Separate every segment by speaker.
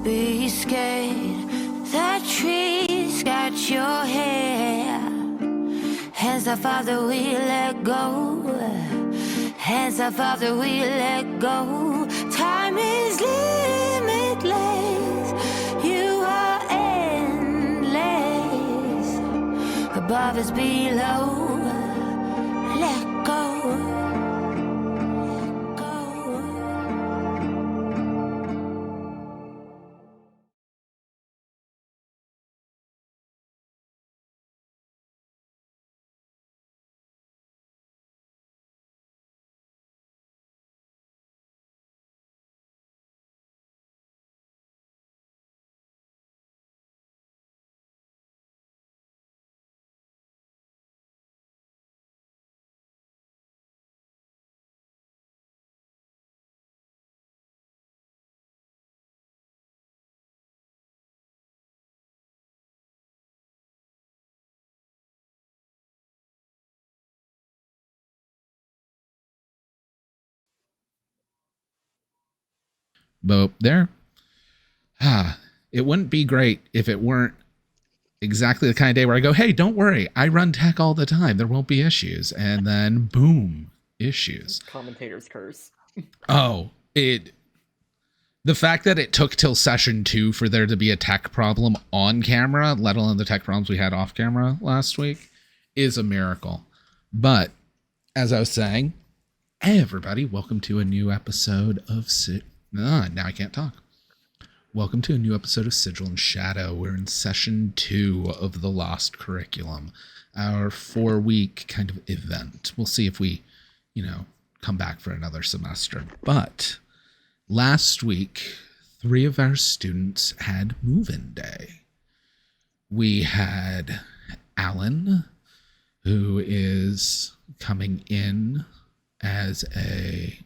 Speaker 1: be scared. The trees got your hair. Hands off Father, we let go. Hands off Father, we let go. Time is limitless. You are endless. Above is below. Let go. Let go.
Speaker 2: But there, it wouldn't be great if it weren't exactly the kind of day where I go, hey, don't worry, I run tech all the time. There won't be issues. And then boom, issues.
Speaker 3: Commentator's curse.
Speaker 2: Oh, the fact that it took till session 2 for there to be a tech problem on camera, let alone the tech problems we had off camera last week, is a miracle. But as I was saying, hey everybody, welcome to a new episode of now I can't talk. Welcome to a new episode of Sigil and Shadow. We're in session 2 of the Lost Curriculum, our 4-week kind of event. We'll see if we, come back for another semester. But last week, 3 of our students had move-in day. We had Alan, who is coming in as a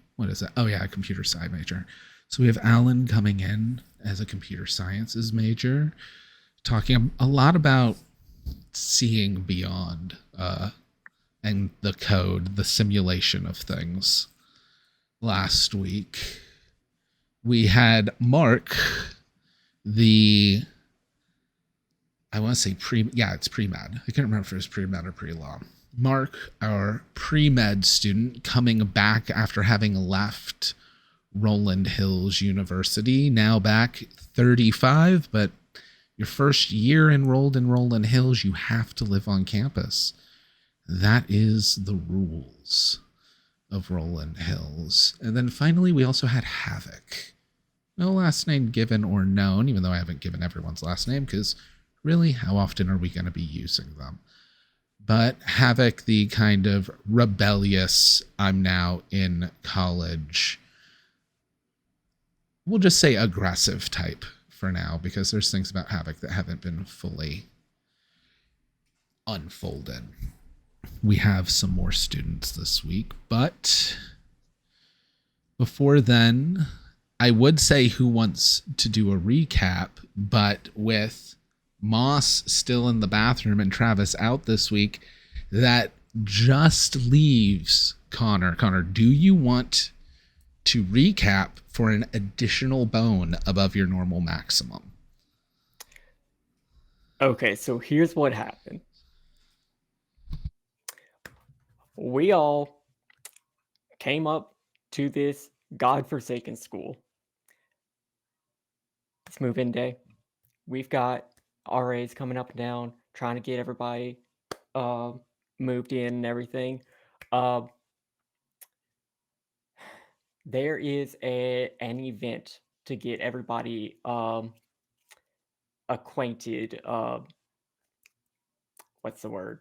Speaker 2: computer sci major. So we have Alan coming in as a computer sciences major, talking a lot about seeing beyond and the code, the simulation of things. Last week, we had Mark, it's pre-med. I can't remember if it was pre-med or pre-law. Mark, our pre-med student, coming back after having left Roland Hills University, now back 35, but your first year enrolled in Roland Hills, you have to live on campus. That is the rules of Roland Hills. And then finally, we also had Havoc. No last name given or known, even though I haven't given everyone's last name, because really, how often are we going to be using them? But Havoc, the kind of rebellious, I'm now in college, we'll just say aggressive type for now, because there's things about Havoc that haven't been fully unfolded. We have some more students this week, but before then, I would say who wants to do a recap, but with Moss still in the bathroom and Travis out this week, that just leaves Connor. Connor, do you want to recap for an additional bone above your normal maximum?
Speaker 3: Okay, so here's what happened. We all came up to this godforsaken school. It's move-in day. We've got RAs coming up and down, trying to get everybody moved in and everything. There is an event to get everybody acquainted. What's the word?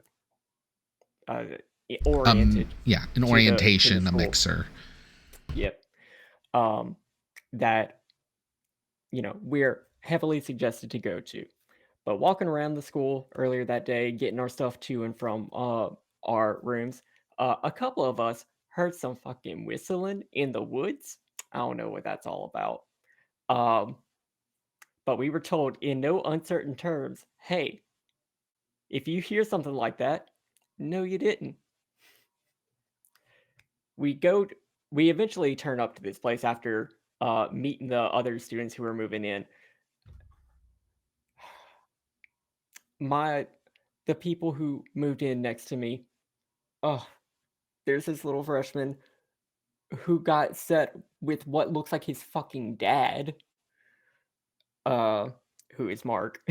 Speaker 3: Oriented.
Speaker 2: An orientation, a mixer.
Speaker 3: Yep. That, we're heavily suggested to go to. But walking around the school earlier that day, getting our stuff to and from our rooms, a couple of us heard some fucking whistling in the woods. I don't know what that's all about. But we were told in no uncertain terms, hey, if you hear something like that, no, you didn't. We eventually turn up to this place after meeting the other students who were moving in. The people who moved in next to me, oh, there's this little freshman who got set with what looks like his fucking dad, uh, who is Mark,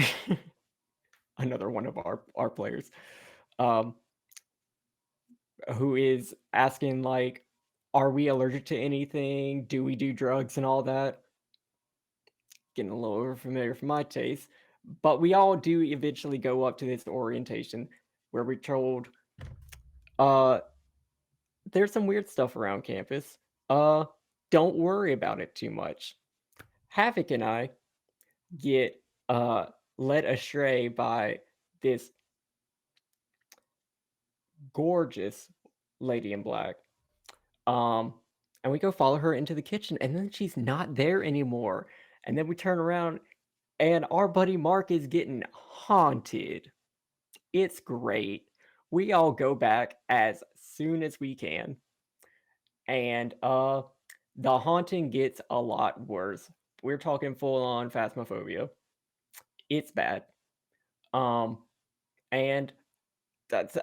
Speaker 3: another one of our players, um, who is asking like, "Are we allergic to anything? Do we do drugs and all that?" Getting a little overfamiliar for my taste, but we all do eventually go up to this orientation where we're told, uh, "There's some weird stuff around campus. Uh, don't worry about it too much." Havoc and I get led astray by this gorgeous lady in black. Um, and we go follow her into the kitchen, and then she's not there anymore. And then we turn around, and our buddy Mark is getting haunted. It's great. We all go back as soon as we can, and the haunting gets a lot worse. We're talking full on phasmophobia. It's bad. Um, and that's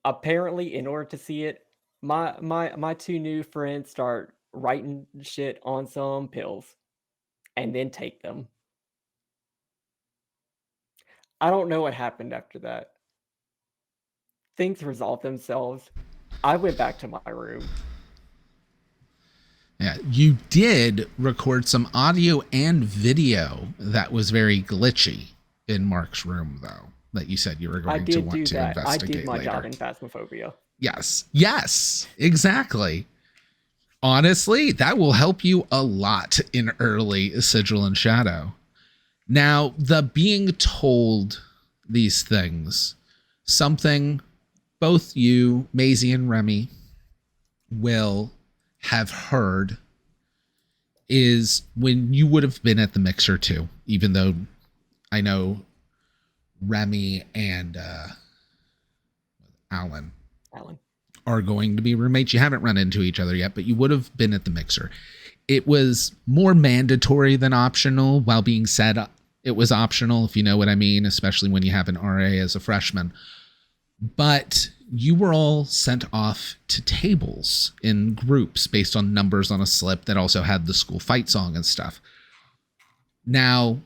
Speaker 3: apparently in order to see it, my two new friends start writing shit on some pills and then take them. I don't know what happened after that. Things resolved themselves. I went back to my room.
Speaker 2: Yeah, you did record some audio and video that was very glitchy in Mark's room, though, that you said you were
Speaker 3: I
Speaker 2: going to
Speaker 3: did
Speaker 2: want
Speaker 3: do
Speaker 2: to
Speaker 3: that. I
Speaker 2: investigate
Speaker 3: did my
Speaker 2: later.
Speaker 3: job in phasmophobia.
Speaker 2: Yes, exactly. Honestly, that will help you a lot in early Sigil and Shadow. Now, the being told these things, something both you, Maisie, and Remy will have heard is when you would have been at the mixer too, even though I know Remy and Alan are going to be roommates. You haven't run into each other yet, but you would have been at the mixer. It was more mandatory than optional, while being said it was optional, if you know what I mean, especially when you have an RA as a freshman. But you were all sent off to tables in groups based on numbers on a slip that also had the school fight song and stuff. Now,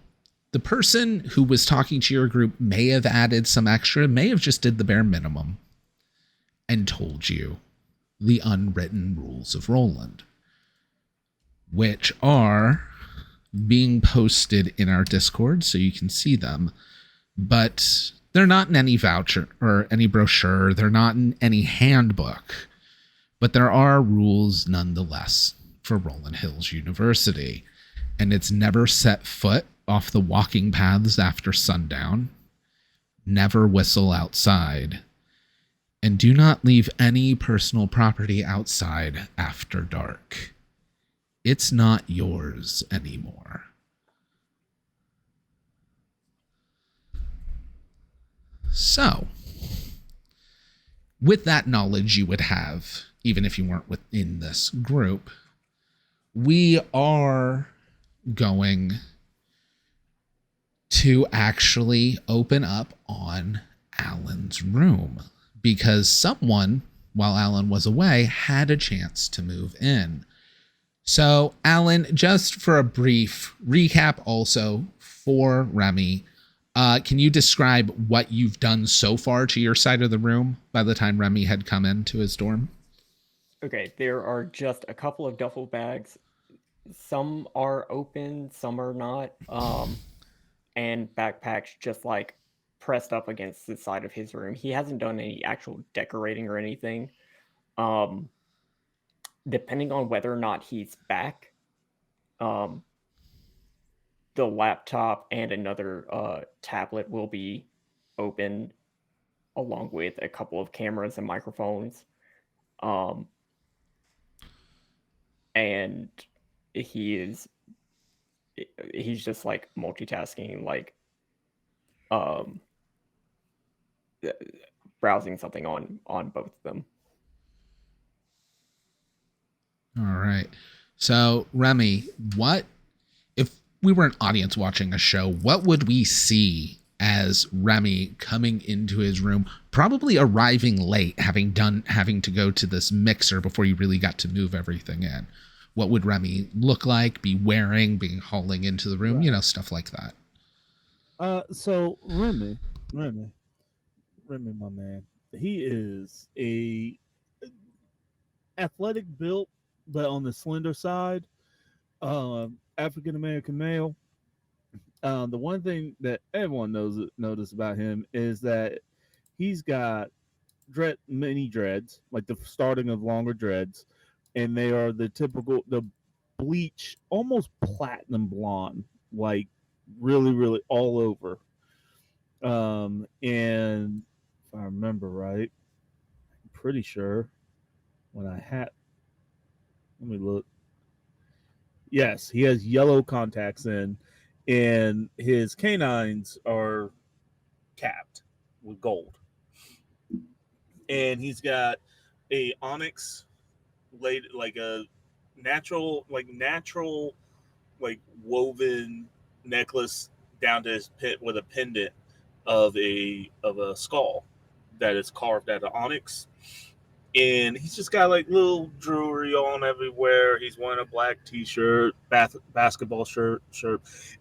Speaker 2: the person who was talking to your group may have added some extra, may have just did the bare minimum and told you the unwritten rules of Roland, which are being posted in our Discord so you can see them, but they're not in any voucher or any brochure. They're not in any handbook, but there are rules nonetheless for Roland Hills University, and it's never set foot off the walking paths after sundown, never whistle outside, and do not leave any personal property outside after dark. It's not yours anymore. So, with that knowledge you would have, even if you weren't within this group, we are going to actually open up on Alan's room, because someone, while Alan was away, had a chance to move in. So, Alan, just for a brief recap also for Remy, can you describe what you've done so far to your side of the room by the time Remy had come into his dorm?
Speaker 3: Okay, there are just a couple of duffel bags. Some are open, some are not. And backpacks just like pressed up against the side of his room. He hasn't done any actual decorating or anything. Depending on whether or not he's back, the laptop and another tablet will be open along with a couple of cameras and microphones. And he's just like multitasking, like browsing something on both of them.
Speaker 2: All right. So, Remy, what if we were an audience watching a show, what would we see as Remy coming into his room, probably arriving late, having to go to this mixer before you really got to move everything in. What would Remy look like, be wearing, be hauling into the room,
Speaker 4: Right.
Speaker 2: stuff like that.
Speaker 4: So Remy, my man, he is a athletic built, but on the slender side. African American male. The one thing that everyone notice about him is that he's got mini dreads, like the starting of longer dreads, and they are the bleach, almost platinum blonde, like really all over. And if I remember right, I'm pretty sure when I had, let me look. Yes, he has yellow contacts in, and his canines are capped with gold. And he's got a onyx laid like a natural like woven necklace down to his pit with a pendant of a skull that is carved out of onyx. And he's just got like little jewelry on everywhere. He's wearing a black t-shirt, basketball shirt.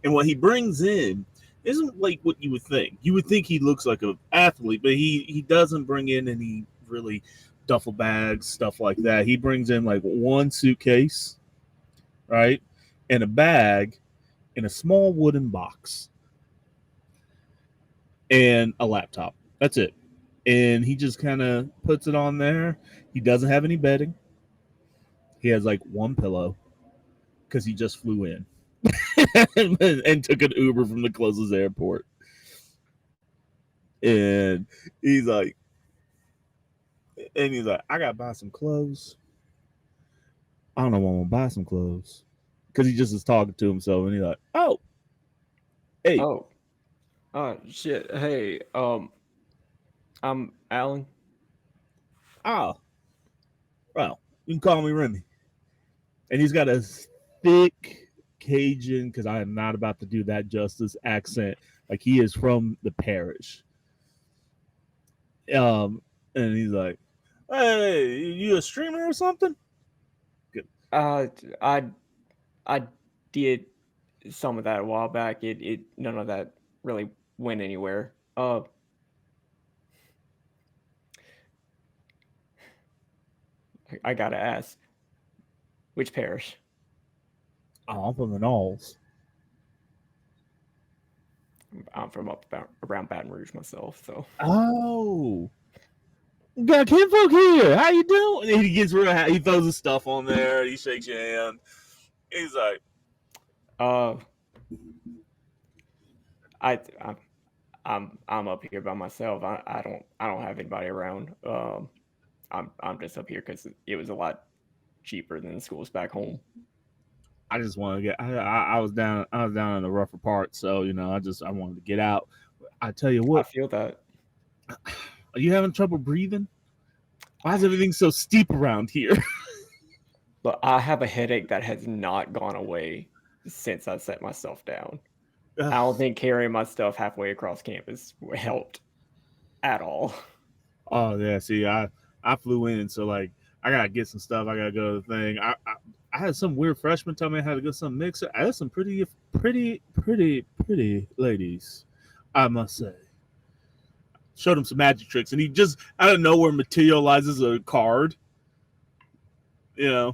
Speaker 4: And what he brings in isn't like what you would think. You would think he looks like an athlete, but he doesn't bring in any really duffel bags, stuff like that. He brings in like one suitcase, right? And a bag in a small wooden box and a laptop. That's it. And he just kind of puts it on there. He doesn't have any bedding. He has like one pillow because he just flew in and took an Uber from the closest airport. And he's like, I gotta buy some clothes. I don't know when I'm gonna buy some clothes because he just is talking to himself, and he's like, oh, hey,
Speaker 3: Oh, shit. Hey, I'm Alan.
Speaker 4: ah, well, you can call me Remy. And he's got a thick Cajun, because I am not about to do that justice, accent. Like he is from the parish. And he's like, "Hey, you a streamer or something?" Good.
Speaker 3: I did some of that a while back. It none of that really went anywhere. I gotta ask, which parish?
Speaker 4: Oh, I'm from the Knolls.
Speaker 3: I'm from around Baton Rouge myself, so.
Speaker 4: Oh, we got kinfolk here. How you doing? And he gets real. He throws his stuff on there. He shakes your hand. He's like,
Speaker 3: Uh, I I'm up here by myself. I don't have anybody around. I'm just up here because it was a lot cheaper than the schools back home.
Speaker 4: I just want to get. I was down. I was down in the rougher part, so I wanted to get out. I tell you
Speaker 3: I
Speaker 4: what,
Speaker 3: feel that.
Speaker 4: are you having trouble breathing? Why is everything so steep around here?
Speaker 3: But I have a headache that has not gone away since I set myself down. I don't think carrying my stuff halfway across campus helped at all.
Speaker 4: Oh yeah, see, I flew in, so like I gotta get some stuff. I gotta go to the thing. I had some weird freshman tell me I had to go to some mixer. I had some pretty ladies, I must say. Showed him some magic tricks, and he just out of nowhere materializes a card, and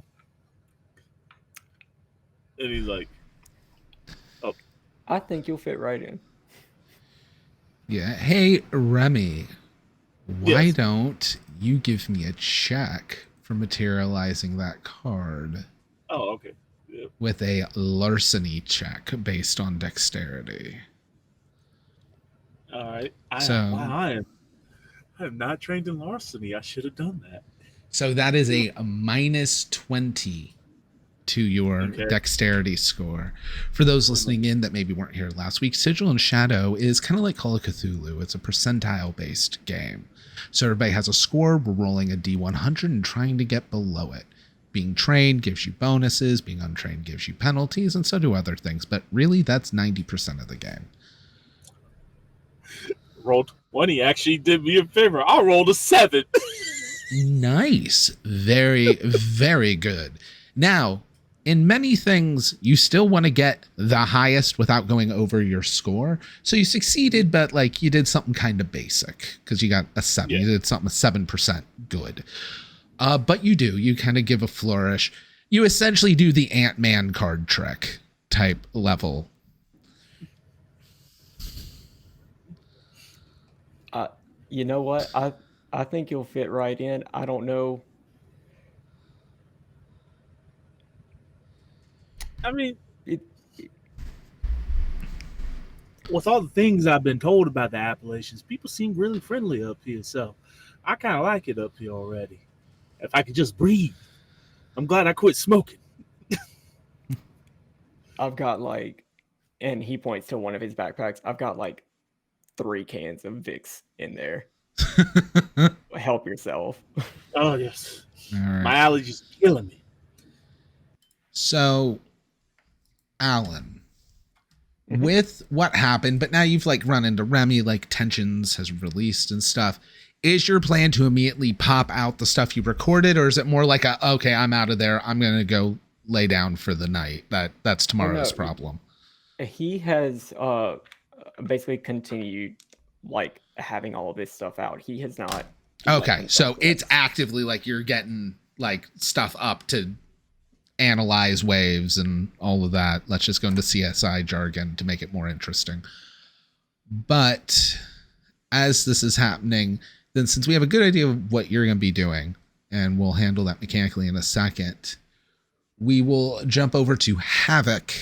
Speaker 4: he's like, "Oh,
Speaker 3: I think you'll fit right in.
Speaker 2: Yeah. Hey, Remy, why
Speaker 4: yes,
Speaker 2: don't you give me a check for materializing that card
Speaker 4: oh, okay, yeah.
Speaker 2: with a larceny check based on dexterity?
Speaker 4: All right."
Speaker 2: So,
Speaker 4: I am not trained in larceny. I should have done that.
Speaker 2: so that is a minus 20 to your
Speaker 4: Okay.
Speaker 2: dexterity score. For those listening in that maybe weren't here last week, Sigil and Shadow is kind of like Call of Cthulhu. It's a percentile based game. So everybody has a score. We're rolling a D100 and trying to get below it. Being trained gives you bonuses, being untrained gives you penalties, and so do other things. But really, that's 90% of the game.
Speaker 4: Rolled 20 actually did me a favor. I rolled a 7.
Speaker 2: Nice. Very, very good. Now, in many things, you still want to get the highest without going over your score. So you succeeded, but like you did something kind of basic because you got a 7.
Speaker 4: Yeah.
Speaker 2: You did something 7% good. But you kind of give a flourish. You essentially do the Ant-Man card trick type level.
Speaker 3: You know what? I think you'll fit right in. I don't know.
Speaker 4: I mean,
Speaker 3: It,
Speaker 4: with all the things I've been told about the Appalachians, people seem really friendly up here. So I kind of like it up here already. If I could just breathe. I'm glad I quit smoking.
Speaker 3: I've got like, and he points to one of his backpacks. I've got like 3 cans of Vicks in there. Help yourself.
Speaker 4: Oh, yes.
Speaker 2: All right.
Speaker 4: My allergies are killing me.
Speaker 2: So, Alan, with what happened, but now you've like run into Remy, like tensions has released and stuff. Is your plan to immediately pop out the stuff you recorded, or is it more like okay, I'm out of there, I'm gonna go lay down for the night? That's tomorrow's problem.
Speaker 3: He has basically continued like having all of this stuff out. He has not.
Speaker 2: Okay, so it's actively like you're getting like stuff up to analyze waves and all of that. Let's just go into CSI jargon to make it more interesting. But as this is happening, then since we have a good idea of what you're going to be doing, and we'll handle that mechanically in a second, we will jump over to Havoc.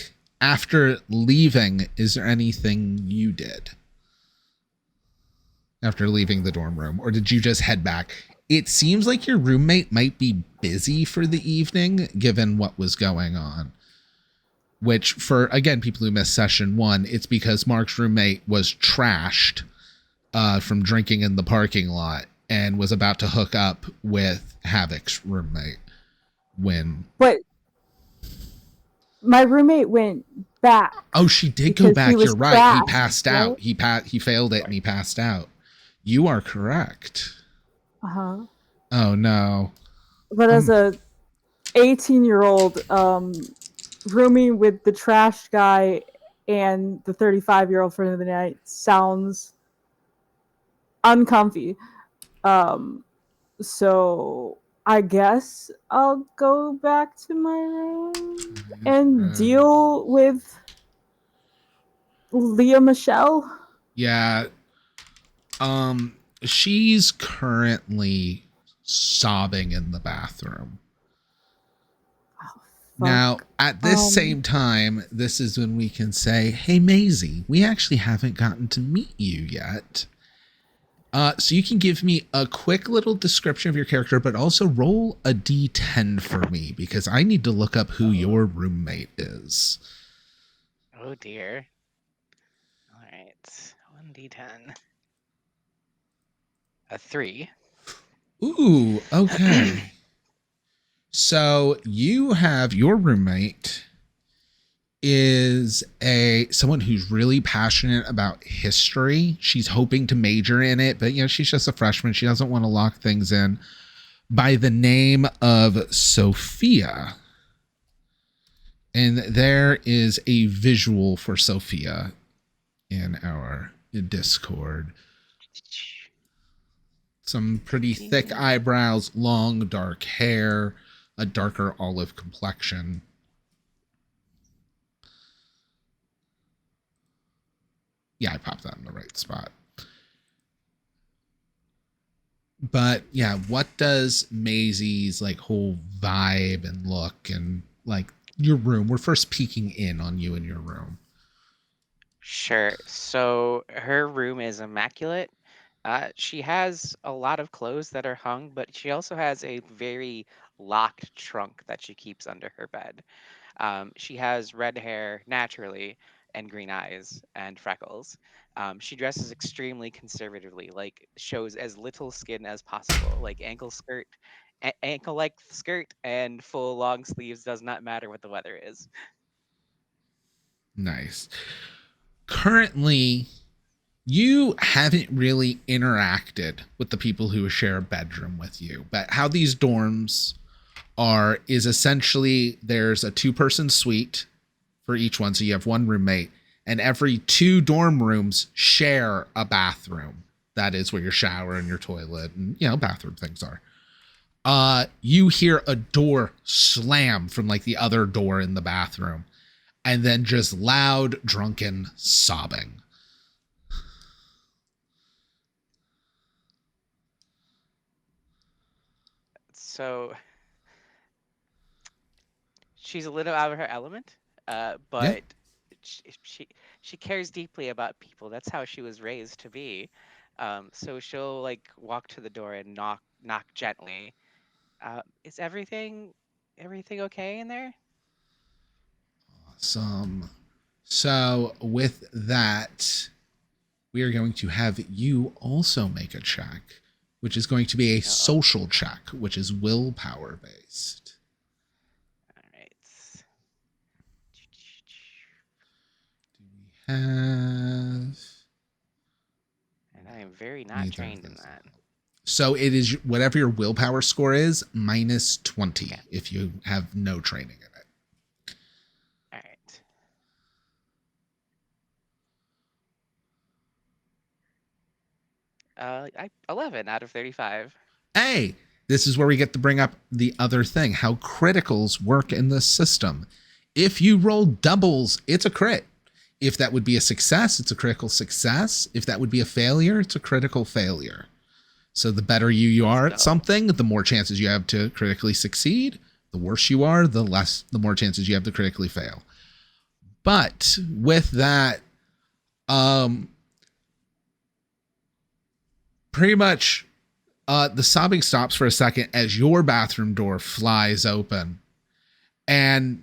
Speaker 2: After leaving, is there anything you did after leaving the dorm room, or did you just head back? It seems like your roommate might be busy for the evening, given what was going on. Which, for, again, people who missed session 1, it's because Mark's roommate was trashed from drinking in the parking lot and was about to hook up with Havoc's roommate when...
Speaker 5: But my roommate went back.
Speaker 2: Oh, she did go back. You're right.
Speaker 5: Trashed,
Speaker 2: he passed out. He failed it and he passed out. You are correct.
Speaker 5: Uh-huh.
Speaker 2: Oh, no.
Speaker 5: But as a 18-year-old rooming with the trash guy and the 35-year-old for the night sounds uncomfy. So I guess I'll go back to my room and deal with Leah Michelle.
Speaker 2: Yeah. She's currently sobbing in the bathroom. Now, at this same time, this is when we can say, hey, Maisie, we actually haven't gotten to meet you yet. So you can give me a quick little description of your character, but also roll a d10 for me, because I need to look up who your roommate is.
Speaker 6: Oh, dear. All right. 1d10. A 3.
Speaker 2: Ooh, okay. So you have your roommate is someone who's really passionate about history. She's hoping to major in it, but she's just a freshman. She doesn't want to lock things in. By the name of Sophia. And there is a visual for Sophia in our Discord. Some pretty thick eyebrows, long dark hair, a darker olive complexion. Yeah, I popped that in the right spot. But yeah, what does Maisie's like whole vibe and look and like your room? We're first peeking in on you in your room.
Speaker 6: Sure. So her room is immaculate. She has a lot of clothes that are hung, but she also has a very locked trunk that she keeps under her bed. She has red hair naturally and green eyes and freckles. She dresses extremely conservatively, like shows as little skin as possible, like ankle-length skirt and full long sleeves. Does not matter what the weather is.
Speaker 2: Nice. Currently, you haven't really interacted with the people who share a bedroom with you, but how these dorms are is essentially there's a 2-person suite for each one. So you have one roommate, and every 2 dorm rooms share a bathroom. That is where your shower and your toilet and, bathroom things are. You hear a door slam from like the other door in the bathroom, and then just loud, drunken sobbing.
Speaker 6: So she's a little out of her element,
Speaker 2: Yeah.
Speaker 6: but she cares deeply about people. That's how she was raised to be. So she'll like walk to the door and knock gently. Is everything okay in there?
Speaker 2: Awesome. So with that, we are going to have you also make a check, which is going to be a social check, which is willpower based.
Speaker 6: All right.
Speaker 2: Do we have?
Speaker 6: And I am very not trained in that.
Speaker 2: So it is whatever your willpower score is minus 20
Speaker 6: Okay.
Speaker 2: if you have no training in it.
Speaker 6: All right. 11 out of 35.
Speaker 2: Hey, this is where we get to bring up the other thing, how criticals work in this system. If you roll doubles, it's a crit. If that would be a success, it's a critical success. If that would be a failure, it's a critical failure. So the better you are at something, the more chances you have to critically succeed. The worse you are, the more chances you have to critically fail. But with that, pretty much the sobbing stops for a second as your bathroom door flies open. And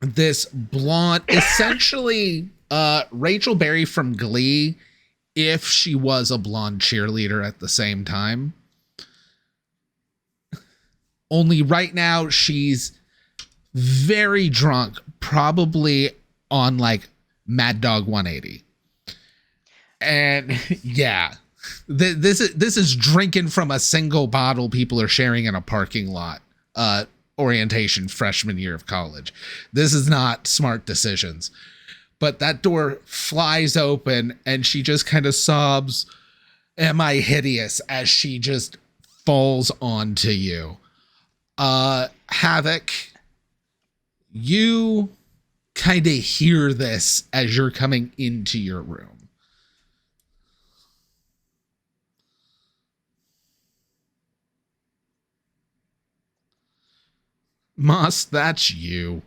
Speaker 2: this blonde, essentially Rachel Berry from Glee, if she was a blonde cheerleader at the same time. Only right now she's very drunk, probably on like Mad Dog 180. And yeah, this is drinking from a single bottle people are sharing in a parking lot. Orientation freshman year of college. This is not smart decisions. But that door flies open and she just kind of sobs, "Am I hideous?" as she just falls onto you. Havoc, you kind of hear this as you're coming into your room. Moss, that's you.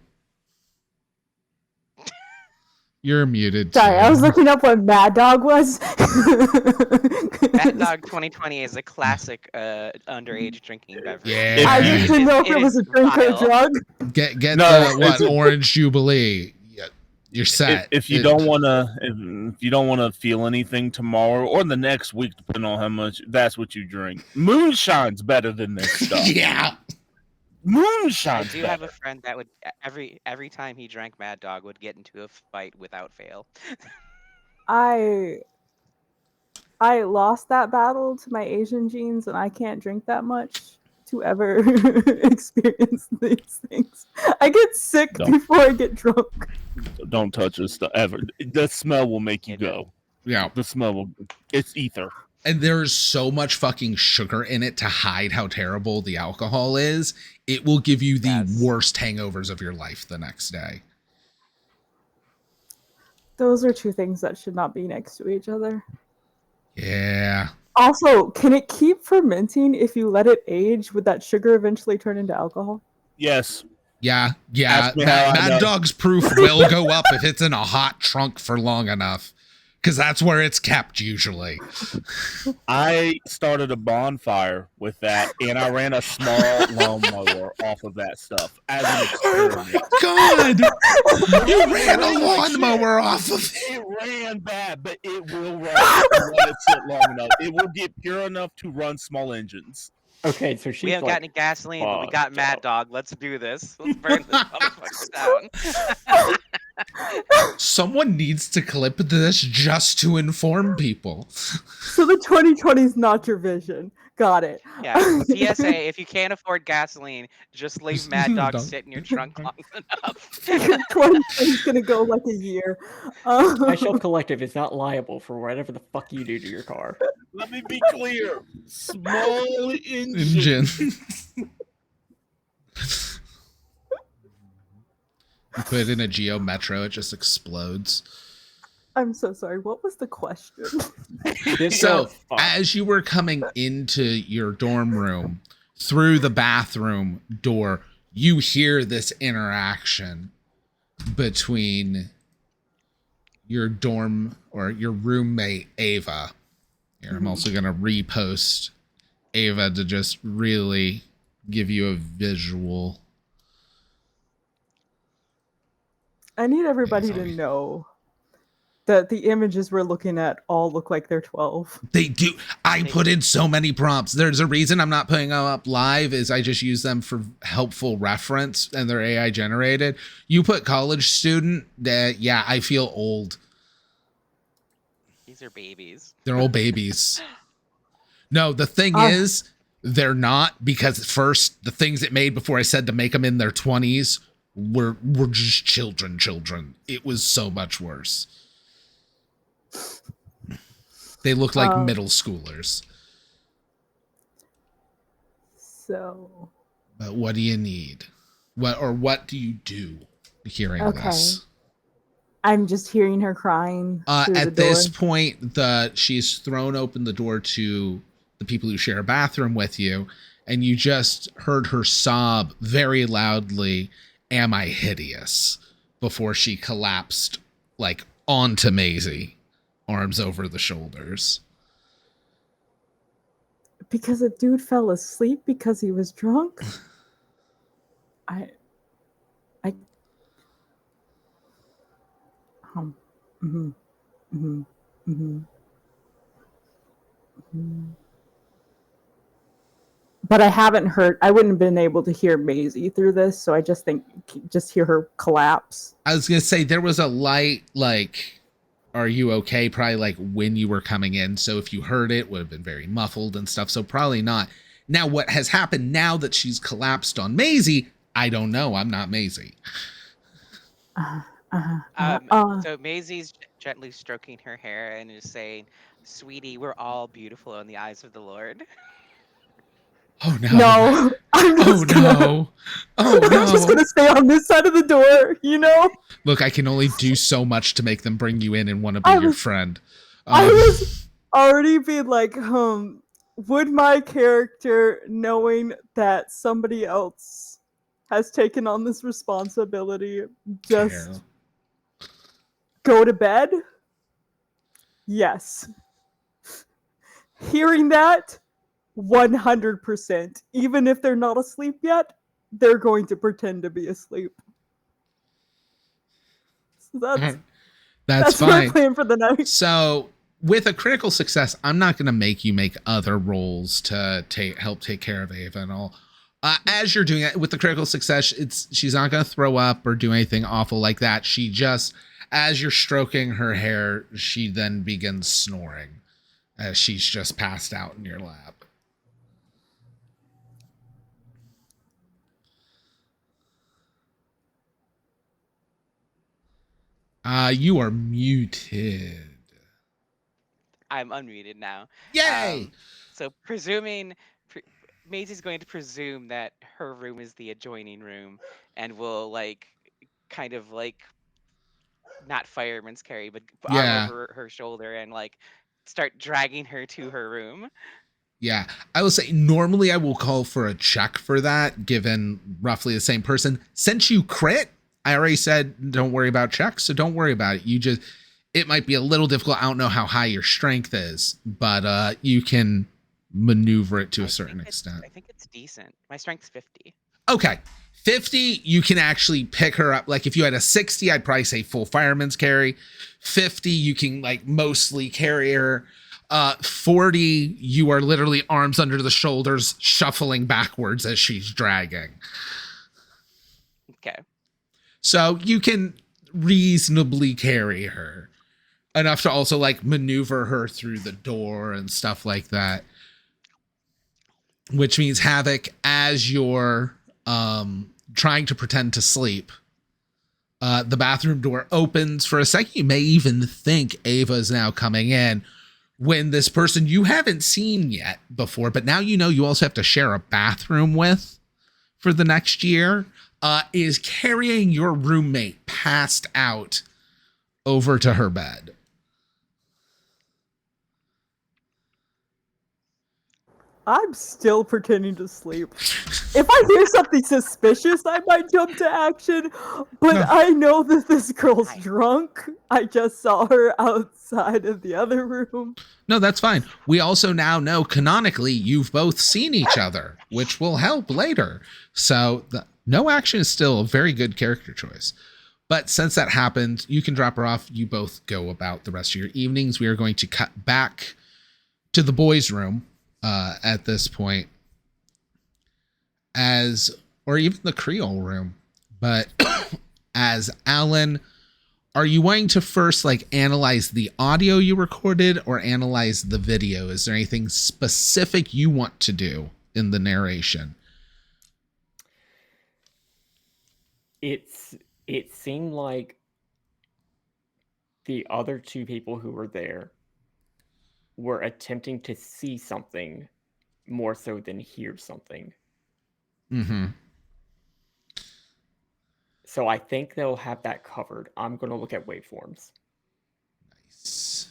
Speaker 2: You're muted.
Speaker 5: Sorry, I was looking up what Mad Dog was.
Speaker 6: Mad Dog 2020 is a classic underage drinking beverage.
Speaker 2: Yeah.
Speaker 5: I just didn't know if it was a drink or a drug.
Speaker 2: Get
Speaker 4: No,
Speaker 2: the Orange Jubilee. You're set.
Speaker 4: If you don't want to feel anything tomorrow or the next week, depending on how much, that's what you drink. Moonshine's better than this stuff.
Speaker 2: Yeah.
Speaker 4: Moonshine's
Speaker 6: I do
Speaker 4: better.
Speaker 6: have a friend that would every time he drank Mad Dog would get into a fight without fail.
Speaker 5: I lost that battle to my Asian genes, and I can't drink that much to ever experience these things. I get sick before I get drunk.
Speaker 4: Don't touch this stuff ever. The smell will make you go.
Speaker 2: Yeah.
Speaker 4: The smell will. It's ether.
Speaker 2: And there's so much fucking sugar in it to hide how terrible the alcohol is. It will give you the worst hangovers of your life the next day.
Speaker 5: Those are two things that should not be next to each other.
Speaker 2: Yeah.
Speaker 5: Also, can it keep fermenting if you let it age? Would that sugar eventually turn into alcohol?
Speaker 4: Yes.
Speaker 2: Yeah. Mad Dog's proof will go up if it's in a hot trunk for long enough. Because that's where it's kept usually.
Speaker 4: I started a bonfire with that, and I ran a small lawnmower off of that stuff as an experiment.
Speaker 2: God! You ran a lawnmower off of it.
Speaker 4: It ran bad, but it will run. Let it sit long enough. It will get pure enough to run small engines.
Speaker 3: Okay, so she's
Speaker 6: We haven't got any gasoline, but we got Mad Dog. Let's do this. Let's burn this motherfucker down.
Speaker 2: Someone needs to clip this just to inform people.
Speaker 5: So the 2020 is not your vision. Got it.
Speaker 6: Yeah. PSA: if you can't afford gasoline, just leave Mad Dog
Speaker 2: Don't.
Speaker 6: sit in your trunk long enough.
Speaker 5: 2020 is gonna go like a year.
Speaker 3: My Shelf Collective is not liable for whatever the fuck you do to your car.
Speaker 4: Let me be clear. Small
Speaker 2: Engine. You put it in a Geo Metro, it just explodes.
Speaker 5: I'm so sorry. What was the question?
Speaker 3: This
Speaker 2: So,
Speaker 3: girl is fucked.
Speaker 2: as you were coming into your dorm room, through the bathroom door, you hear this interaction between your dorm or your roommate, Ava. Here, I'm also going to repost Ava to just really give you a visual.
Speaker 5: I need everybody to
Speaker 2: Sorry.
Speaker 5: know that the images we're looking at all look like they're 12.
Speaker 2: They do. I put in so many prompts. There's a reason I'm not putting them up live is I just use them for helpful reference and they're AI generated. You put college student, yeah, I feel old.
Speaker 6: These are babies.
Speaker 2: They're all babies. No, the thing is, they're not, because at first the things it made before I said to make them in their 20s were just children. It was so much worse. They look like middle schoolers.
Speaker 5: So,
Speaker 2: But what do you need? What do you do hearing this?
Speaker 5: I'm just hearing her crying through the
Speaker 2: At
Speaker 5: door.
Speaker 2: this point, she's thrown open the door to the people who share a bathroom with you, and you just heard her sob very loudly, "Am I hideous?" before she collapsed like onto Maisie, arms over the shoulders.
Speaker 5: Because a dude fell asleep because he was drunk? But I haven't heard, I wouldn't have been able to hear Maisie through this, so I just hear her collapse.
Speaker 2: I was going to say there was a light, like, "Are you okay?" probably like when you were coming in. So if you heard it, would have been very muffled and stuff. So probably not. Now, what has happened now that she's collapsed on Maisie, I don't know. I'm not Maisie.
Speaker 6: So Maisie's gently stroking her hair and is saying, "Sweetie, we're all beautiful in the eyes of the Lord."
Speaker 2: Oh no.
Speaker 5: No, I'm just
Speaker 2: no. Oh no.
Speaker 5: I'm just gonna stay on this side of the door, you know?
Speaker 2: Look, I can only do so much to make them bring you in and want to be your friend.
Speaker 5: I was already being like, would my character, knowing that somebody else has taken on this responsibility, just go to bed? Yes. Hearing that, 100%. Even if they're not asleep yet, they're going to pretend to be asleep. So that's
Speaker 2: fine.
Speaker 5: my plan for the night.
Speaker 2: So with a critical success, I'm not going to make you make other rolls to help take care of Ava and all. As you're doing it with the critical success, she's not going to throw up or do anything awful like that. She just, as you're stroking her hair, she then begins snoring as she's just passed out in your lap. You are muted.
Speaker 6: I'm unmuted now.
Speaker 2: Yay!
Speaker 6: So Maisie's going to presume that her room is the adjoining room and will kind of not fireman's carry, but arm over her shoulder and start dragging her to her room.
Speaker 2: Yeah, I will say normally I will call for a check for that, given roughly the same person. Since you crit, I already said don't worry about checks, so don't worry about it. It might be a little difficult. I don't know how high your strength is, but you can maneuver it to a certain extent.
Speaker 6: I think it's decent. My strength's 50.
Speaker 2: Okay. 50, you can actually pick her up. Like if you had a 60, I'd probably say full fireman's carry. 50, you can mostly carry her. 40, you are literally arms under the shoulders, shuffling backwards as she's dragging.
Speaker 6: Okay.
Speaker 2: So you can reasonably carry her. Enough to also like maneuver her through the door and stuff like that. Which means Havoc, as you're trying to pretend to sleep, the bathroom door opens. For a second, you may even think Ava is now coming in, when this person you haven't seen yet before, but now you know you also have to share a bathroom with for the next year, is carrying your roommate passed out over to her bed.
Speaker 5: I'm still pretending to sleep. If I hear something suspicious, I might jump to action, but
Speaker 2: No.
Speaker 5: I know that this girl's drunk. I just saw her outside of the other room.
Speaker 2: No, that's fine. We also now know canonically you've both seen each other, which will help later. So no action is still a very good character choice. But since that happened, you can drop her off. You both go about the rest of your evenings. We are going to cut back to the boys' room at this point, or even the Creole room. But as Alan, are you wanting to first like analyze the audio you recorded or analyze the video? Is there anything specific you want to do in the narration?
Speaker 3: It seemed like the other two people who were there were attempting to see something more so than hear something.
Speaker 2: Mm-hmm.
Speaker 3: So I think they'll have that covered. I'm going to look at waveforms.
Speaker 2: Nice.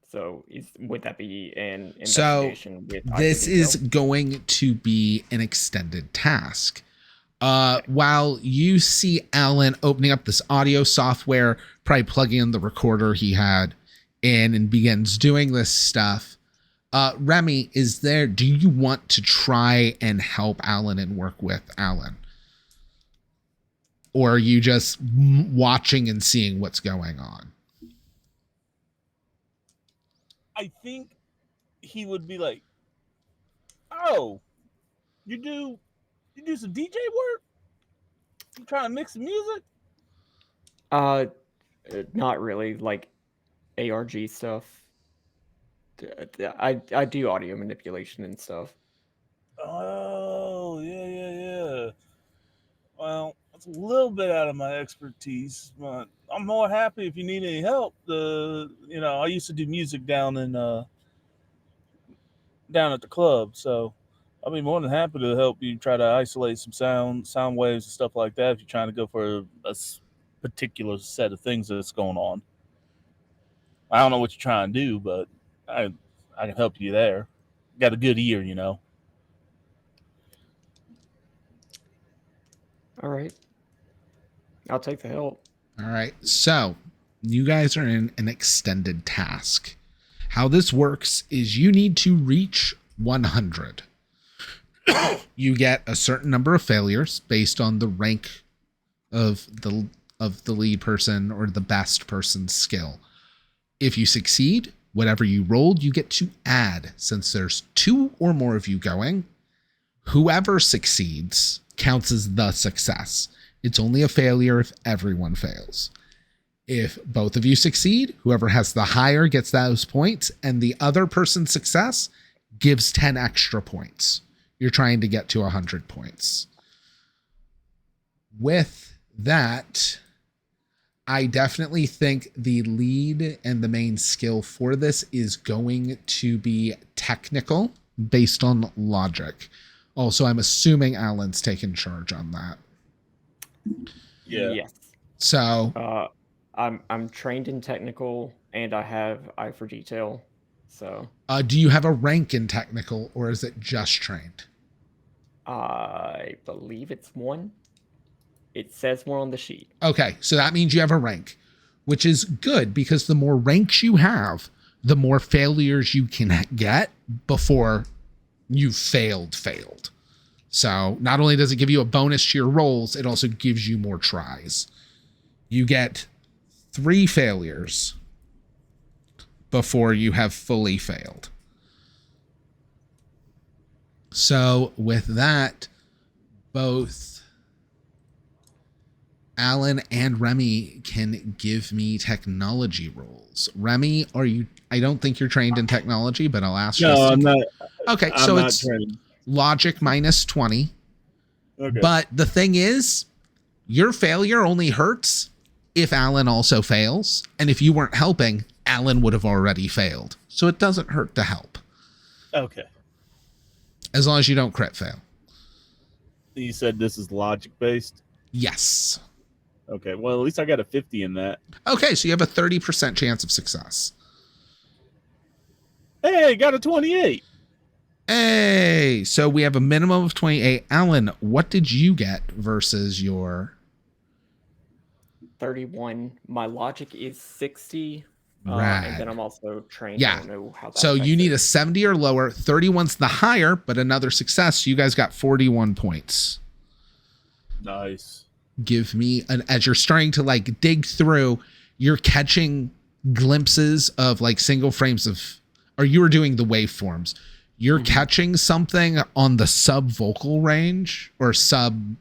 Speaker 3: So would that be an
Speaker 2: So
Speaker 3: investigation with
Speaker 2: this
Speaker 3: ID
Speaker 2: is
Speaker 3: detail?
Speaker 2: going to be an extended task. While you see Alan opening up this audio software, probably plugging in the recorder he had in and begins doing this stuff. Remy, do you want to try and help Alan and work with Alan? Or are you just watching and seeing what's going on?
Speaker 4: I think he would be like, "Oh, you do some DJ work? You trying to mix some music?"
Speaker 3: Not really. Like ARG stuff. I do audio manipulation and stuff.
Speaker 4: Oh, yeah. Well, that's a little bit out of my expertise, but I'm more happy if you need any help. I used to do music down at the club, so I'll be more than happy to help you try to isolate some sound waves and stuff like that if you're trying to go for a particular set of things that's going on. I don't know what you're trying to do, but I can help you there. Got a good ear, you know.
Speaker 3: All right. I'll take the help.
Speaker 2: All right. So you guys are in an extended task. How this works is you need to reach 100. You get a certain number of failures based on the rank of the lead person or the best person's skill. If you succeed, whatever you rolled, you get to add. Since there's 2 or more of you going, whoever succeeds counts as the success. It's only a failure if everyone fails. If both of you succeed, whoever has the higher gets those points, and the other person's success gives 10 extra points. You're trying to get to 100 points. With that, I definitely think the lead and the main skill for this is going to be technical based on logic. Also, I'm assuming Alan's taken charge on that.
Speaker 4: Yeah.
Speaker 3: Yes.
Speaker 2: So
Speaker 3: I'm trained in technical and I have eye for detail. So
Speaker 2: do you have a rank in technical or is it just trained?
Speaker 3: I believe it's 1. It says more on the sheet.
Speaker 2: Okay, so that means you have a rank, which is good because the more ranks you have, the more failures you can get before you failed. So not only does it give you a bonus to your rolls, it also gives you more tries. You get 3 failures before you have fully failed. So with that, both Alan and Remy can give me technology rolls. Remy, are you? I don't think you're trained in technology, but I'll ask.
Speaker 7: No, I'm not.
Speaker 2: Okay,
Speaker 7: I'm
Speaker 2: so
Speaker 7: not
Speaker 2: it's
Speaker 7: trained.
Speaker 2: logic minus 20.
Speaker 7: Okay.
Speaker 2: But the thing is, your failure only hurts if Alan also fails. And if you weren't helping, Alan would have already failed. So it doesn't hurt to help.
Speaker 7: Okay.
Speaker 2: As long as you don't crit fail.
Speaker 7: You said this is logic based?
Speaker 2: Yes.
Speaker 7: Okay. Well, at least I got a 50 in that.
Speaker 2: Okay, so you have a 30% chance of success.
Speaker 7: Hey, got a 28.
Speaker 2: Hey, so we have a minimum of 28. Alan, what did you get versus your
Speaker 3: 31. My logic is 60.
Speaker 2: Rad?
Speaker 3: And then I'm also trained.
Speaker 2: Yeah.
Speaker 3: I don't know how that
Speaker 2: So you
Speaker 3: affects
Speaker 2: need
Speaker 3: it.
Speaker 2: a 70 or lower. 31's the higher, but another success. So you guys got 41 points.
Speaker 7: Nice.
Speaker 2: Give me an, as you're starting to like dig through, you're catching glimpses of like single frames of, or you were doing the waveforms. You're catching something on the sub vocal range or sub,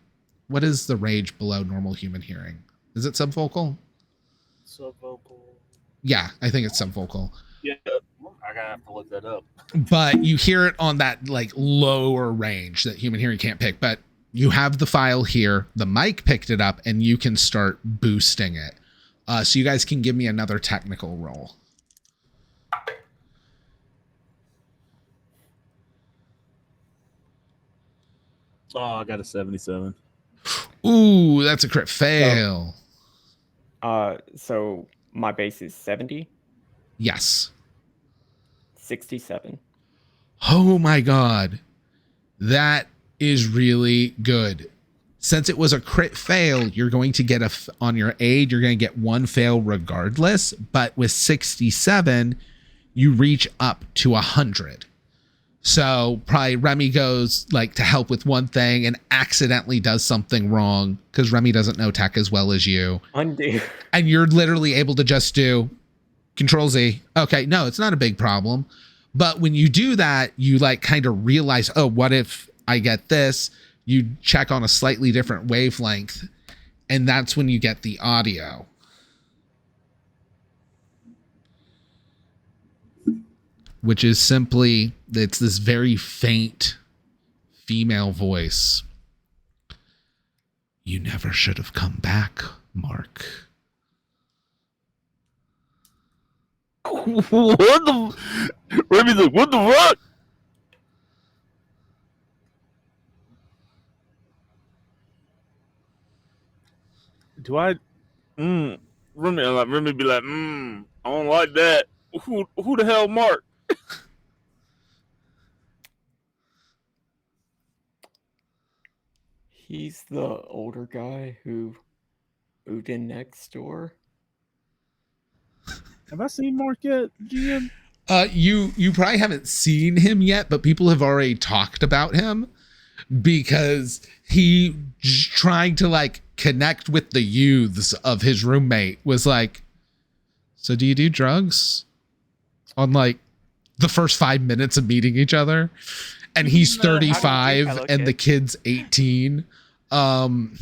Speaker 2: what is the range below normal human hearing? Is it sub vocal?
Speaker 4: Subvocal.
Speaker 2: Yeah, I think it's sub vocal.
Speaker 4: Yeah, I gotta have to look that up.
Speaker 2: But you hear it on that like lower range that human hearing can't pick. But you have the file here, the mic picked it up, and you can start boosting it. So you guys can give me another technical roll.
Speaker 7: Oh, I got a 77.
Speaker 2: Ooh, that's a crit fail.
Speaker 3: So my base is 70,
Speaker 2: Yes.
Speaker 3: 67.
Speaker 2: Oh my god. That is really good. Since it was a crit fail, you're going to get on your aid, you're going to get one fail regardless. But with 67, you reach up to 100. So probably Remy goes like to help with one thing and accidentally does something wrong because Remy doesn't know tech as well as you.
Speaker 3: Undo.
Speaker 2: And you're literally able to just do Control Z. Okay, no, it's not a big problem. But when you do that, you like kind of realize, oh, what if I get this? You check on a slightly different wavelength, and that's when you get the audio. Which is simply, it's this very faint female voice. You never should have come back, Mark.
Speaker 7: What the? Remy's like, what the fuck? Do I? Remy be like, I don't like that. Who the hell, Mark?
Speaker 3: He's the older guy who moved in next door.
Speaker 7: Have I seen Mark yet, GM?
Speaker 2: You probably haven't seen him yet, but people have already talked about him because he trying to like connect with the youths of his roommate was like, so do you do drugs? On like the first 5 minutes of meeting each other. And he's 35 and the kid's 18.
Speaker 7: You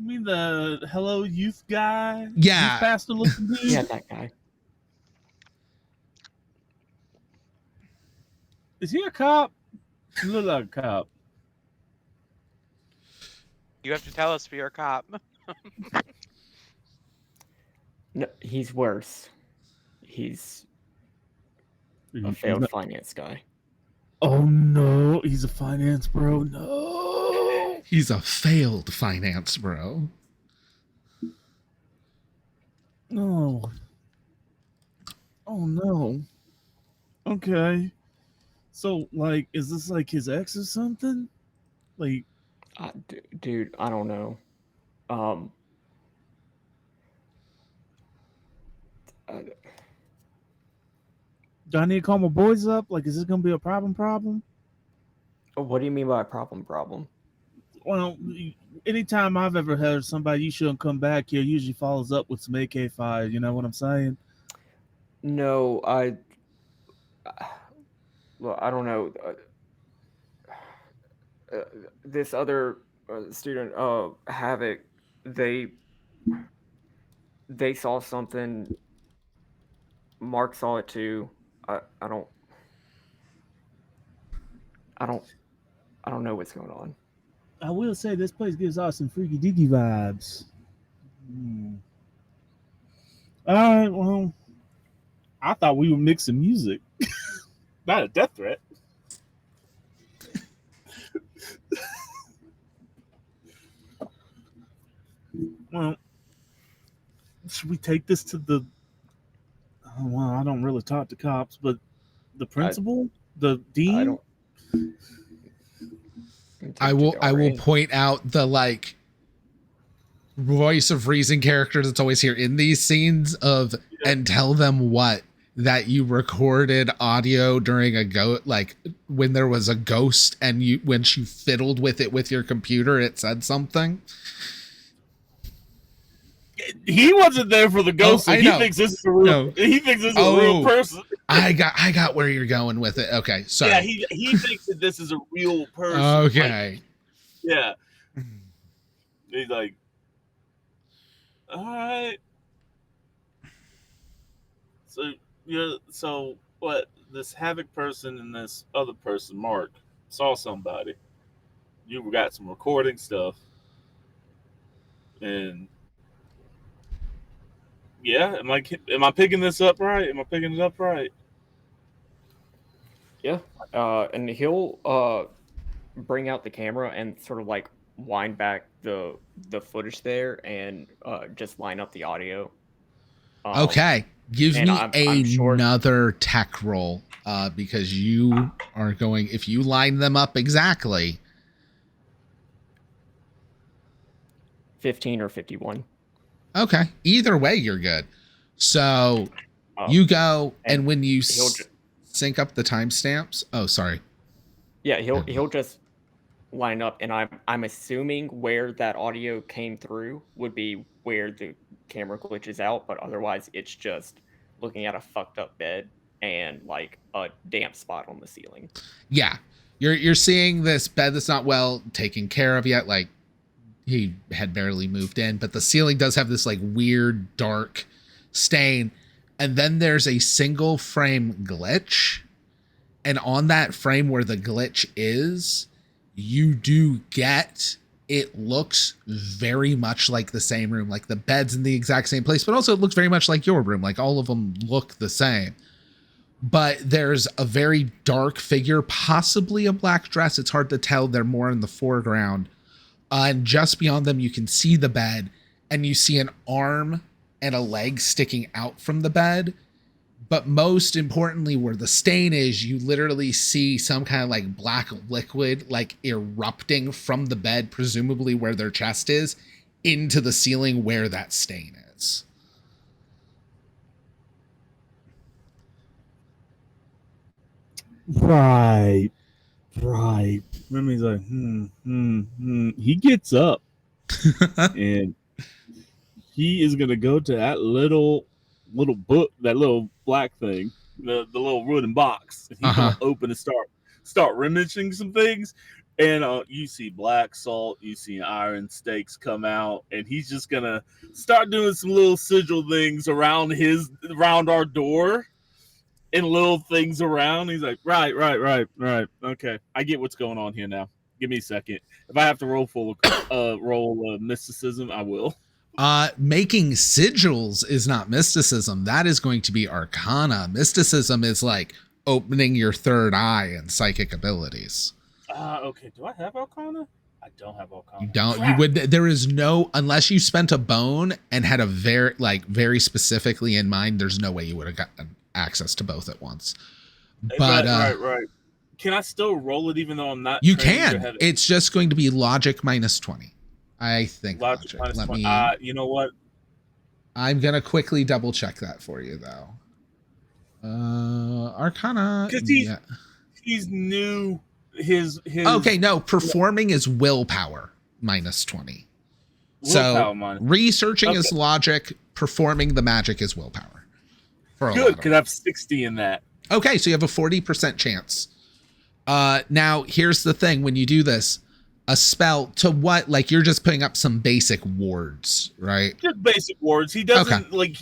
Speaker 7: mean the Hello Youth guy?
Speaker 2: Yeah.
Speaker 7: Youth pastor looking dude?
Speaker 3: Yeah, that guy.
Speaker 7: Is he a cop? He look like a cop.
Speaker 6: You have to tell us if you're a cop.
Speaker 3: No, he's worse. He's a failed finance guy.
Speaker 7: Oh no, he's a finance bro. No.
Speaker 2: He's a failed finance bro.
Speaker 7: No. Oh no. Okay. So like, is this like his ex or something? Like,
Speaker 3: Dude, I don't know.
Speaker 7: do I need to call my boys up? Like, is this gonna be a problem?
Speaker 3: What do you mean by problem?
Speaker 7: Well, anytime I've ever heard somebody you shouldn't come back here, usually follows up with some AK fire. You know what I'm saying?
Speaker 3: No, well, I don't know. this other student, Havoc, they saw something. Mark saw it too. I don't I don't I don't know what's going on.
Speaker 7: I will say this place gives off some freaky deaky vibes. All right, well, I thought we were mixing music, not a death threat. Well, should we take this to the? Oh, well, I don't really talk to cops, but the principal, the dean.
Speaker 3: I don't.
Speaker 2: I will point out the like voice of reason character that's always here in these scenes of and tell them what that you recorded audio during a like when there was a ghost and you when she fiddled with it with your computer it said something.
Speaker 7: He wasn't there for the ghost. So he thinks this is a real. No. He thinks this is a real person.
Speaker 2: I got where you're going with it. Okay, sorry.
Speaker 4: Yeah, he thinks that this is a real person.
Speaker 2: Okay.
Speaker 4: Like, yeah. He's like, all right. So what? This Havoc person and this other person, Mark, saw somebody. You got some recording stuff, and yeah, am I picking this up right? Am I picking it up right?
Speaker 3: Yeah, and he'll bring out the camera and sort of like wind back the footage there and just line up the audio.
Speaker 2: Okay, give me another tech roll because you are going. If you line them up exactly,
Speaker 3: 15 or 51.
Speaker 2: Okay, either way, you're good. So you go, and when you sync up the timestamps. Oh, sorry.
Speaker 3: Yeah, he'll just line up, and I'm assuming where that audio came through would be where the camera glitches out, but otherwise it's just looking at a fucked up bed and like a damp spot on the ceiling.
Speaker 2: Yeah, you're seeing this bed that's not well taken care of yet. Like he had barely moved in, but the ceiling does have this like weird dark stain, and then there's a single frame glitch, and on that frame where the glitch is, you do get it looks very much like the same room, like the bed's in the exact same place, but also it looks very much like your room. Like all of them look the same, but there's a very dark figure, possibly a black dress. It's hard to tell. They're more in the foreground. And just beyond them, you can see the bed, and you see an arm and a leg sticking out from the bed. But most importantly, where the stain is, you literally see some kind of like black liquid like erupting from the bed, presumably where their chest is, into the ceiling where that stain is.
Speaker 7: Right. Remember, he's like, He gets up and he is gonna go to that little book, that little black thing, the little wooden box. And he's gonna open and start rummaging some things. And you see black salt, you see iron stakes come out, and he's just gonna start doing some little sigil things around our door. And little things around. He's like, right. Okay, I get what's going on here now. Give me a second. If I have to roll mysticism, I will.
Speaker 2: Making sigils is not mysticism. That is going to be arcana. Mysticism is like opening your third eye and psychic abilities.
Speaker 4: Okay. Do I have arcana? I don't have arcana.
Speaker 2: You don't. Crap. You would. There is no, unless you spent a bone and had a very specifically in mind. There's no way you would have gotten access to both at once. But
Speaker 4: right. Can I still roll it even though I'm not?
Speaker 2: You can. It's just going to be logic minus 20. I think logic.
Speaker 4: Minus 20. You know what?
Speaker 2: I'm gonna quickly double check that for you though. Arcana.
Speaker 4: Because he's new. His
Speaker 2: okay. No, performing is willpower minus 20. So researching is logic. Performing the magic is willpower.
Speaker 4: Good, because I have 60 in that.
Speaker 2: Okay, so you have a 40% chance Now here's the thing: when you do this, a spell to what? Like you're just putting up some basic wards, right?
Speaker 4: Just basic words. He doesn't like.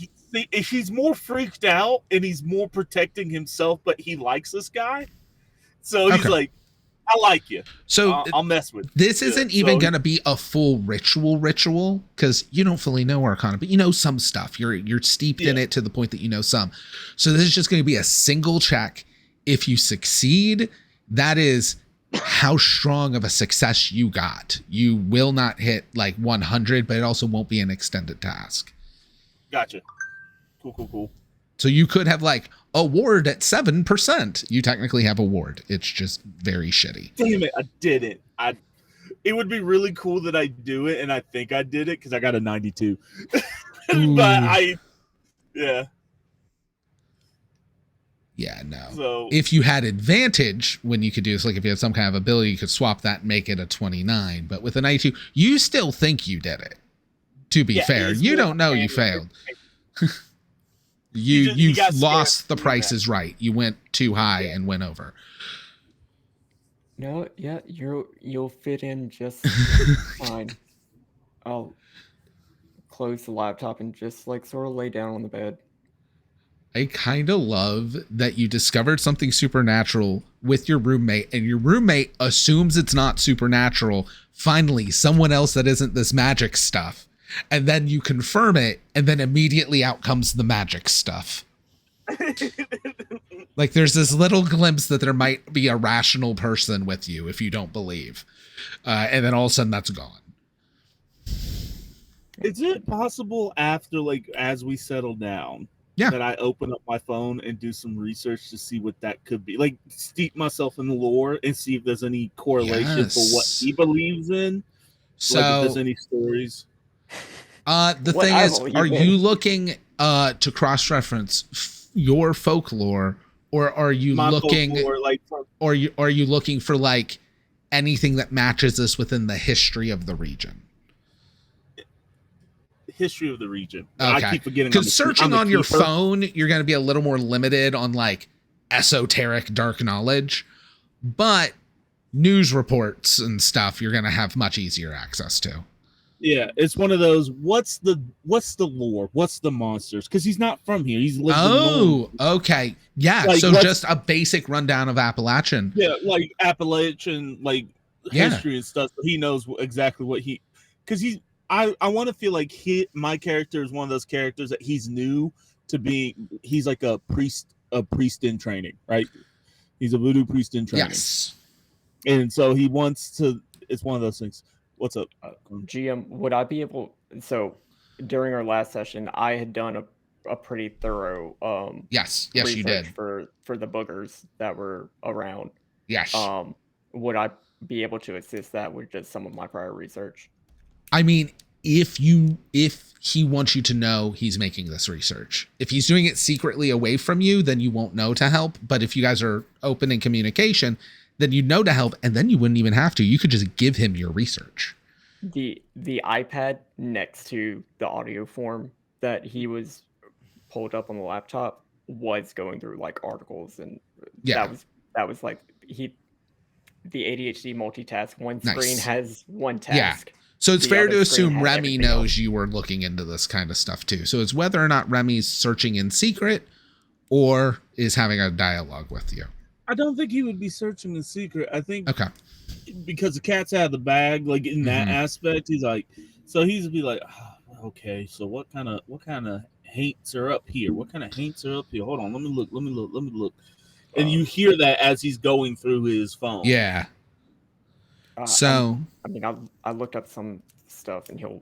Speaker 4: He's more freaked out and he's more protecting himself, but he likes this guy, so he's like, "I like you,
Speaker 2: so
Speaker 4: I'll mess with you."
Speaker 2: This isn't even gonna be a full ritual because you don't fully know Arcana, but you know some stuff. You're steeped in it to the point that you know some. So this is just going to be a single check. If you succeed, that is how strong of a success you got. You will not hit like 100, but it also won't be an extended task.
Speaker 4: Gotcha. Cool.
Speaker 2: So you could have like a ward at 7%. You technically have a ward. It's just very shitty.
Speaker 4: Damn it, I didn't. It would be really cool that I do it, and I think I did it because I got a 92. But yeah.
Speaker 2: Yeah, no.
Speaker 4: So
Speaker 2: if you had advantage when you could do this, like if you had some kind of ability, you could swap that and make it a 29. But with a 92, you still think you did it. To be fair, you don't know you failed. You lost the Price is Right. You went too high and went over.
Speaker 3: No, yeah, you'll fit in just fine. I'll close the laptop and just like sort of lay down on the bed.
Speaker 2: I kind of love that you discovered something supernatural with your roommate and your roommate assumes it's not supernatural. Finally, someone else that isn't this magic stuff. And then you confirm it, and then immediately out comes the magic stuff. Like there's this little glimpse that there might be a rational person with you if you don't believe. And then all of a sudden that's gone.
Speaker 7: Is it possible after, like, as we settle down, that I open up my phone and do some research to see what that could be? Like, steep myself in the lore and see if there's any correlation for what he believes in?
Speaker 2: So,
Speaker 7: like, if there's any stories?
Speaker 2: The thing is, are you looking to cross-reference your folklore, or are you looking,
Speaker 7: folklore, like,
Speaker 2: or are you looking for like anything that matches this within the history of the region?
Speaker 7: History of the region.
Speaker 2: Okay.
Speaker 7: I keep forgetting.
Speaker 2: Because searching on your phone, you're going to be a little more limited on like esoteric dark knowledge, but news reports and stuff you're going to have much easier access to.
Speaker 7: Yeah, it's one of those. What's the lore? What's the monsters? Because he's not from here. He's lived.
Speaker 2: Oh, okay, yeah.
Speaker 7: Like,
Speaker 2: so just a basic rundown of Appalachian.
Speaker 7: Yeah, like Appalachian, like history and stuff. So he knows exactly what he. Because he's. I want to feel like my character is one of those characters that he's new to being. He's like a priest in training, right? He's a voodoo priest in training.
Speaker 2: Yes.
Speaker 7: And so he wants to. It's one of those things. What's up,
Speaker 3: GM? Would I be able? So during our last session, I had done a pretty thorough
Speaker 2: yes you did
Speaker 3: for the boogers that were around.
Speaker 2: Yes.
Speaker 3: Would I be able to assist that with just some of my prior research?
Speaker 2: I mean, if he wants you to know he's making this research. If he's doing it secretly away from you, then you won't know to help. But if you guys are open in communication, then you know to help, and then you wouldn't even have to. You could just give him your research.
Speaker 3: The iPad next to the audio form that he was pulled up on the laptop was going through like articles, and that was like the ADHD multitask. One screen has one task.
Speaker 2: Yeah. So it's fair to assume Remy knows you were looking into this kind of stuff too. So it's whether or not Remy's searching in secret or is having a dialogue with you.
Speaker 7: I don't think he would be searching in secret. I think because the cat's out of the bag, like in that aspect, he's like, so he's be like, oh, okay, so what kind of haints are up here? What kind of haints are up here? Hold on, let me look. And you hear that as he's going through his phone.
Speaker 2: Yeah. So
Speaker 3: I mean, I looked up some stuff, and he'll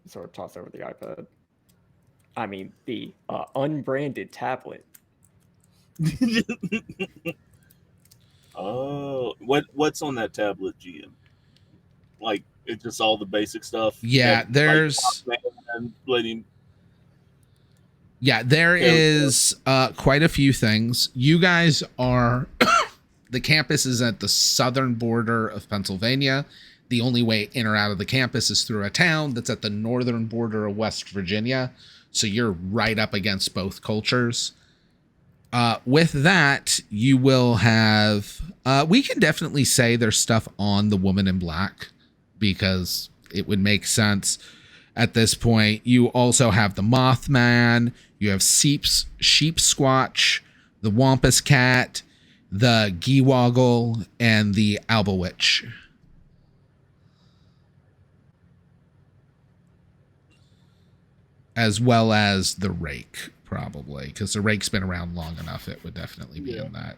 Speaker 3: sort of toss over the iPad. I mean, the unbranded tablet.
Speaker 4: Oh, what's on that tablet, GM? Like, it's just all the basic stuff.
Speaker 2: Yeah, there's. There is quite a few things. You guys are. The campus is at the southern border of Pennsylvania. The only way in or out of the campus is through a town that's at the northern border of West Virginia. So you're right up against both cultures. With that, you will have. We can definitely say there's stuff on the woman in black because it would make sense at this point. You also have the Mothman. You have Sheep Squatch, the Wampus Cat, the Geewoggle, and the Albawitch. As well as the Rake, probably, because the Rake's been around long enough. It would definitely be in that.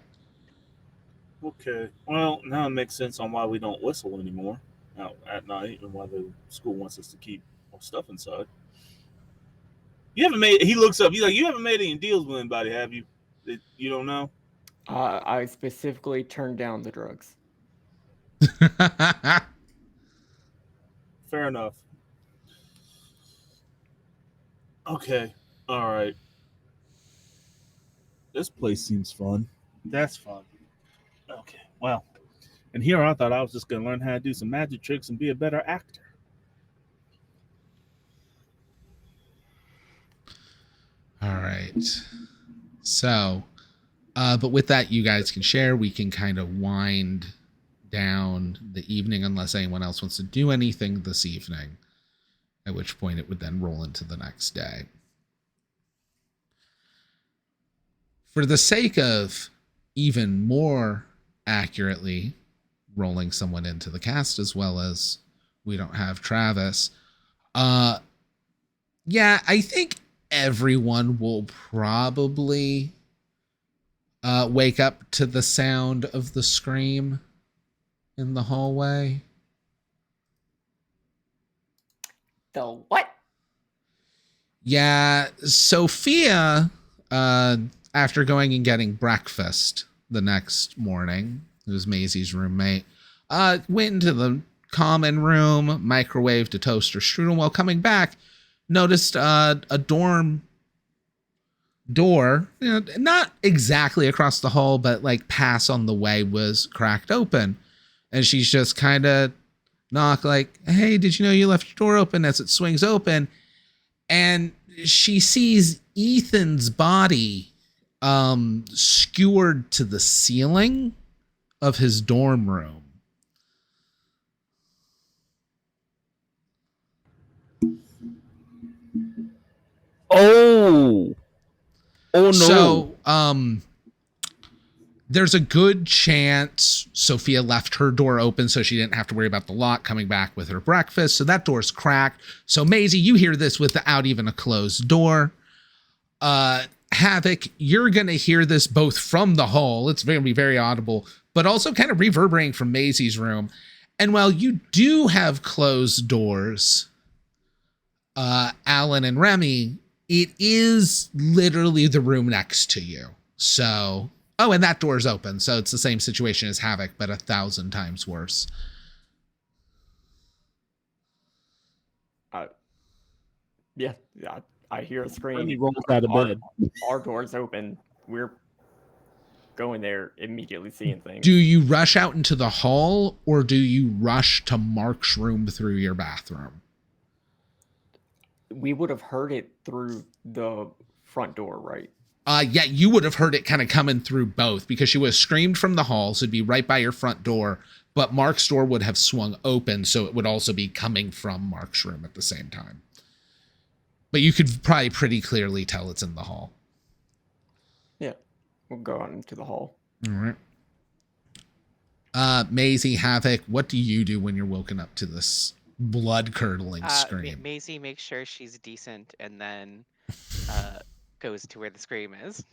Speaker 4: Okay. Well, now it makes sense on why we don't whistle anymore out at night and why the school wants us to keep our stuff inside. You haven't made. He looks up. He's like, you haven't made any deals with anybody, have you? That you don't know.
Speaker 3: I specifically turned down the drugs.
Speaker 4: Fair enough. Okay. All right.
Speaker 7: This place seems fun.
Speaker 4: That's fun. Okay. Well, and here I thought I was just going to learn how to do some magic tricks and be a better actor.
Speaker 2: All right. So, but with that, you guys can share. We can kind of wind down the evening unless anyone else wants to do anything this evening, at which point it would then roll into the next day. For the sake of even more accurately rolling someone into the cast, as well as we don't have Travis, yeah, I think everyone will probably wake up to the sound of the scream in the hallway.
Speaker 3: The what?
Speaker 2: Yeah, Sophia, after going and getting breakfast the next morning, it was Maisie's roommate, went into the common room, microwaved a toaster strudel. While coming back, noticed a dorm door, not exactly across the hall, but like pass on the way, was cracked open. And she's just kind of knock like, hey, did you know you left your door open? As it swings open, and she sees Ethan's body skewered to the ceiling of his dorm room.
Speaker 7: Oh no.
Speaker 2: So, there's a good chance Sophia left her door open so she didn't have to worry about the lock coming back with her breakfast. So that door's cracked. So Maisie, you hear this without even a closed door. Havoc, you're going to hear this both from the hall. It's going to be very audible, but also kind of reverberating from Maisie's room. And while you do have closed doors, Alan and Remy, it is literally the room next to you. So, oh, and that door's open. So it's the same situation as Havoc, but 1,000 times worse.
Speaker 3: Yeah, I hear a scream.
Speaker 7: Remy rolls out of bed.
Speaker 3: Our door's open. We're going there, immediately seeing things.
Speaker 2: Do you rush out into the hall or do you rush to Mark's room through your bathroom?
Speaker 3: We would have heard it through the front door, right?
Speaker 2: Yeah, you would have heard it kind of coming through both because she would have screamed from the hall, so it'd be right by your front door, but Mark's door would have swung open, so it would also be coming from Mark's room at the same time. But you could probably pretty clearly tell it's in the hall.
Speaker 3: Yeah, we'll go on into the hall.
Speaker 2: All right. Maisie, Havoc, what do you do when you're woken up to this blood-curdling scream?
Speaker 6: Maisie makes sure she's decent and then goes to where the scream is.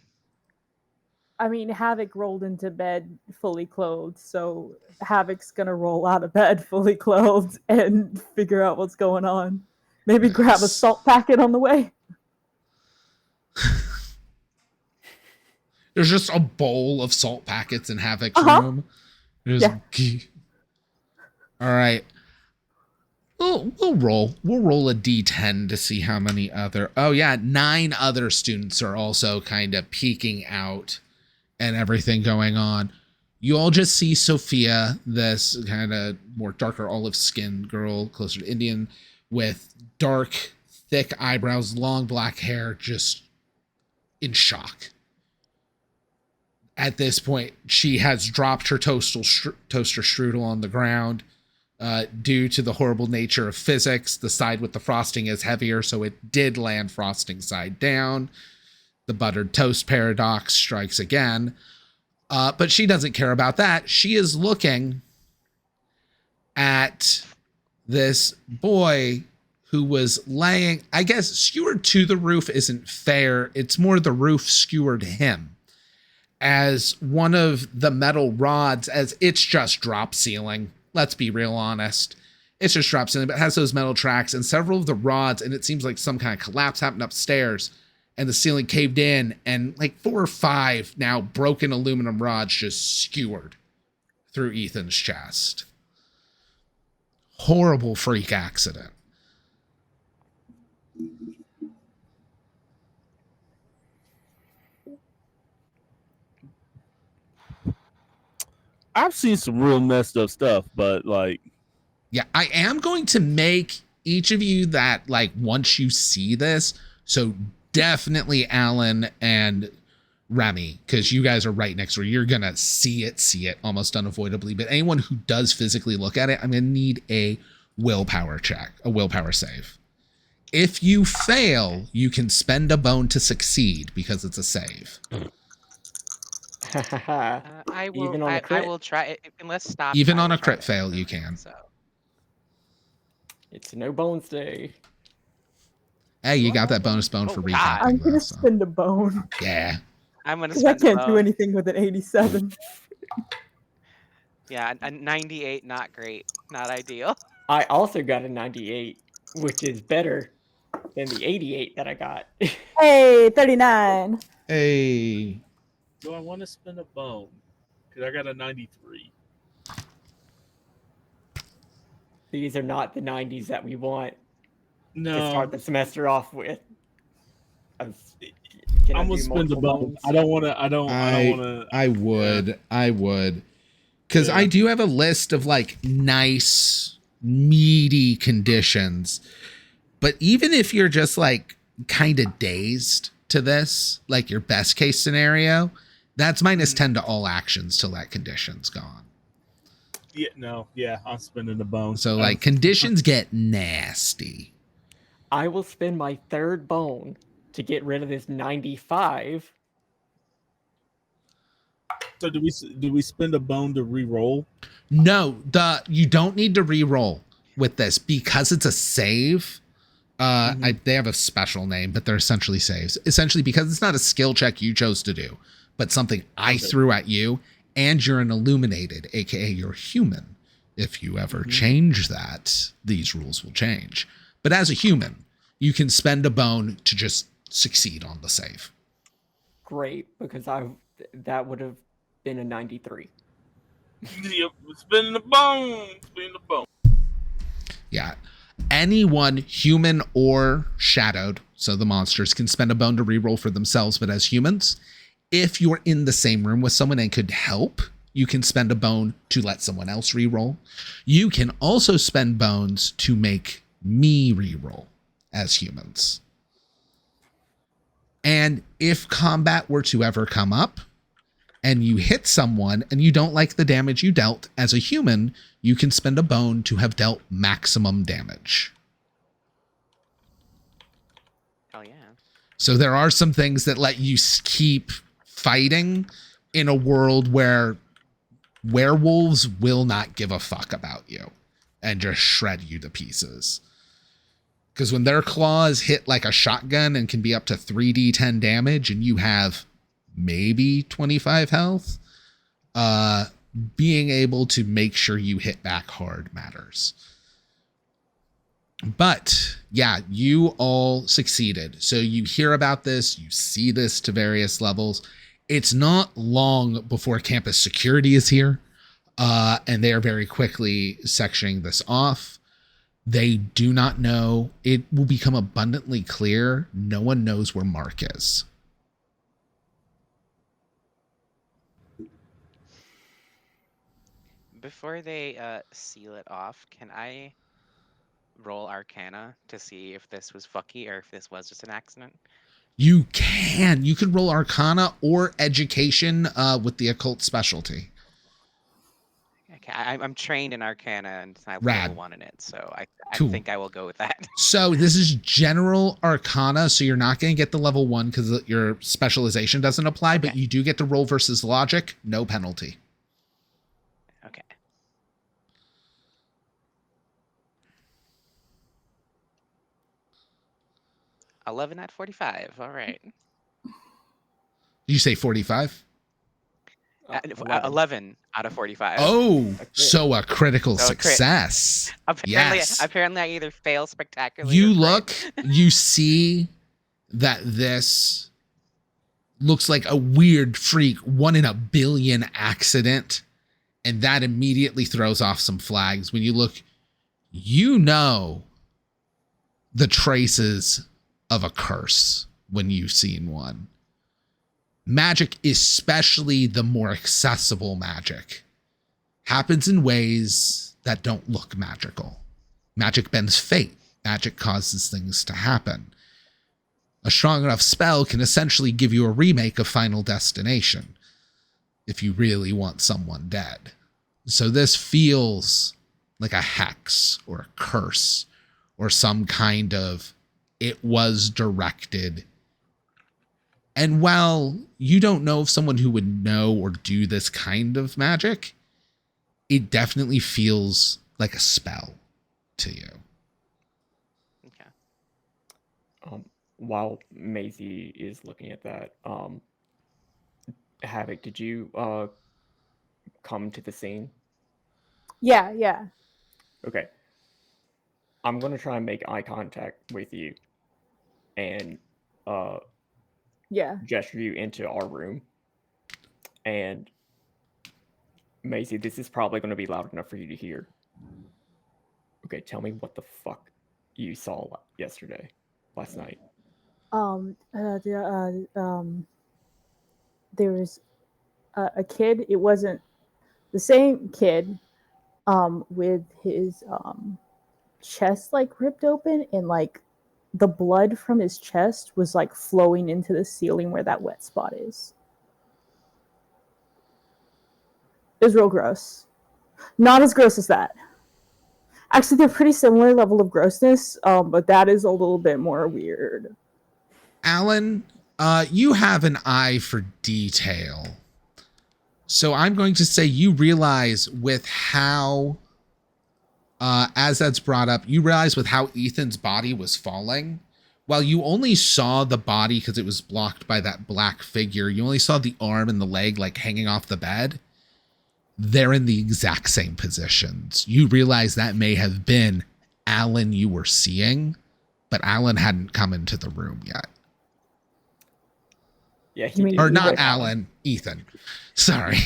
Speaker 5: I mean, Havoc rolled into bed fully clothed, so Havoc's gonna roll out of bed fully clothed and figure out what's going on. Maybe grab a salt packet on the way.
Speaker 2: There's just a bowl of salt packets in Havoc's room.
Speaker 5: Yeah.
Speaker 2: All right. We'll roll. We'll roll a d10 to see how many other. Oh yeah, 9 other students are also kind of peeking out and everything going on. You all just see Sophia, this kind of more darker olive skinned girl, closer to Indian, with dark, thick eyebrows, long black hair, just in shock. At this point, she has dropped her toaster strudel on the ground. Due to the horrible nature of physics, the side with the frosting is heavier, so it did land frosting side down. The buttered toast paradox strikes again. But she doesn't care about that. She is looking at this boy who was laying, I guess, skewered to the roof isn't fair. It's more the roof skewered him. As one of the metal rods, as it's just drop ceiling. Let's be real honest. It's just drop ceiling, but it has those metal tracks and several of the rods, and it seems like some kind of collapse happened upstairs, and the ceiling caved in, and like 4 or 5 now broken aluminum rods just skewered through Ethan's chest. Horrible freak accident.
Speaker 7: I've seen some real messed up stuff, but like,
Speaker 2: yeah, I am going to make each of you that, like, once you see this, so definitely Alan and Remy, because you guys are right next door. You're going to see it almost unavoidably. But anyone who does physically look at it, I'm going to need a willpower check, a willpower save. If you fail, you can spend a bone to succeed because it's a save.
Speaker 6: I will.
Speaker 3: Even on a
Speaker 6: I
Speaker 3: crit?
Speaker 6: will try. Unless stop.
Speaker 2: Even
Speaker 6: I
Speaker 2: on
Speaker 6: will
Speaker 2: a
Speaker 6: try
Speaker 2: crit
Speaker 6: to
Speaker 2: fail, you
Speaker 6: improve it,
Speaker 2: can.
Speaker 6: So.
Speaker 3: It's no bones day.
Speaker 2: Hey, you got that bonus bone for
Speaker 6: Oh, God.
Speaker 5: I'm
Speaker 2: recapping,
Speaker 5: gonna
Speaker 2: though. So.
Speaker 5: spend a bone
Speaker 2: Yeah.
Speaker 6: I'm gonna
Speaker 5: because I
Speaker 6: spend a
Speaker 5: can't do
Speaker 6: bone.
Speaker 5: anything with an 87.
Speaker 6: Yeah, a 98, not great, not ideal.
Speaker 3: I also got a 98, which is better than the 88 that I got.
Speaker 5: Hey, 39.
Speaker 2: Hey.
Speaker 4: Do I want to spend a bone? Because I got a 93.
Speaker 3: These are not the 90s that we want to
Speaker 4: No,
Speaker 3: start the semester off with. Can I
Speaker 4: I'm gonna
Speaker 3: do
Speaker 4: spend a
Speaker 3: multiple
Speaker 4: bone.
Speaker 3: bones?
Speaker 4: I don't want to. I don't want to.
Speaker 2: I would. Because
Speaker 4: Yeah.
Speaker 2: I do have a list of, like, nice, meaty conditions. But even if you're just, like, kind of dazed to this, like your best case scenario, that's minus 10 to all actions till that condition's gone.
Speaker 4: Yeah, I'm spending a bone.
Speaker 2: So, like, conditions get nasty.
Speaker 3: I will spend my 3rd bone to get rid of this 95.
Speaker 4: So do we spend a bone to re-roll?
Speaker 2: No, you don't need to re-roll with this because it's a save. They have a special name, but they're essentially saves. Essentially, because it's not a skill check you chose to do, but something I threw at you, and you're an illuminated, aka you're human. If you ever change that, these rules will change. But as a human, you can spend a bone to just succeed on the save.
Speaker 3: Great, because that would have been a 93.
Speaker 4: Yep, spending the bone. Spending the bone.
Speaker 2: Yeah. Anyone, human or shadowed, so the monsters, can spend a bone to reroll for themselves, but as humans, if you're in the same room with someone and could help, you can spend a bone to let someone else reroll. You can also spend bones to make me reroll as humans. And if combat were to ever come up and you hit someone and you don't like the damage you dealt, as a human, you can spend a bone to have dealt maximum damage.
Speaker 6: Oh yeah.
Speaker 2: So there are some things that let you keep fighting in a world where werewolves will not give a fuck about you and just shred you to pieces. Because when their claws hit like a shotgun and can be up to 3d10 damage and you have maybe 25 health, being able to make sure you hit back hard matters. But yeah, you all succeeded. So you hear about this, you see this to various levels. It's not long before campus security is here, and they are very quickly sectioning this off. They do not know. It will become abundantly clear. No one knows where Mark is.
Speaker 6: Before they seal it off, can I roll Arcana to see if this was fucky or if this was just an accident?
Speaker 2: You can roll Arcana or Education with the occult specialty.
Speaker 6: Okay, I'm trained in Arcana and I have
Speaker 2: Rad.
Speaker 6: level 1 in it, so I
Speaker 2: Cool.
Speaker 6: think I will go with that.
Speaker 2: So this is general Arcana, so you're not going to get the level 1 because your specialization doesn't apply, but
Speaker 6: Okay.
Speaker 2: you do get to roll versus logic, no penalty.
Speaker 6: Okay. $11 at 45. All right.
Speaker 2: Did you say 45?
Speaker 3: 11.
Speaker 6: 11 out of 45.
Speaker 2: Oh,
Speaker 3: A crit.
Speaker 2: so a critical
Speaker 6: So a crit.
Speaker 2: success. Yes.
Speaker 6: Apparently I either fail spectacularly
Speaker 2: You
Speaker 6: or crit.
Speaker 2: look, you see that this looks like a weird freak, 1 in a billion accident, and that immediately throws off some flags. When you look, you know the traces of a curse when you've seen one. Magic, especially the more accessible magic, happens in ways that don't look magical. Magic bends fate. Magic causes things to happen. A strong enough spell can essentially give you a remake of Final Destination if you really want someone dead. So this feels like a hex or a curse or some kind of it was directed. And while you don't know of someone who would know or do this kind of magic, it definitely feels like a spell to you.
Speaker 6: Okay.
Speaker 3: While Maisie is looking at that, Havoc, did you come to the scene?
Speaker 5: Yeah.
Speaker 3: Okay. I'm gonna try and make eye contact with you and
Speaker 5: Yeah.
Speaker 3: gesture you into our room. And Maisie, this is probably gonna be loud enough for you to hear. Okay, tell me what the fuck you saw last night.
Speaker 5: There was a kid. It wasn't the same kid, with his chest like ripped open, and like the blood from his chest was like flowing into the ceiling where that wet spot is. It was real gross. Not as gross as that. Actually, they're pretty similar level of grossness, but that is a little bit more weird.
Speaker 2: Alan, you have an eye for detail. So I'm going to say you realize with how, as that's brought up, you realize with how Ethan's body was falling, while you only saw the body because it was blocked by that black figure, you only saw the arm and the leg like hanging off the bed. They're in the exact same positions. You realize that may have been Alan you were seeing, but Alan hadn't come into the room yet.
Speaker 3: Yeah,
Speaker 5: You mean-
Speaker 3: did.
Speaker 2: Or
Speaker 5: You
Speaker 2: not
Speaker 5: went-
Speaker 2: Alan, Ethan. Sorry.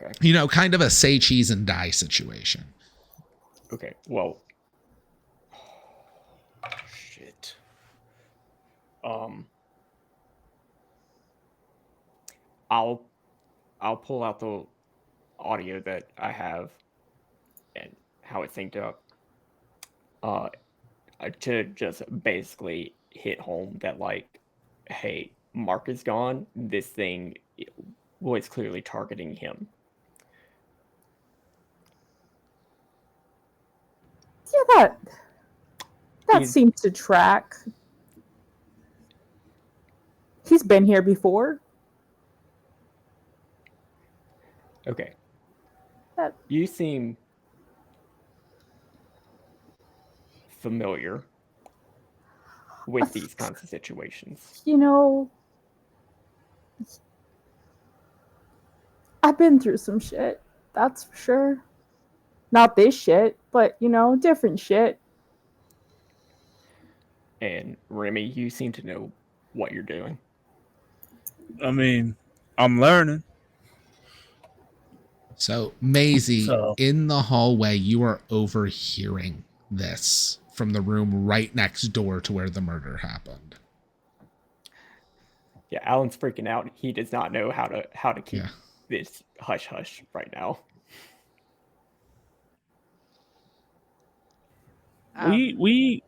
Speaker 3: Okay.
Speaker 2: You know, kind of a say cheese and die situation.
Speaker 3: Okay. Well. Shit. I'll pull out the audio that I have and how it synced up. To just basically hit home that like, hey, Mark is gone. This thing was clearly targeting him.
Speaker 5: Yeah, that
Speaker 3: Is-
Speaker 5: seems to track. He's been here before.
Speaker 3: Okay.
Speaker 5: That-
Speaker 3: You seem familiar with these kinds of situations.
Speaker 5: You know, I've been through some shit. That's for sure. Not this shit, but you know, different shit.
Speaker 3: And Remy, you seem to know what you're doing.
Speaker 7: I mean, I'm learning.
Speaker 2: So, Maisie,
Speaker 7: So-
Speaker 2: in the hallway, you are overhearing this from the room right next door to where the murder happened.
Speaker 3: Yeah, Alan's freaking out. He does not know how to keep
Speaker 2: Yeah.
Speaker 3: this hush hush right now.
Speaker 7: we.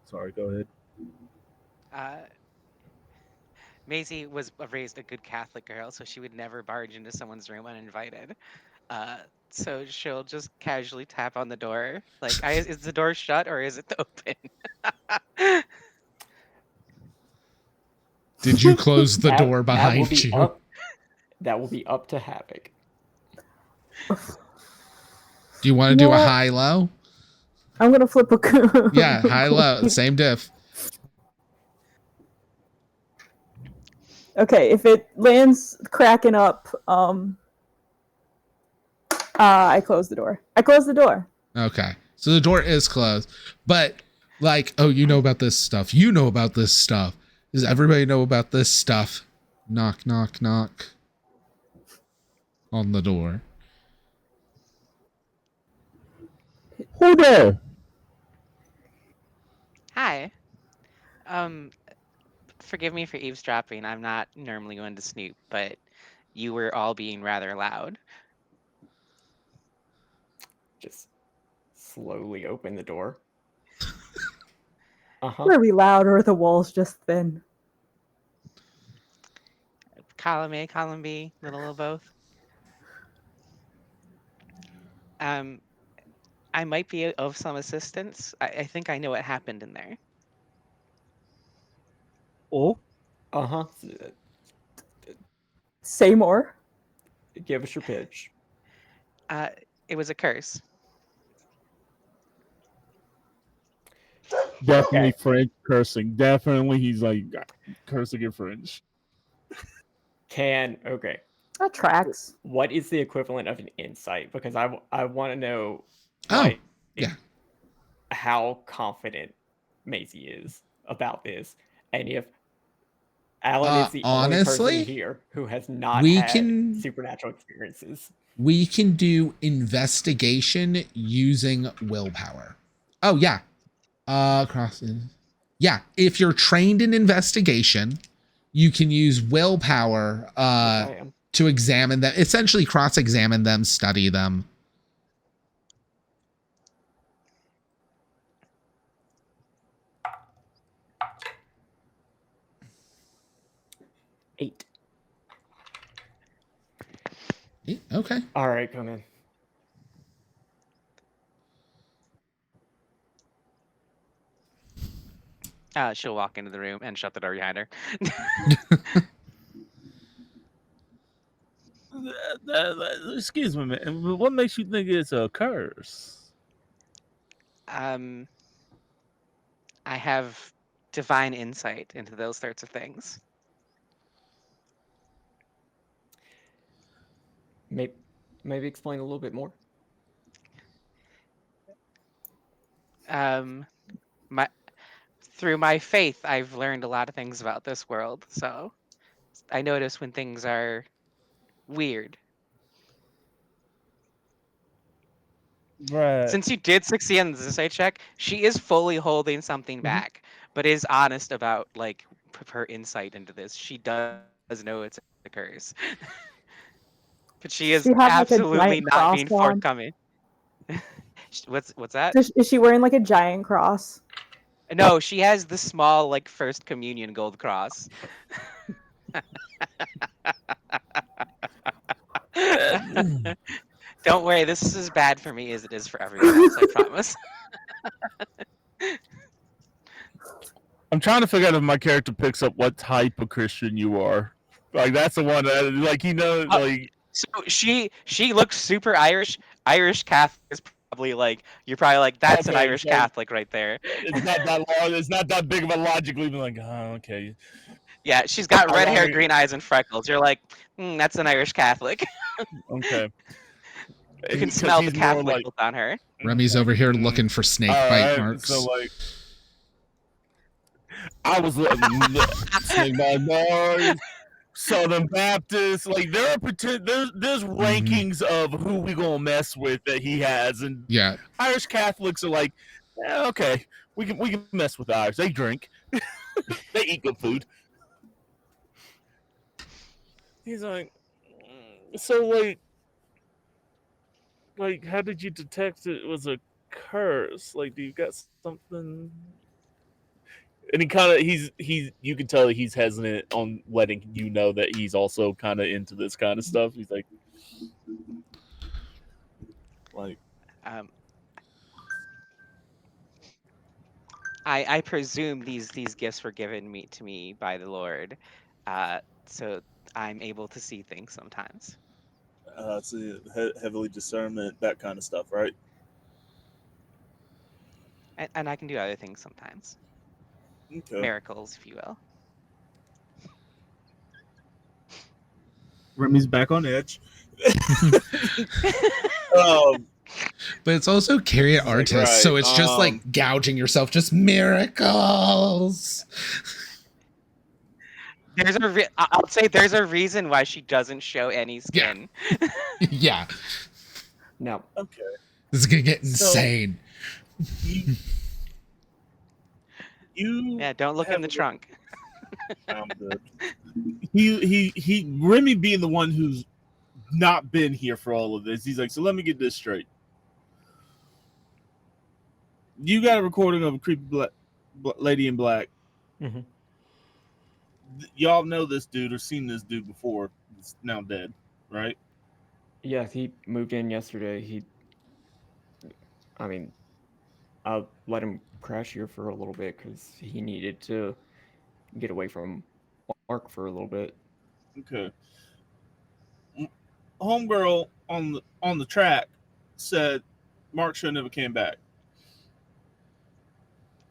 Speaker 7: Sorry, go ahead.
Speaker 6: Maisie was raised a good Catholic girl, so she would never barge into someone's room uninvited. Uh, so she'll just casually tap on the door, like, is the door shut or is it open?
Speaker 2: Did you close the door
Speaker 3: That will
Speaker 2: behind
Speaker 3: be
Speaker 2: you?
Speaker 3: up. That will be up to Havoc.
Speaker 2: Do you want to
Speaker 5: You
Speaker 2: do
Speaker 5: know
Speaker 2: a
Speaker 5: what?
Speaker 2: high-low?
Speaker 5: I'm gonna flip a
Speaker 2: Yeah, high-low, same diff.
Speaker 5: Okay, if it lands cracking up, I close the door. I close the door.
Speaker 2: Okay, so the door is closed, but like, oh, you know about this stuff. You know about this stuff. Does everybody know about this stuff? Knock, knock, knock on the door.
Speaker 7: Who there?
Speaker 6: Hi. Forgive me for eavesdropping. I'm not normally going to snoop, but you were all being rather loud.
Speaker 3: Just slowly open the door. Uh-huh.
Speaker 5: Were we loud or are the walls just thin?
Speaker 6: Column A, column B, little of both. I might be of some assistance. I think I know what happened in there.
Speaker 7: Oh,
Speaker 3: Uh-huh.
Speaker 5: Say more.
Speaker 3: Give us your pitch.
Speaker 6: It was a curse.
Speaker 7: definitely
Speaker 3: Okay.
Speaker 7: French cursing. Definitely, he's like cursing in French.
Speaker 3: Okay.
Speaker 5: That tracks.
Speaker 3: What is the equivalent of an insight? Because I want to know,
Speaker 2: Oh,
Speaker 3: like,
Speaker 2: yeah.
Speaker 3: how confident Maisie is about this, and if Alan is the only person
Speaker 2: Honestly,
Speaker 3: here who has not
Speaker 2: we
Speaker 3: had
Speaker 2: can
Speaker 3: supernatural experiences.
Speaker 2: do investigation using willpower. Oh yeah. Crossing. Yeah, if you're trained in investigation, you can use willpower
Speaker 3: Which I am.
Speaker 2: to examine them, essentially cross-examine them, study them.
Speaker 3: Eight.
Speaker 2: Okay.
Speaker 3: All right, come in.
Speaker 6: She'll walk into the room and shut the door behind her.
Speaker 7: Excuse me, man. What makes you think it's a curse?
Speaker 6: I have divine insight into those sorts of things.
Speaker 3: Maybe explain a little bit more.
Speaker 6: Through my faith, I've learned a lot of things about this world. So I notice when things are weird.
Speaker 7: Right.
Speaker 6: Since you did succeed on the insight check, she is fully holding something back, but is honest about like her insight into this. She does know it's a curse, but she
Speaker 5: Does
Speaker 6: is
Speaker 5: she have like a
Speaker 6: absolutely
Speaker 5: giant
Speaker 6: not
Speaker 5: cross
Speaker 6: being
Speaker 5: on?
Speaker 6: forthcoming. What's that?
Speaker 5: Is she wearing like a giant cross?
Speaker 6: No, she has the small like first communion gold cross. Don't worry, this is as bad for me as it is for everyone else, I promise.
Speaker 7: I'm trying to figure out if my character picks up what type of Christian you are. Like that's the one that like he knows like
Speaker 6: So she looks super Irish. Irish Catholic is probably like you're probably like that's an
Speaker 7: okay,
Speaker 6: Irish
Speaker 7: so
Speaker 6: Catholic right there.
Speaker 7: it's not that long. It's not that big of a logic leap. Like, oh, okay.
Speaker 6: Yeah, she's got red hair,
Speaker 7: Ironic.
Speaker 6: green eyes, and freckles. You're like, that's an Irish Catholic.
Speaker 7: Okay.
Speaker 6: You can
Speaker 7: Because
Speaker 6: smell the
Speaker 7: he's more
Speaker 6: Catholic
Speaker 7: like
Speaker 6: look on her.
Speaker 2: Remy's over here looking for snake
Speaker 7: all
Speaker 2: bite
Speaker 7: right.
Speaker 2: marks.
Speaker 7: So like, I was snake bite marks. Southern Baptist, like there are there's rankings of who we gonna mess with that he has, and
Speaker 2: Yeah.
Speaker 7: Irish Catholics are like, okay, we can mess with the Irish. They drink, they eat good food. He's like, so like,
Speaker 4: like, how did you detect it was a curse? Like, do you got something? And he kind of he's you can tell that he's hesitant on letting you know that he's also kind of into this kind of stuff. He's like
Speaker 6: Um, I presume these gifts were given to me by the Lord, so I'm able to see things sometimes,
Speaker 4: so heavily discernment, that kind of stuff, right?
Speaker 6: and I can do other things sometimes,
Speaker 4: Okay.
Speaker 6: miracles, if you will.
Speaker 7: Remy's back on edge.
Speaker 4: Um,
Speaker 2: But it's also carry
Speaker 4: it's like,
Speaker 2: artist, so
Speaker 4: right.
Speaker 2: it's just like gouging yourself, just miracles.
Speaker 6: I'll say there's a reason why she doesn't show any
Speaker 2: Yeah.
Speaker 6: skin.
Speaker 2: Yeah,
Speaker 3: Now,
Speaker 4: Okay.
Speaker 2: this is gonna get
Speaker 4: So-
Speaker 2: insane.
Speaker 4: You
Speaker 6: Yeah, don't look in the
Speaker 4: have-
Speaker 6: trunk.
Speaker 4: I'm good.
Speaker 7: Remy being the one who's not been here for all of this. He's like, so let me get this straight. You got a recording of a creepy lady in black.
Speaker 3: Mhm.
Speaker 7: Y'all know this dude or seen this dude before. He's now dead, right?
Speaker 3: Yeah, he moved in yesterday. I let him crash here for a little bit because he needed to get away from Mark for a little bit.
Speaker 7: Okay. Homegirl on the track said Mark should never came back.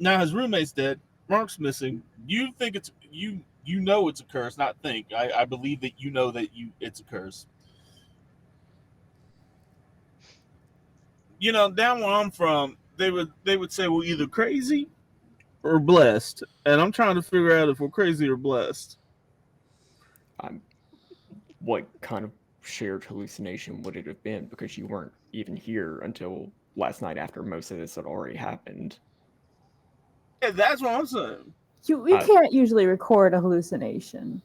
Speaker 7: Now his roommate's dead. Mark's missing. You think it's you know it's a curse, not think. I believe that you know that it's a curse. You know, down where I'm from, they would say we're either crazy or blessed. And I'm trying to figure out if we're crazy or blessed.
Speaker 3: What kind of shared hallucination would it have been? Because you weren't even here until last night after most of this had already happened.
Speaker 7: Yeah, that's what I'm saying.
Speaker 5: We can't usually record a hallucination.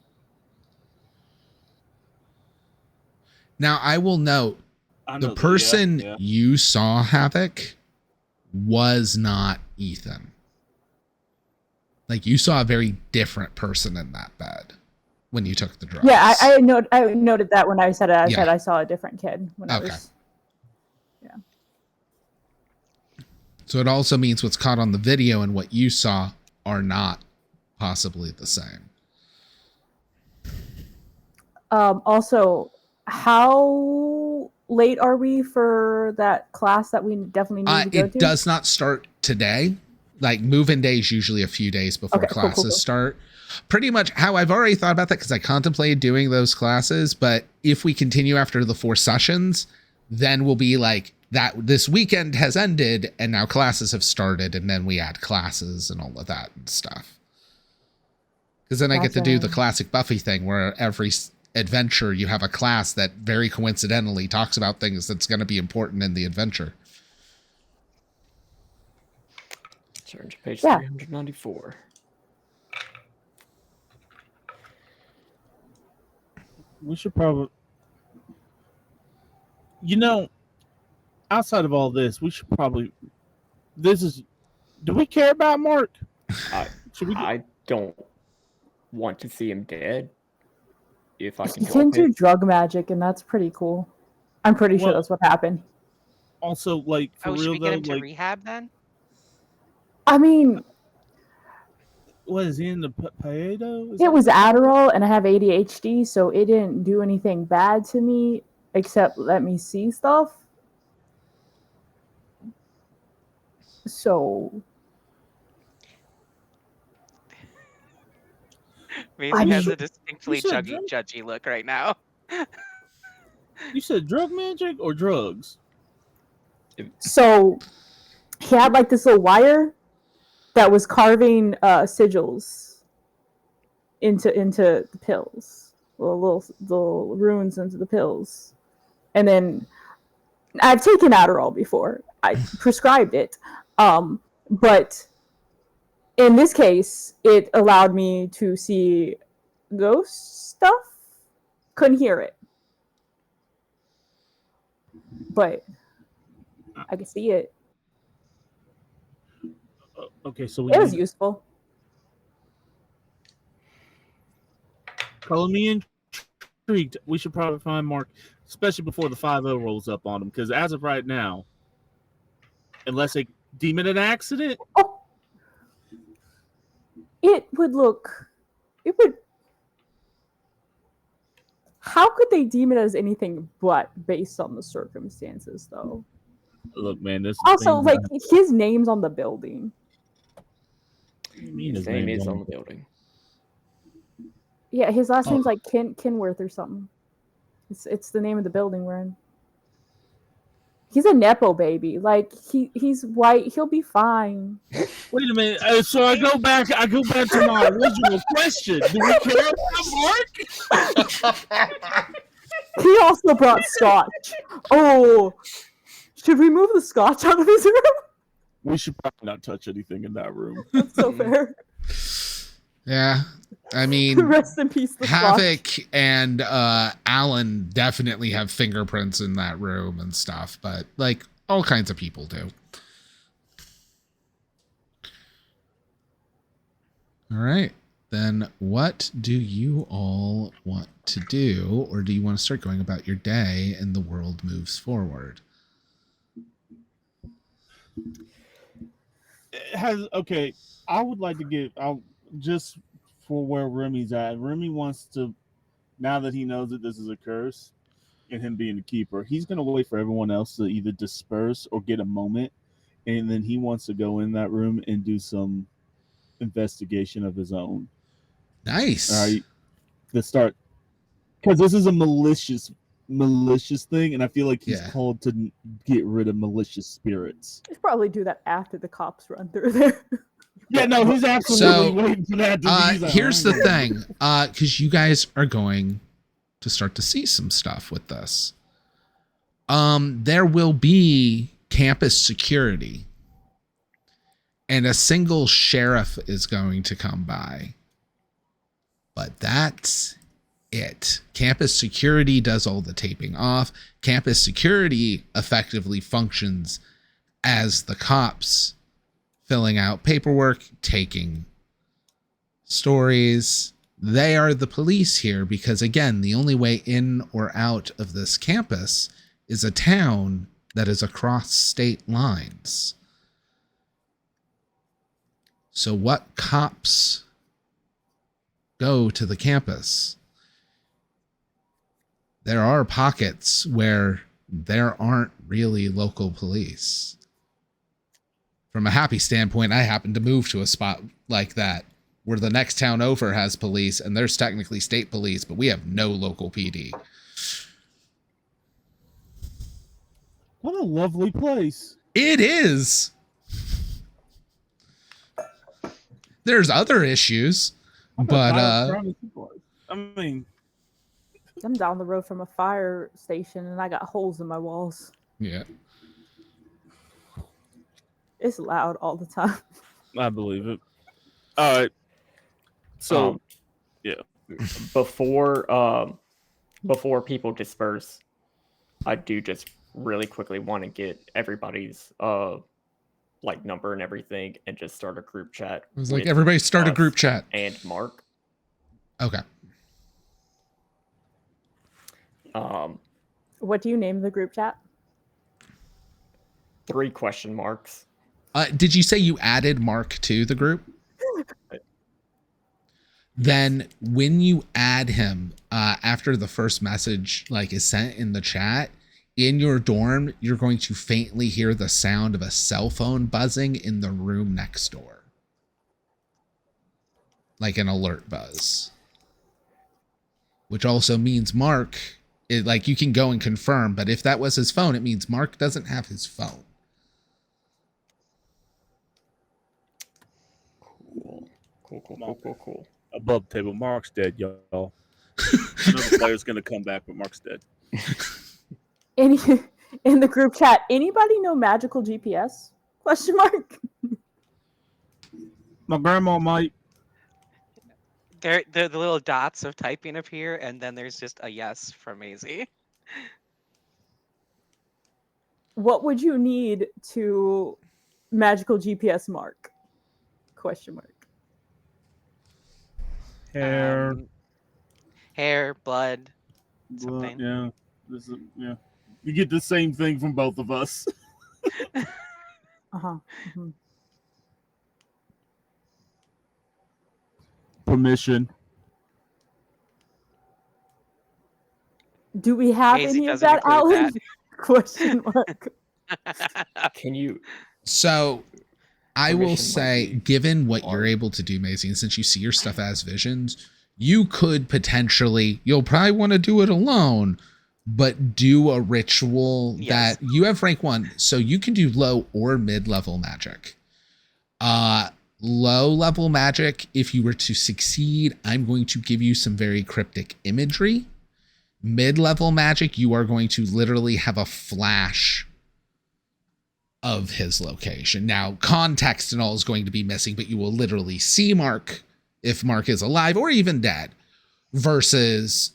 Speaker 2: Now I will note
Speaker 7: I
Speaker 2: the
Speaker 7: know that,
Speaker 2: person
Speaker 7: yeah.
Speaker 2: you saw Havoc was not Ethan. Like, you saw a very different person in that bed when you took the drugs.
Speaker 5: Yeah, I noted that when I said it. I
Speaker 2: Yeah.
Speaker 5: said I saw a different kid when I
Speaker 2: Okay.
Speaker 5: was. Yeah.
Speaker 2: So it also means what's caught on the video and what you saw are not possibly the same.
Speaker 5: Also, how late are we for that class that we definitely need to go
Speaker 2: It
Speaker 5: to?
Speaker 2: does not start today. Like, move-in day is usually a few days before
Speaker 5: Okay, cool.
Speaker 2: classes start. Pretty much how I've already thought about that, because I contemplated doing those classes, but if we continue after the 4 sessions, then we'll be like, that this weekend has ended and now classes have started, and then we add classes and all of that and stuff. Because then I get to do the
Speaker 5: Gotcha.
Speaker 2: classic Buffy thing where every adventure you have a class that very coincidentally talks about things that's going to be important in the adventure.
Speaker 3: Turn to page
Speaker 5: Yeah.
Speaker 3: 394.
Speaker 7: We should probably, outside of all this, we should probably. Do we care about Mark?
Speaker 3: I don't want to see him dead. If I can
Speaker 5: He
Speaker 3: help
Speaker 5: can do
Speaker 3: it.
Speaker 5: drug magic, and that's pretty cool. I'm pretty sure
Speaker 7: Well-
Speaker 5: that's what happened.
Speaker 7: Also, like, for
Speaker 6: Should
Speaker 7: real
Speaker 6: we get
Speaker 7: though,
Speaker 6: him to
Speaker 7: like,
Speaker 6: rehab then?
Speaker 5: I mean,
Speaker 7: what is he in the Paedo?
Speaker 5: it was Adderall, and I have ADHD, so it didn't do anything bad to me except let me see stuff. So
Speaker 6: Maisie has a
Speaker 7: you
Speaker 6: distinctly
Speaker 7: said
Speaker 6: judgy look right now.
Speaker 7: You said drug magic or drugs?
Speaker 5: So he had like this little wire that was carving sigils into the pills, little runes into the pills, and then I've taken Adderall before. I prescribed it, but in this case, it allowed me to see ghost stuff. Couldn't hear it, but I could see it.
Speaker 7: Okay, so we
Speaker 5: It was
Speaker 7: need
Speaker 5: useful.
Speaker 7: color me intrigued. We should probably find Mark, especially before the 5-0 rolls up on him, because as of right now, unless they deem it an accident,
Speaker 5: Oh, it would look. It would. How could they deem it as anything but based on the circumstances, though?
Speaker 7: look, man, this
Speaker 5: Also,
Speaker 7: thing.
Speaker 5: like his name's on the building.
Speaker 3: His name is on the building.
Speaker 5: Yeah, his last name's like Kenworth or something. It's the name of the building we're in. He's a nepo baby. Like he's white. He'll be fine.
Speaker 7: Wait a minute. So I go back to my original question. Do we care about Mark?
Speaker 5: He also brought scotch. Oh, should we move the scotch out of his room?
Speaker 7: We should probably not touch anything in that room.
Speaker 5: That's so fair.
Speaker 2: Yeah. I mean,
Speaker 5: Rest in peace, the
Speaker 2: Havoc
Speaker 5: scotch.
Speaker 2: and Alan definitely have fingerprints in that room and stuff, but like all kinds of people do. All right. Then what do you all want to do, or do you want to start going about your day and the world moves forward?
Speaker 7: Okay, I would like to give just for where Remy's at. Remy wants to, now that he knows that this is a curse and him being the keeper, he's going to wait for everyone else to either disperse or get a moment, and then he wants to go in that room and do some investigation of his own.
Speaker 2: Nice.
Speaker 7: All right, to start, because this is a malicious thing, and I feel like he's called to get rid of malicious spirits.
Speaker 5: He'll probably do that after the cops run through there.
Speaker 7: Yeah, no, he's absolutely waiting for that to be.
Speaker 2: Here's the thing, because you guys are going to start to see some stuff with this. There will be campus security, and a single sheriff is going to come by. But that's it. Campus security does all the taping off. Campus security effectively functions as the cops, filling out paperwork, taking stories. They are the police here because, again, the only way in or out of this campus is a town that is across state lines. So what cops go to the campus? There are pockets where there aren't really local police. From a happy standpoint, I happen to move to a spot like that where the next town over has police and there's technically state police, but we have no local PD.
Speaker 7: What a lovely place.
Speaker 2: It is. There's other issues, but
Speaker 7: I mean,
Speaker 5: I'm down the road from a fire station and I got holes in my walls.
Speaker 2: Yeah.
Speaker 5: It's loud all the time.
Speaker 7: I believe it. All right. So, yeah.
Speaker 3: Before people disperse, I do just really quickly want to get everybody's like number and everything and just start a group chat.
Speaker 2: It was like, everybody start a group chat.
Speaker 3: And Mark.
Speaker 2: Okay.
Speaker 5: What do you name the group chat?
Speaker 3: 3 question marks.
Speaker 2: Did you say you added Mark to the group? Then when you add him, after the first message like is sent in the chat, in your dorm, you're going to faintly hear the sound of a cell phone buzzing in the room next door. Like an alert buzz. Which also means Mark, like you can go and confirm, but if that was his phone, it means Mark doesn't have his phone.
Speaker 3: Cool.
Speaker 7: Above the table, Mark's dead, y'all. Another player's gonna come back, but Mark's dead.
Speaker 5: In the group chat, anybody know magical GPS? Question mark.
Speaker 7: My grandma might.
Speaker 6: The little dots of typing appear, and then there's just a yes from Maisie.
Speaker 5: What would you need to magical GPS mark? Question mark.
Speaker 7: Hair,
Speaker 6: Hair, blood,
Speaker 7: blood,
Speaker 6: something.
Speaker 7: yeah. This is, yeah. You get the same thing from both of us.
Speaker 5: Uh-huh. Mhm.
Speaker 7: Permission.
Speaker 5: Do we have
Speaker 6: Maisie
Speaker 5: any of
Speaker 6: doesn't
Speaker 5: that,
Speaker 6: include
Speaker 5: Alan?
Speaker 6: that.
Speaker 5: Question mark.
Speaker 3: Can you
Speaker 2: So I will
Speaker 3: Permission might
Speaker 2: say,
Speaker 3: be
Speaker 2: given what you're
Speaker 3: hard.
Speaker 2: able to do, Maisie, and since you see your stuff as visions, you could potentially, you'll probably want to do it alone, but do a ritual
Speaker 6: Yes.
Speaker 2: that you have rank 1, so you can do low or mid-level magic. Low level magic, if you were to succeed, I'm going to give you some very cryptic imagery. Mid-level magic, you are going to literally have a flash of his location. Now, context and all is going to be missing, but you will literally see Mark if Mark is alive or even dead, versus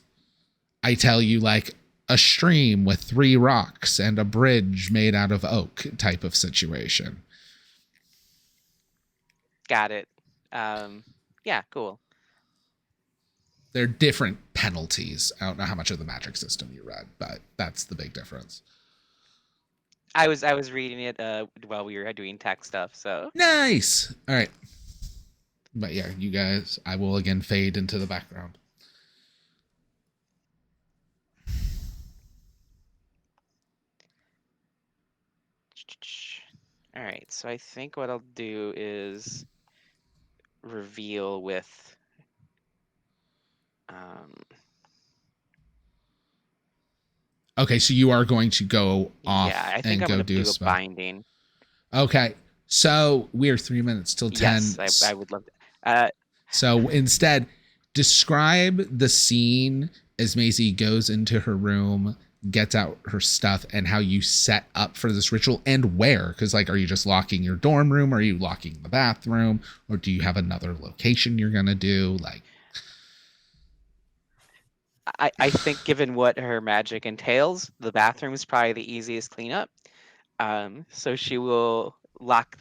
Speaker 2: I tell you like a stream with 3 rocks and a bridge made out of oak type of situation.
Speaker 6: Got it. Yeah, cool.
Speaker 2: They're different penalties. I don't know how much of the magic system you read, but that's the big difference.
Speaker 6: I was reading it while we were doing tech stuff, so
Speaker 2: Nice. All right. But yeah, you guys, I will again fade into the background.
Speaker 6: all right. So I think what I'll do is reveal with
Speaker 2: Okay, so you are going to go off
Speaker 6: yeah, I
Speaker 2: and
Speaker 6: think I'm
Speaker 2: go
Speaker 6: gonna
Speaker 2: do a
Speaker 6: do a
Speaker 2: spell.
Speaker 6: binding.
Speaker 2: Okay, so we're 3 minutes till 10.
Speaker 6: Yes, I would love to.
Speaker 2: So instead, describe the scene as Maisie goes into her room, gets out her stuff, and how you set up for this ritual and where. Because, like, are you just locking your dorm room? Are you locking the bathroom? Or do you have another location you're going to do? Like,
Speaker 6: I think given what her magic entails, the bathroom is probably the easiest cleanup. So she will lock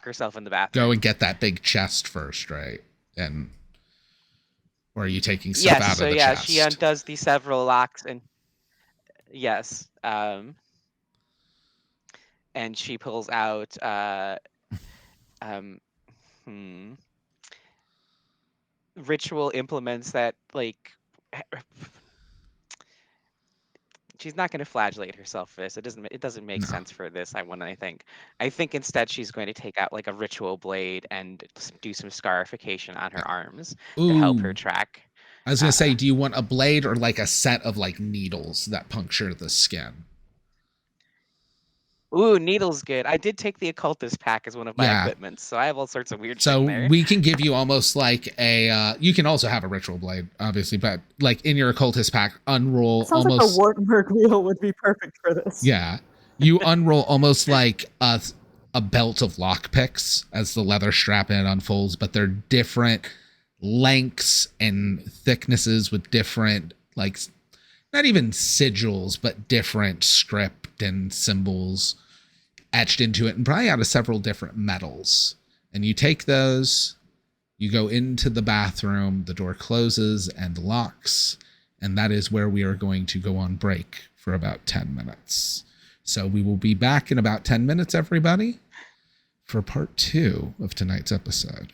Speaker 6: herself in the bathroom.
Speaker 2: go and get that big chest first, right? And or are you taking stuff
Speaker 6: Yes,
Speaker 2: out
Speaker 6: so
Speaker 2: of the
Speaker 6: yeah,
Speaker 2: chest?
Speaker 6: she undoes the several locks and yes, and she pulls out um, ritual implements that like she's not going to flagellate herself for this. It doesn't make
Speaker 2: No.
Speaker 6: sense for this. I think instead she's going to take out like a ritual blade and do some scarification on her arms to help her
Speaker 2: Ooh.
Speaker 6: track.
Speaker 2: I was gonna say, do you want a blade or like a set of like needles that puncture the skin?
Speaker 6: Ooh, needle's good. I did take the occultist pack as one of my
Speaker 2: Yeah.
Speaker 6: equipments, so I have all sorts of weird
Speaker 2: So
Speaker 6: shit in there.
Speaker 2: we can give you almost like a. You can also have a ritual blade, obviously, but like in your occultist pack, unroll
Speaker 5: Sounds
Speaker 2: almost.
Speaker 5: like a Wartburg wheel would be perfect for this.
Speaker 2: Yeah, you unroll almost like a belt of lockpicks as the leather strap in unfolds, but they're different lengths and thicknesses with different like not even sigils, but different script and symbols etched into it, and probably out of several different metals. And you take those, you go into the bathroom, the door closes and locks, and that is where we are going to go on break for about 10 minutes. So we will be back in about 10 minutes, everybody, for part 2 of tonight's episode.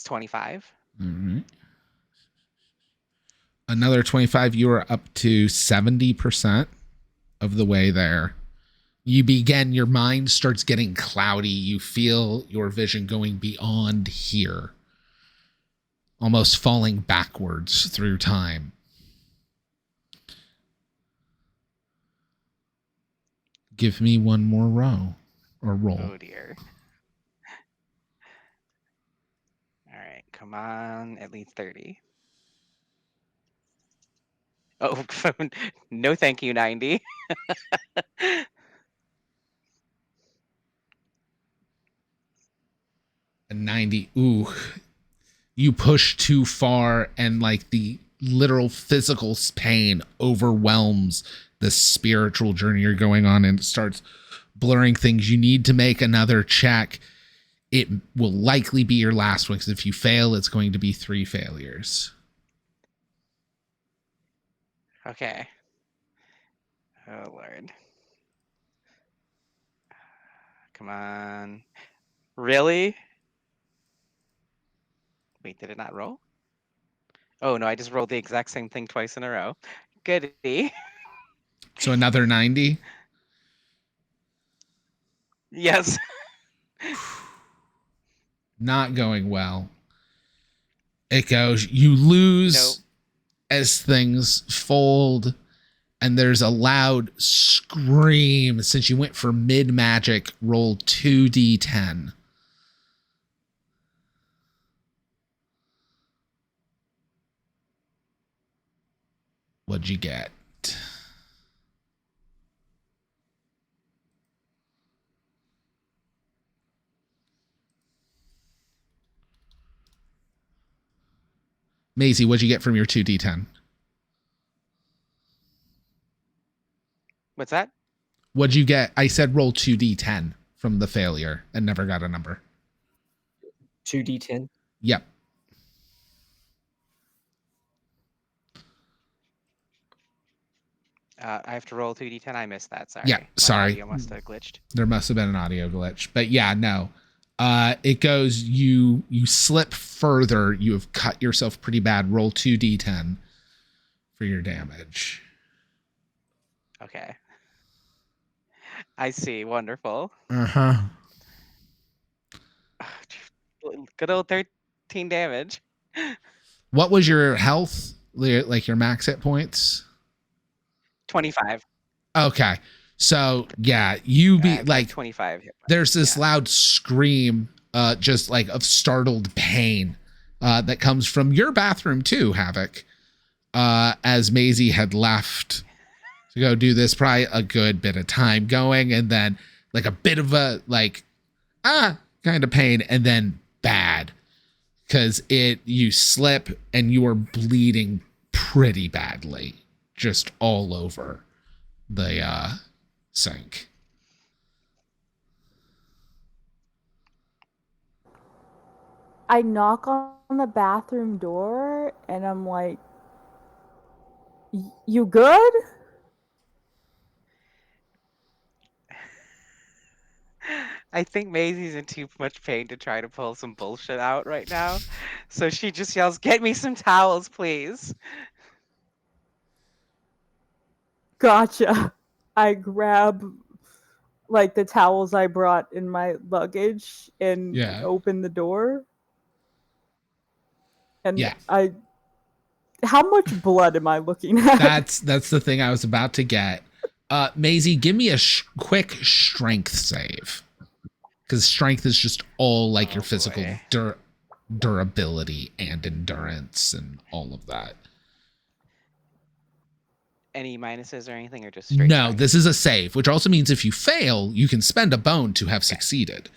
Speaker 6: That's 25.
Speaker 2: All right. Another 25. You are up to 70% of the way there. You begin, your mind starts getting cloudy. You feel your vision going beyond here, almost falling backwards through time. Give me one more row or roll.
Speaker 6: Oh dear. All right, come on, at least 30. Oh, no thank you, 90.
Speaker 2: A 90. Ooh. You push too far, and like the literal physical pain overwhelms the spiritual journey you're going on, and it starts blurring things. You need to make another check. It will likely be your last one, because if you fail, it's going to be 3 failures.
Speaker 6: Okay. Oh Lord. Come on. Really? Wait, did it not roll? Oh no, I just rolled the exact same thing twice in a row. Goody.
Speaker 2: So another 90.
Speaker 6: Yes.
Speaker 2: Not going well. It goes, you lose
Speaker 6: Nope.
Speaker 2: as things fold, and there's a loud scream. Since you went for mid magic, roll 2d10. What'd you get? Maisie, what'd you get from your 2d10?
Speaker 6: What's that?
Speaker 2: What'd you get? I said roll 2d10 from the failure and never got a number.
Speaker 3: 2d10.
Speaker 2: Yep.
Speaker 6: I have to roll 2d10. I missed that. Sorry.
Speaker 2: Yeah,
Speaker 6: My
Speaker 2: sorry.
Speaker 6: audio must have glitched.
Speaker 2: There must have been an audio glitch. But yeah, no. It goes, you slip further. You have cut yourself pretty bad. Roll 2d10 for your damage.
Speaker 6: Okay. I see. Wonderful.
Speaker 2: Uh-huh.
Speaker 6: Good old 13 damage.
Speaker 2: What was your health? Like your max hit points?
Speaker 6: 25.
Speaker 2: Okay. So yeah, you be
Speaker 6: I've got
Speaker 2: like
Speaker 6: 25 hit points.
Speaker 2: there's this
Speaker 6: Yeah.
Speaker 2: loud scream, just like of startled pain, that comes from your bathroom too, Havoc. As Maisie had left to go do this, probably a good bit of time going, and then like a bit of a kind of pain, and then bad. Because you slip and you are bleeding pretty badly, just all over the sink.
Speaker 5: I knock on the bathroom door and I'm like, you good?
Speaker 6: I think Maisie's in too much pain to try to pull some bullshit out right now. So she just yells, "Get me some towels, please."
Speaker 5: Gotcha. I grab like the towels I brought in my luggage and
Speaker 2: Yeah.
Speaker 5: open the door. And
Speaker 2: Yeah.
Speaker 5: how much blood am I looking at?
Speaker 2: That's the thing I was about to get. Maisie, give me a quick strength save. Because strength is just all like your physical durability and endurance and all of that.
Speaker 6: Any minuses or anything, or just straight?
Speaker 2: No,
Speaker 6: strength?
Speaker 2: this is a save, which also means if you fail, you can spend a bone to have succeeded.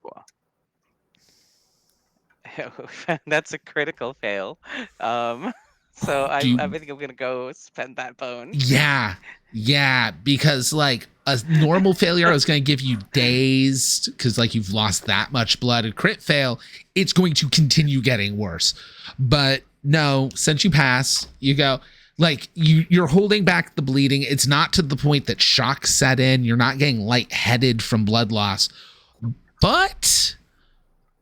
Speaker 6: Cool. That's a critical fail. So I think I'm gonna go spend that bone.
Speaker 2: Yeah, because like a normal failure, I was going to give you dazed because like you've lost that much blood. A crit fail, it's going to continue getting worse. But no, since you pass, you go like you're holding back the bleeding. It's not to the point that shock set in. You're not getting lightheaded from blood loss, but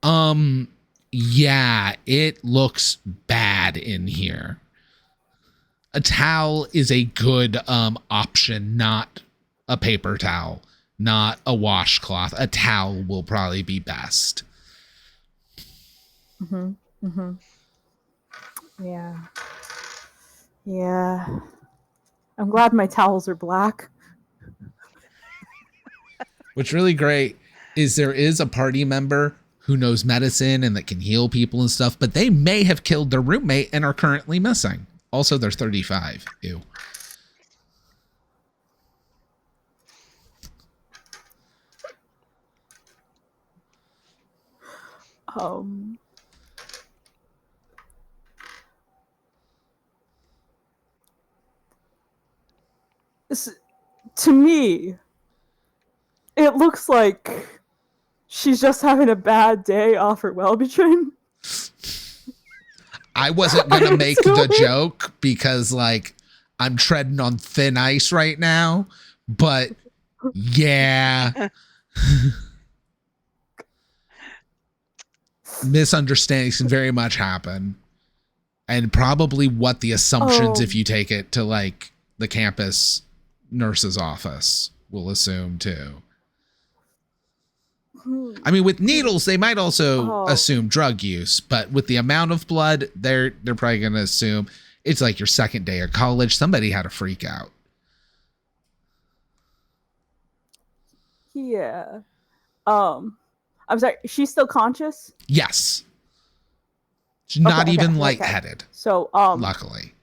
Speaker 2: Yeah, it looks bad in here. A towel is a good option, not a paper towel, not a washcloth. A towel will probably be best.
Speaker 5: Yeah. Yeah. I'm glad my towels are black.
Speaker 2: What's really great is there is a party member who knows medicine and that can heal people and stuff, but they may have killed their roommate and are currently missing. Also, they're 35. Ew.
Speaker 5: Um, to me, it looks like she's just having a bad day off her Wellbutrin.
Speaker 2: I wasn't going to make the joke because, like, I'm treading on thin ice right now, but yeah. Misunderstandings can very much happen. And probably what the assumptions, if you take it to, like, the campus nurse's office, will assume, too. I mean, with needles, they might also assume drug use, but with the amount of blood, they're probably going to assume it's like your second day of college. Somebody had a freak out.
Speaker 5: Yeah. I'm sorry. She's still conscious?
Speaker 2: Yes. She's not even
Speaker 5: okay.
Speaker 2: lightheaded.
Speaker 5: So,
Speaker 2: luckily.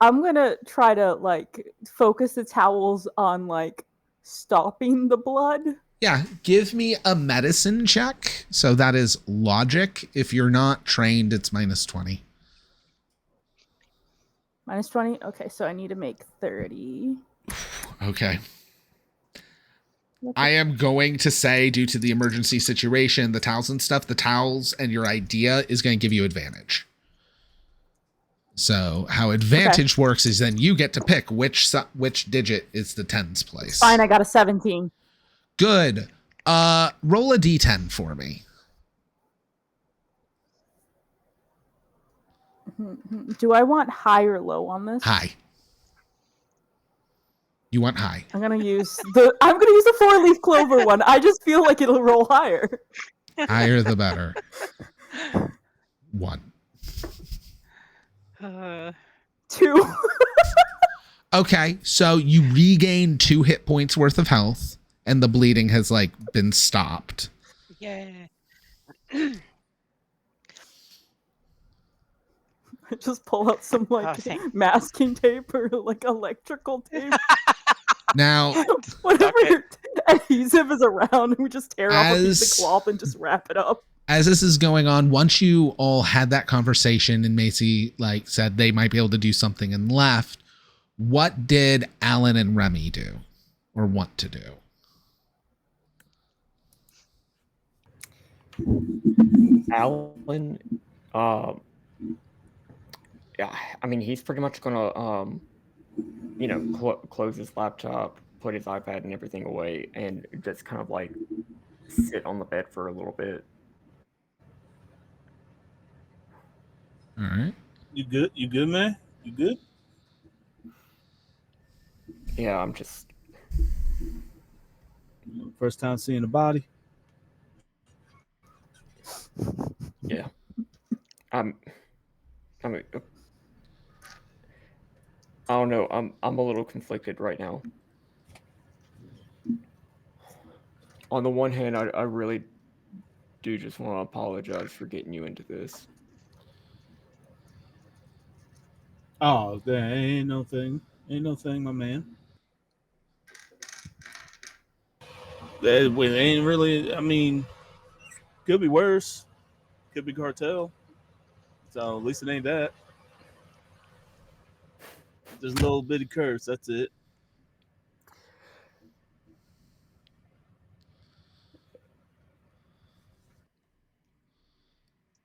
Speaker 5: I'm gonna try to like focus the towels on like stopping the blood.
Speaker 2: Yeah, give me a medicine check. So that is logic. If you're not trained, it's -20.
Speaker 5: -20? Okay, so I need to make 30.
Speaker 2: Okay. I am going to say, due to the emergency situation, the towels and stuff, the towels and your idea is going to give you advantage. So how advantage works is then you get to pick which digit is the tens place.
Speaker 5: Fine, I got a 17.
Speaker 2: Good. Roll a d10 for me.
Speaker 5: Do I want high or low on this?
Speaker 2: High. You want high.
Speaker 5: I'm gonna use the 4-leaf clover one. I just feel like it'll roll higher.
Speaker 2: Higher the better. 1.
Speaker 5: 2.
Speaker 2: Okay, so you regain 2 hit points worth of health, and the bleeding has like been stopped.
Speaker 6: Yeah.
Speaker 5: I just pull out some like masking tape or like electrical tape.
Speaker 2: Now,
Speaker 5: whatever adhesive is around, we just tear off a piece of cloth and just wrap it up.
Speaker 2: As this is going on, once you all had that conversation and Macy like said they might be able to do something and left, what did Alan and Remy do or want to do?
Speaker 3: Alan, yeah, I mean, he's pretty much gonna, close his laptop, put his iPad and everything away, and just kind of like sit on the bed for a little bit.
Speaker 2: All right.
Speaker 7: You good? You good, man? You good?
Speaker 3: Yeah, I'm just.
Speaker 7: First time seeing a body.
Speaker 3: Yeah. I mean, I don't know. I'm a little conflicted right now. On the one hand, I really do just want to apologize for getting you into this.
Speaker 7: Oh, there ain't no thing. Ain't no thing, my man. It ain't really, I mean, could be worse. Could be cartel. So at least it ain't that. Just a little bitty curse, that's it.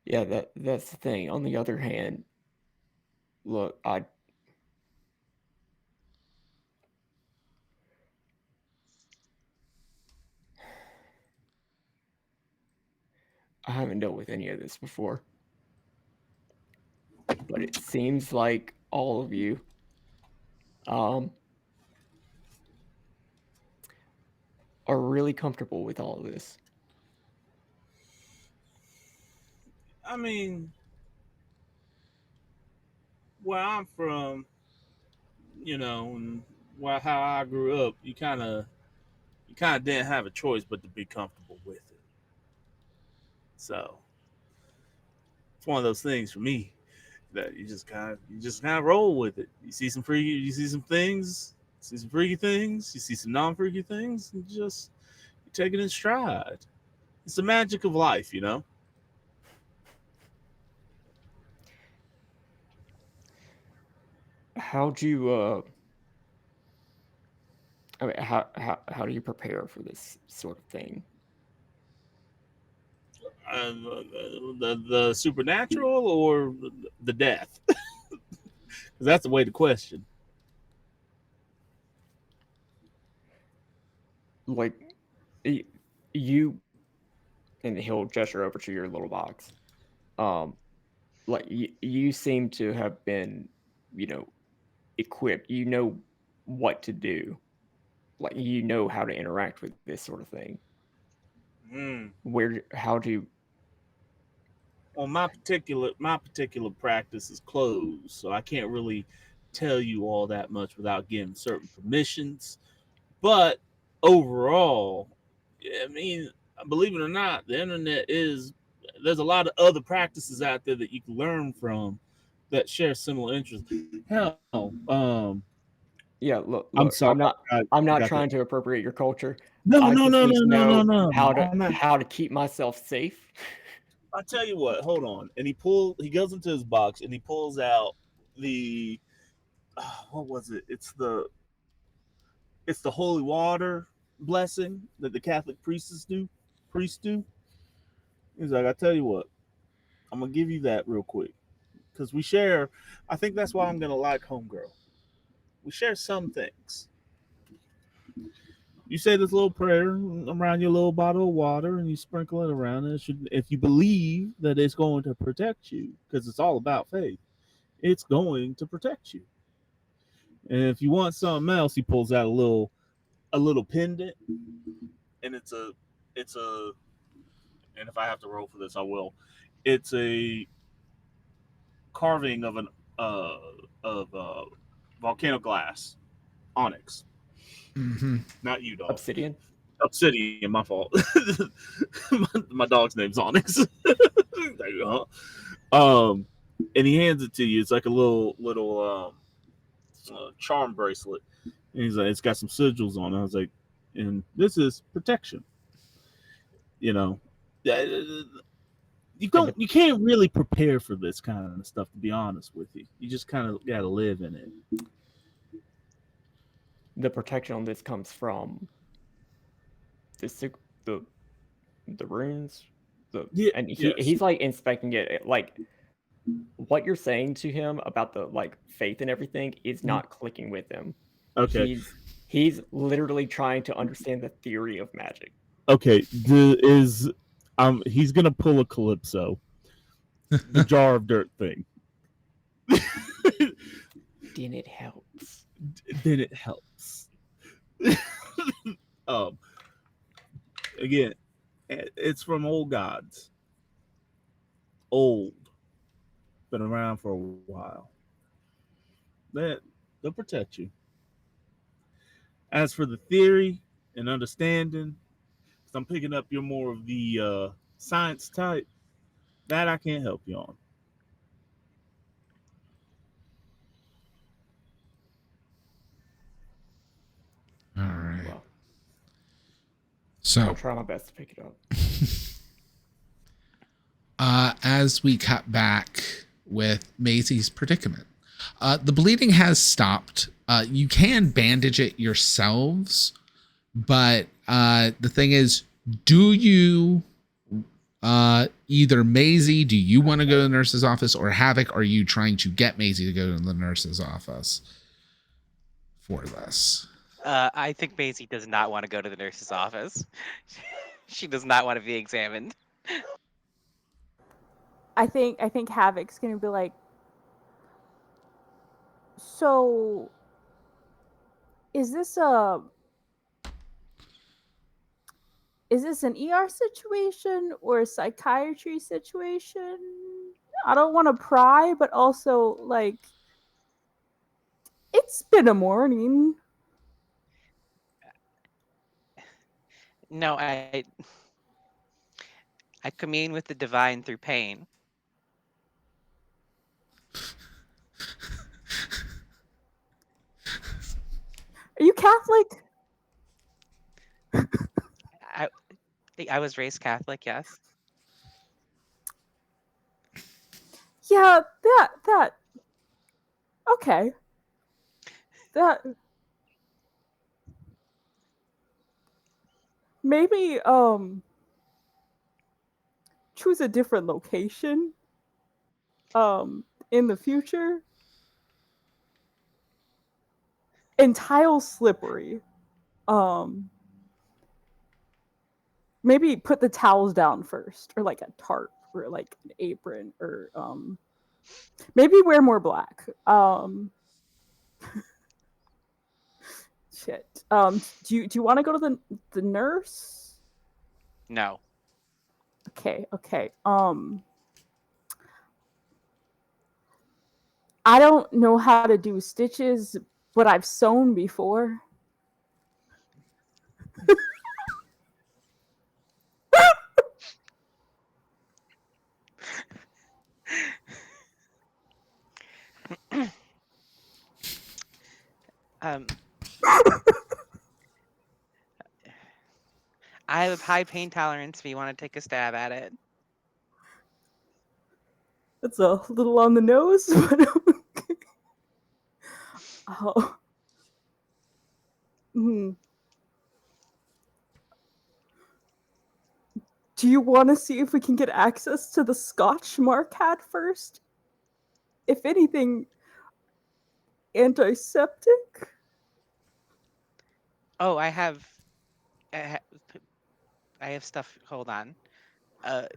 Speaker 3: Yeah, that's the thing. On the other hand, look, I haven't dealt with any of this before. But it seems like all of you are really comfortable with all of this.
Speaker 4: I mean, where I'm from, and how I grew up, you kind of didn't have a choice but to be comfortable with it. So it's one of those things for me that you just kind of roll with it. You see some things, see some freaky things, you see some non-freaky things, and you take it in stride. It's the magic of life, you know.
Speaker 3: How'd you I mean, how do you prepare for this sort of thing?
Speaker 4: The supernatural or the death? Because that's the way to question.
Speaker 3: Like, you, and he'll gesture over to your little box. Like you seem to have been, you know, equipped. You know what to do. Like you know how to interact with this sort of thing.
Speaker 4: Hmm.
Speaker 3: How do
Speaker 4: Well, my particular practice is closed, so I can't really tell you all that much without getting certain permissions. But overall, I mean, believe it or not, the internet is there's a lot of other practices out there that you can learn from that share similar interests. Hell,
Speaker 3: Yeah, look,
Speaker 4: I'm
Speaker 3: look.
Speaker 4: sorry,
Speaker 3: I'm
Speaker 4: I
Speaker 3: not
Speaker 4: got the
Speaker 3: trying to appropriate your culture.
Speaker 4: no,
Speaker 3: I
Speaker 4: no,
Speaker 3: just
Speaker 4: no,
Speaker 3: need
Speaker 4: no,
Speaker 3: to
Speaker 4: no, no,
Speaker 3: know
Speaker 4: no. I'm not.
Speaker 3: how to keep myself safe.
Speaker 4: I tell you what, hold on. And he goes into his box and he pulls out the what was it? It's the holy water blessing that the Catholic priests do. He's like, I tell you what, I'm gonna give you that real quick because we share. I think that's why I'm gonna like Homegirl. We share some things. You say this little prayer around your little bottle of water, and you sprinkle it around. And if you believe that it's going to protect you, because it's all about faith, it's going to protect you. And if you want something else, he pulls out a little pendant, and it's a and if I have to roll for this, I will. It's a carving uh of volcano glass, onyx.
Speaker 2: Mm-hmm.
Speaker 4: Not you, dog.
Speaker 3: Obsidian.
Speaker 4: Obsidian. My fault. my dog's name's Onyx. um, and he hands it to you. It's like a little charm bracelet. And he's like, it's got some sigils on it. I was like, and this is protection. You know,
Speaker 3: And
Speaker 4: you can't really prepare for this kind of stuff. To be honest with you, you just kind of got to live in it.
Speaker 3: the protection on this comes from the the the runes.
Speaker 4: Yeah.
Speaker 3: And
Speaker 4: Yes.
Speaker 3: he's like inspecting it. Like what you're saying to him about the like faith and everything is not clicking with him.
Speaker 4: Okay.
Speaker 3: He's literally trying to understand the theory of magic.
Speaker 4: Okay. He's gonna pull a Calypso, the jar of dirt thing.
Speaker 3: Then it helps.
Speaker 4: Then it helps. um. Again, it's from old gods. Old, been around for a while. They'll protect you. As for the theory and understanding, because I'm picking up you're more of the science type, that I can't help you on.
Speaker 2: All right.
Speaker 3: Well,
Speaker 2: So
Speaker 3: I'll try my best to pick it up.
Speaker 2: as we cut back with Maisie's predicament, the bleeding has stopped. You can bandage it yourselves, but the thing is, do you either Maisie, do you want to go to the nurse's office, or Havoc, are you trying to get Maisie to go to the nurse's office for this?
Speaker 6: I think Maisie does not want to go to the nurse's office. She does not want to be examined.
Speaker 5: I think Havoc's gonna be like, so is this an ER situation or a psychiatry situation? I don't want to pry, but also like it's been a morning.
Speaker 6: No, I commune with the divine through pain.
Speaker 5: Are you Catholic?
Speaker 6: I I was raised Catholic, yes.
Speaker 5: Yeah, that okay. That maybe choose a different location in the future. And tile's slippery. Um Maybe put the towels down first, or like a tarp, or like an apron, or maybe wear more black. Shit. Do you want to go to the nurse?
Speaker 6: No.
Speaker 5: Okay. I don't know how to do stitches, but I've sewn before.
Speaker 6: Um, I have high pain tolerance if you want to take a stab at it.
Speaker 5: It's a little on the nose, but okay. Oh. Do you want to see if we can get access to the scotch Mark had first? If anything, antiseptic?
Speaker 6: Oh, I have stuff. Hold on.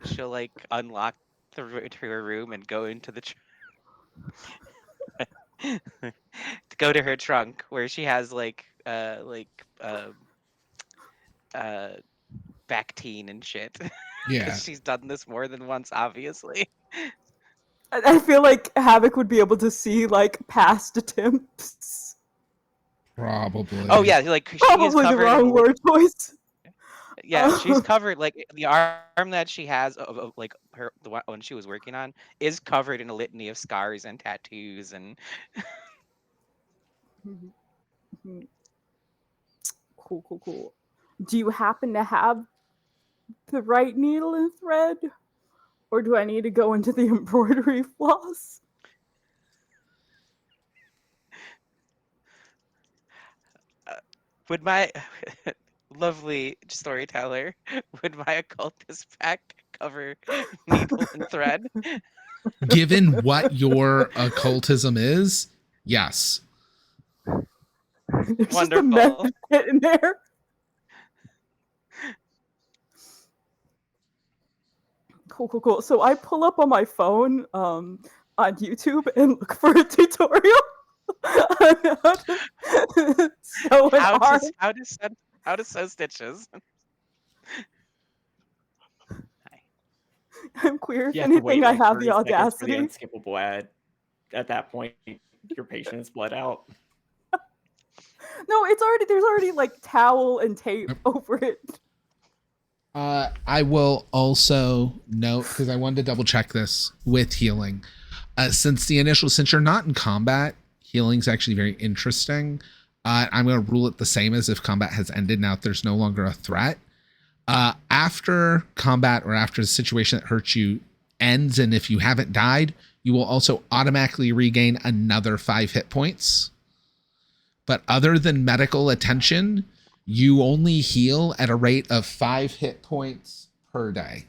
Speaker 6: She'll like unlock to her room and go into the to go to her trunk where she has Bactine and shit.
Speaker 2: Yeah.
Speaker 6: Because she's done this more than once, obviously.
Speaker 5: I feel like Havoc would be able to see like past attempts.
Speaker 2: Probably.
Speaker 6: Oh yeah, like she is
Speaker 5: Probably the
Speaker 6: covered in
Speaker 5: wrong word choice.
Speaker 6: yeah, she's covered like the arm that she has of like the one she was working on is covered in a litany of scars and tattoos and
Speaker 5: Cool. Do you happen to have the right needle and thread? Or do I need to go into the embroidery floss?
Speaker 6: would my lovely storyteller, would my occultist pack cover needle and thread?
Speaker 2: Given what your occultism is, yes.
Speaker 5: There's just a
Speaker 6: Wonderful.
Speaker 5: med kit in there. Cool. So I pull up on my phone on YouTube and look for a tutorial on how to sew an arm.
Speaker 6: How to sew stitches.
Speaker 5: I'm queer. If
Speaker 3: You have to wait
Speaker 5: anything, I
Speaker 3: like
Speaker 5: have the
Speaker 3: 30 seconds for the
Speaker 5: audacity.
Speaker 3: unskippable ad. At that point, your patience bled out.
Speaker 5: No, there's already like towel and tape over it.
Speaker 2: I will also note, because I wanted to double check this with healing. Since you're not in combat, healing's actually very interesting. I'm going to rule it the same as if combat has ended. Now, if there's no longer a threat, after combat or after the situation that hurts you ends, and if you haven't died, you will also automatically regain another 5 hit points. But other than medical attention, you only heal at a rate of 5 hit points per day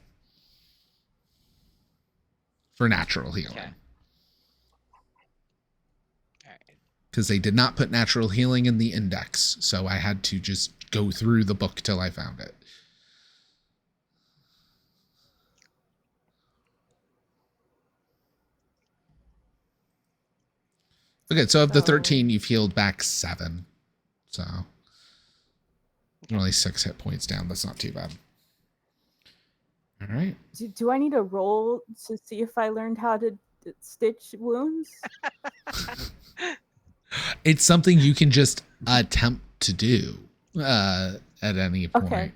Speaker 2: for natural healing.
Speaker 6: Okay.
Speaker 2: Because they did not put natural healing in the index, so I had to just go through the book till I found it. Okay, so of the
Speaker 5: So-
Speaker 2: 13, you've healed back 7. So only 6 hit points down. That's not too bad. All right.
Speaker 5: Do I need a roll to see if I learned how to stitch wounds?
Speaker 2: It's something you can just attempt to do at any point.
Speaker 5: Okay.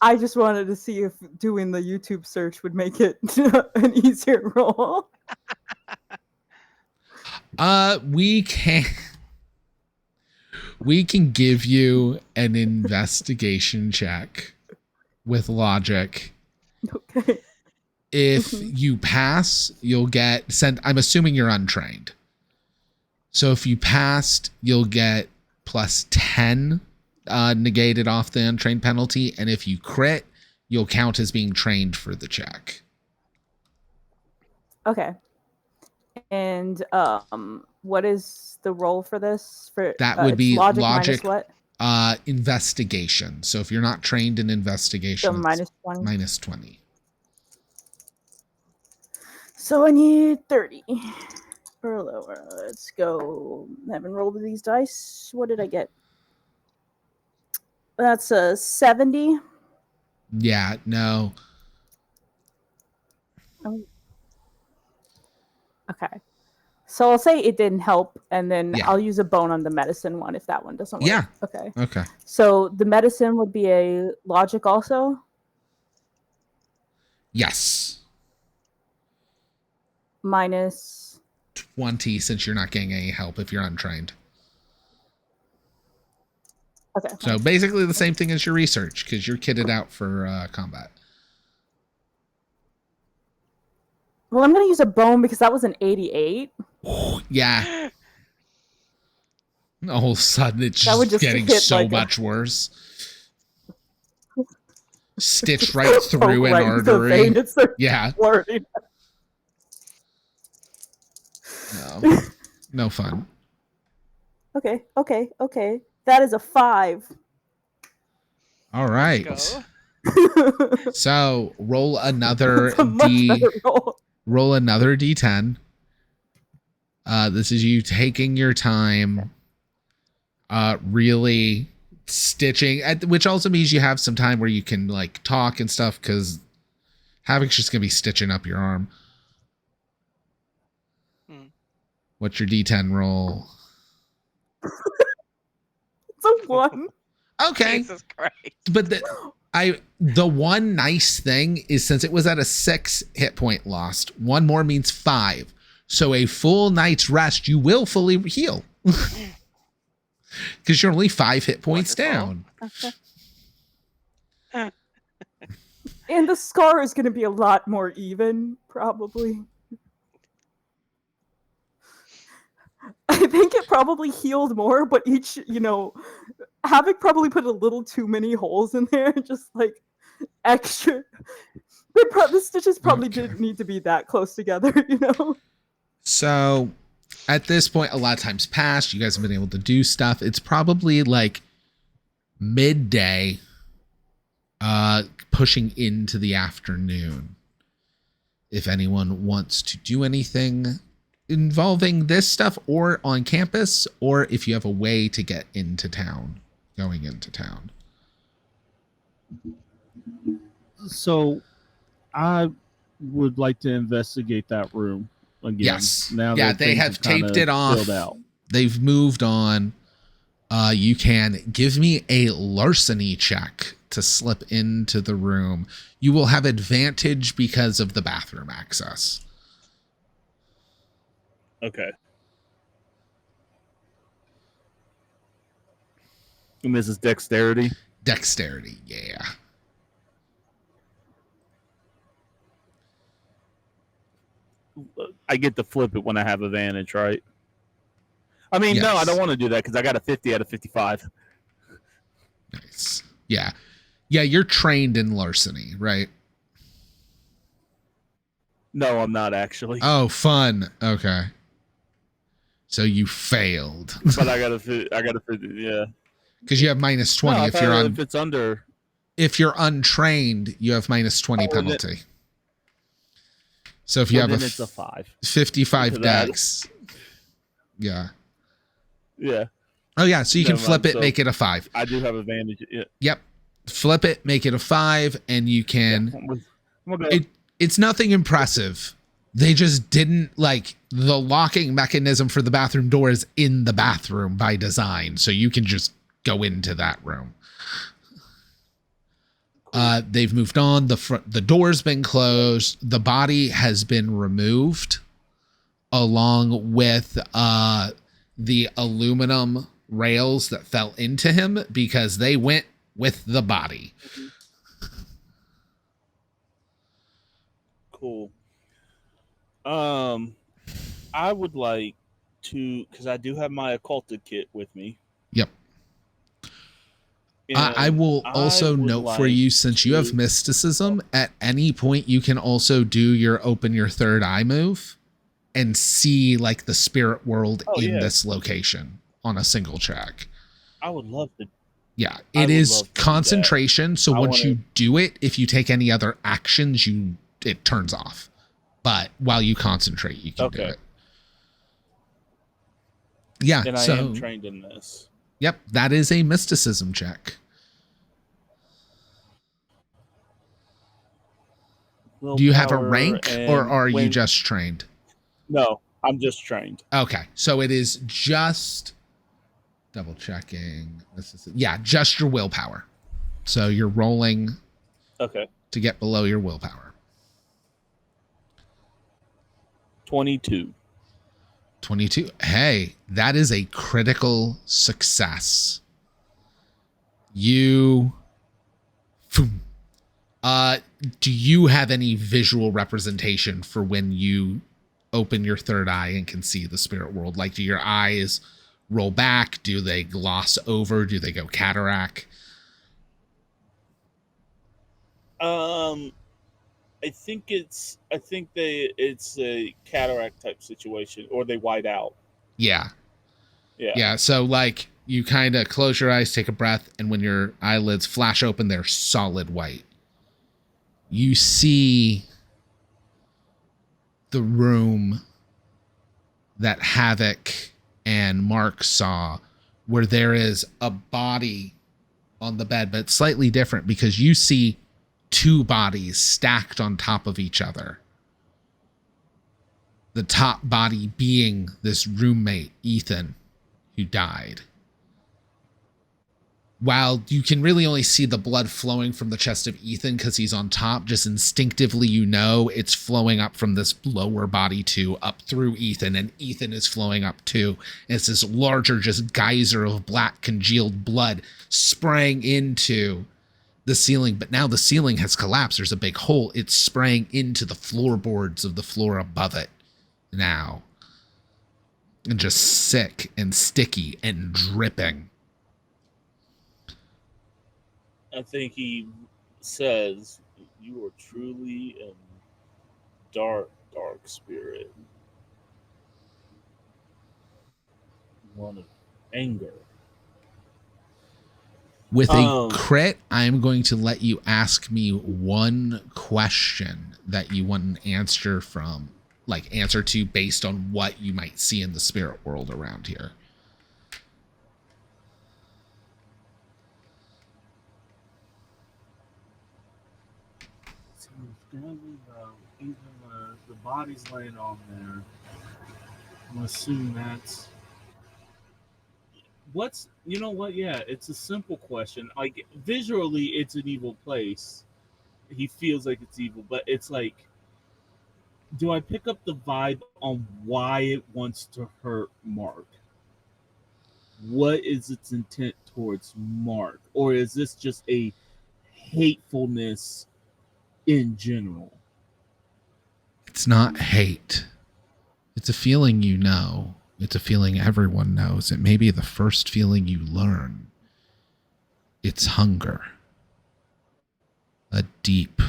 Speaker 5: I just wanted to see if doing the YouTube search would make it an easier roll.
Speaker 2: We can give you an investigation check with logic.
Speaker 5: Okay.
Speaker 2: If
Speaker 5: Mhm.
Speaker 2: you pass, you'll get sent. I'm assuming you're untrained. So if you passed, you'll get plus 10 negated off the untrained penalty. And if you crit, you'll count as being trained for the check.
Speaker 5: Okay. And what is the roll for this? For
Speaker 2: That would
Speaker 5: it's
Speaker 2: be
Speaker 5: logic
Speaker 2: logic.
Speaker 5: minus what?
Speaker 2: Investigation. So if you're not trained in investigation,
Speaker 5: So
Speaker 2: it's
Speaker 5: minus 20.
Speaker 2: minus 20.
Speaker 5: So I need 30 or lower. Let's go. I haven't rolled these dice. What did I get? That's a 70.
Speaker 2: Yeah, no.
Speaker 5: Okay. So I'll say it didn't help, and then
Speaker 2: Yeah.
Speaker 5: I'll use a bone on the medicine one if that one doesn't work.
Speaker 2: Yeah.
Speaker 5: Okay.
Speaker 2: Okay.
Speaker 5: So the medicine would be a logic also?
Speaker 2: Yes.
Speaker 5: Minus
Speaker 2: 20 since you're not getting any help if you're untrained.
Speaker 5: okay.
Speaker 2: So basically the same thing as your research because you're kitted out for combat.
Speaker 5: Well, I'm gonna use a bone because that was an 88.
Speaker 2: Yeah. All of a sudden it's
Speaker 5: That would
Speaker 2: just
Speaker 5: just
Speaker 2: getting
Speaker 5: hit
Speaker 2: so
Speaker 5: like a-
Speaker 2: much worse. Stitched right through
Speaker 5: Poke
Speaker 2: an
Speaker 5: right into the
Speaker 2: artery.
Speaker 5: vein. It's so
Speaker 2: Yeah.
Speaker 5: flirty.
Speaker 2: No. No fun.
Speaker 5: Okay. That is a 5.
Speaker 2: All right.
Speaker 6: Go.
Speaker 2: So roll another
Speaker 5: It's a much better roll.
Speaker 2: roll another d10. This is you taking your time, really stitching, which also means you have some time where you can like talk and stuff because Havoc's just gonna be stitching up your arm. What's your d10 roll?
Speaker 5: It's a 1.
Speaker 2: Okay,
Speaker 6: Jesus Christ.
Speaker 2: but the one nice thing is since it was at a 6 hit point lost, one more means 5. So a full night's rest, you will fully heal. Because you're only 5 hit points
Speaker 6: Wonderful.
Speaker 2: down.
Speaker 5: And the scar is gonna be a lot more even, probably. I think it probably healed more, but each, Havoc probably put a little too many holes in there, just like extra. The stitches probably didn't need to be that close together,
Speaker 2: So at this point, a lot of times passed. You guys have been able to do stuff. It's probably like midday, pushing into the afternoon. If anyone wants to do anything involving this stuff or on campus, or if you have a way to get into town, going into town.
Speaker 7: So I would like to investigate that room again.
Speaker 2: Yes.
Speaker 7: Now
Speaker 2: Yeah,
Speaker 7: that
Speaker 2: they
Speaker 7: things
Speaker 2: have
Speaker 7: kinda
Speaker 2: taped it off.
Speaker 7: filled out.
Speaker 2: They've moved on. You can give me a larceny check to slip into the room. You will have advantage because of the bathroom access.
Speaker 4: Okay.
Speaker 7: And this is dexterity.
Speaker 2: Dexterity, yeah.
Speaker 7: I get to flip it when I have advantage, right? I mean, no, I
Speaker 2: Yes.
Speaker 7: don't want to do that because I got a 50 out of 55.
Speaker 2: Nice. Yeah. Yeah, you're trained in larceny, right?
Speaker 7: No, I'm not actually.
Speaker 2: Oh, fun. Okay. So you failed.
Speaker 7: But I got a 50, yeah.
Speaker 2: Because you have minus 20
Speaker 7: No, I
Speaker 2: if
Speaker 7: thought
Speaker 2: you're
Speaker 7: if it's under.
Speaker 2: if you're untrained, you have minus 20
Speaker 7: Oh, then it-
Speaker 2: penalty. So if you
Speaker 7: Well,
Speaker 2: have
Speaker 7: then
Speaker 2: a
Speaker 7: it's a 5.
Speaker 2: 55
Speaker 7: to that.
Speaker 2: dex, Yeah.
Speaker 7: Yeah.
Speaker 2: Oh yeah, so you can
Speaker 7: Never
Speaker 2: flip
Speaker 7: mind.
Speaker 2: it,
Speaker 7: So
Speaker 2: make it a 5.
Speaker 7: I do have advantage. Yeah.
Speaker 2: Yep. Flip it, make it a 5, and you can.
Speaker 7: Okay.
Speaker 2: It's nothing impressive. They just didn't like the locking mechanism for the bathroom door is in the bathroom by design, so you can just go into that room. They've moved on. The door's been closed. The body has been removed, along with the aluminum rails that fell into him because they went with the body.
Speaker 7: Cool. I would like to, because I do have my occulted kit with me.
Speaker 2: Yep. I
Speaker 7: and
Speaker 2: will
Speaker 7: I
Speaker 2: also
Speaker 7: would
Speaker 2: note for
Speaker 7: like
Speaker 2: you, since you have
Speaker 7: to-
Speaker 2: mysticism, at any point you can also do your open your third eye move and see like the spirit world in this location on a single check.
Speaker 7: I would love to.
Speaker 2: Yeah,
Speaker 7: I
Speaker 2: it
Speaker 7: would
Speaker 2: is
Speaker 7: love to do that.
Speaker 2: concentration. So
Speaker 7: I
Speaker 2: once
Speaker 7: wanna-
Speaker 2: you do it, if you take any other actions, it turns off. But while you concentrate, you can do
Speaker 7: Okay.
Speaker 2: it. Yeah,
Speaker 7: And I
Speaker 2: so
Speaker 7: am trained in this.
Speaker 2: yep, that is a mysticism check. Do you have a
Speaker 7: Willpower
Speaker 2: rank,
Speaker 7: and
Speaker 2: or are you
Speaker 7: when-
Speaker 2: just trained?
Speaker 7: No, I'm just trained.
Speaker 2: Okay, so it is just double checking. Yeah, just your willpower. So you're rolling
Speaker 7: Okay.
Speaker 2: to get below your willpower.
Speaker 7: 22.
Speaker 2: 22. Hey, that is a critical success. You do you have any visual representation for when you open your third eye and can see the spirit world? Like, do your eyes roll back? Do they gloss over? Do they go cataract?
Speaker 7: I think it's a cataract type situation, or they white out.
Speaker 2: Yeah.
Speaker 7: Yeah.
Speaker 2: Yeah. So like you kind of close your eyes, take a breath, and when your eyelids flash open, they're solid white. You see the room that Havoc and Mark saw, where there is a body on the bed, but it's slightly different because you see 2 bodies stacked on top of each other. The top body being this roommate, Ethan, who died. While you can really only see the blood flowing from the chest of Ethan because he's on top, just instinctively you know it's flowing up from this lower body too, up through Ethan, and Ethan is flowing up too. And it's this larger just geyser of black congealed blood spraying into the ceiling, but now the ceiling has collapsed. There's a big hole. It's spraying into the floorboards of the floor above it now. And just sick and sticky and dripping.
Speaker 7: I think he says, "You are truly a dark spirit. One of anger."
Speaker 2: With a crit, I'm going to let you ask me one question that you want an answer from, like answer to based on what you might see in the spirit world around here.
Speaker 7: So even the body's laying on there. I'm assuming that's what's, you know what? Yeah, it's a simple question. Like visually, it's an evil place. He feels like it's evil, but it's like, do I pick up the vibe on why it wants to hurt Mark? What is its intent towards Mark? Or is this just a hatefulness in general?
Speaker 2: It's not hate. It's a feeling you know. It's a feeling everyone knows. It may be the first feeling you learn. It's hunger. A deep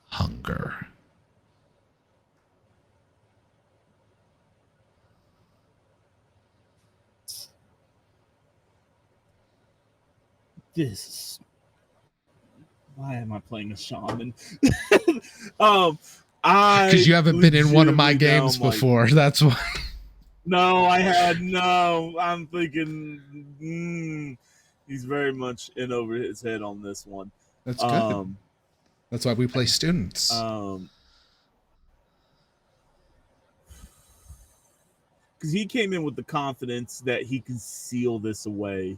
Speaker 2: hunger.
Speaker 7: This. Why am I playing a shaman?
Speaker 2: Because you haven't been in one of my games before. That's why.
Speaker 7: No, I had no. I'm thinking he's very much in over his head on this one.
Speaker 2: That's good. That's why we play students.
Speaker 7: Because he came in with the confidence that he can seal this away.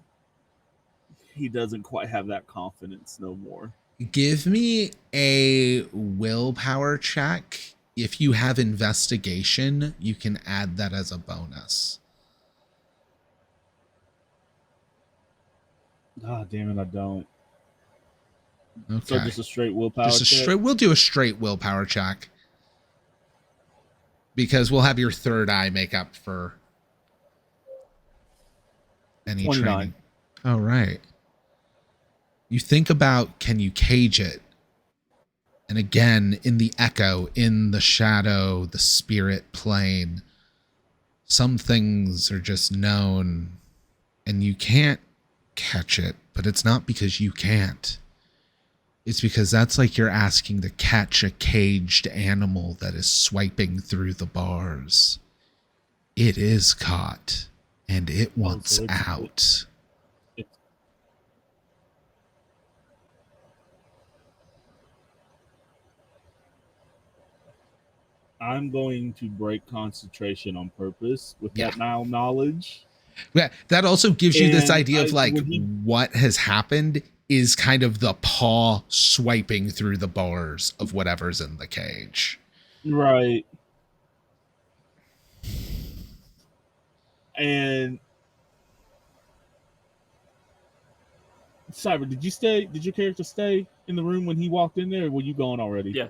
Speaker 7: He doesn't quite have that confidence no more.
Speaker 2: Give me a willpower check. If you have investigation, you can add that as a bonus.
Speaker 7: Ah, damn it, I don't.
Speaker 2: Okay.
Speaker 7: So just a straight willpower
Speaker 2: Just a
Speaker 7: check?
Speaker 2: straight. We'll do a straight willpower check because we'll have your third eye make up for any
Speaker 7: 29.
Speaker 2: training. All right. You think about, can you cage it? And again, in the echo, in the shadow, the spirit plane, some things are just known and you can't catch it, but it's not because you can't. It's because that's like you're asking to catch a caged animal that is swiping through the bars. It is caught and it wants out.
Speaker 7: I'm going to break concentration on purpose with that now knowledge.
Speaker 2: Yeah, that also gives you this
Speaker 7: And
Speaker 2: idea of like what has happened is kind of the paw swiping through the bars of whatever's in the cage.
Speaker 7: Right. And Cyber, did your character stay in the room when he walked in there, or were you gone already?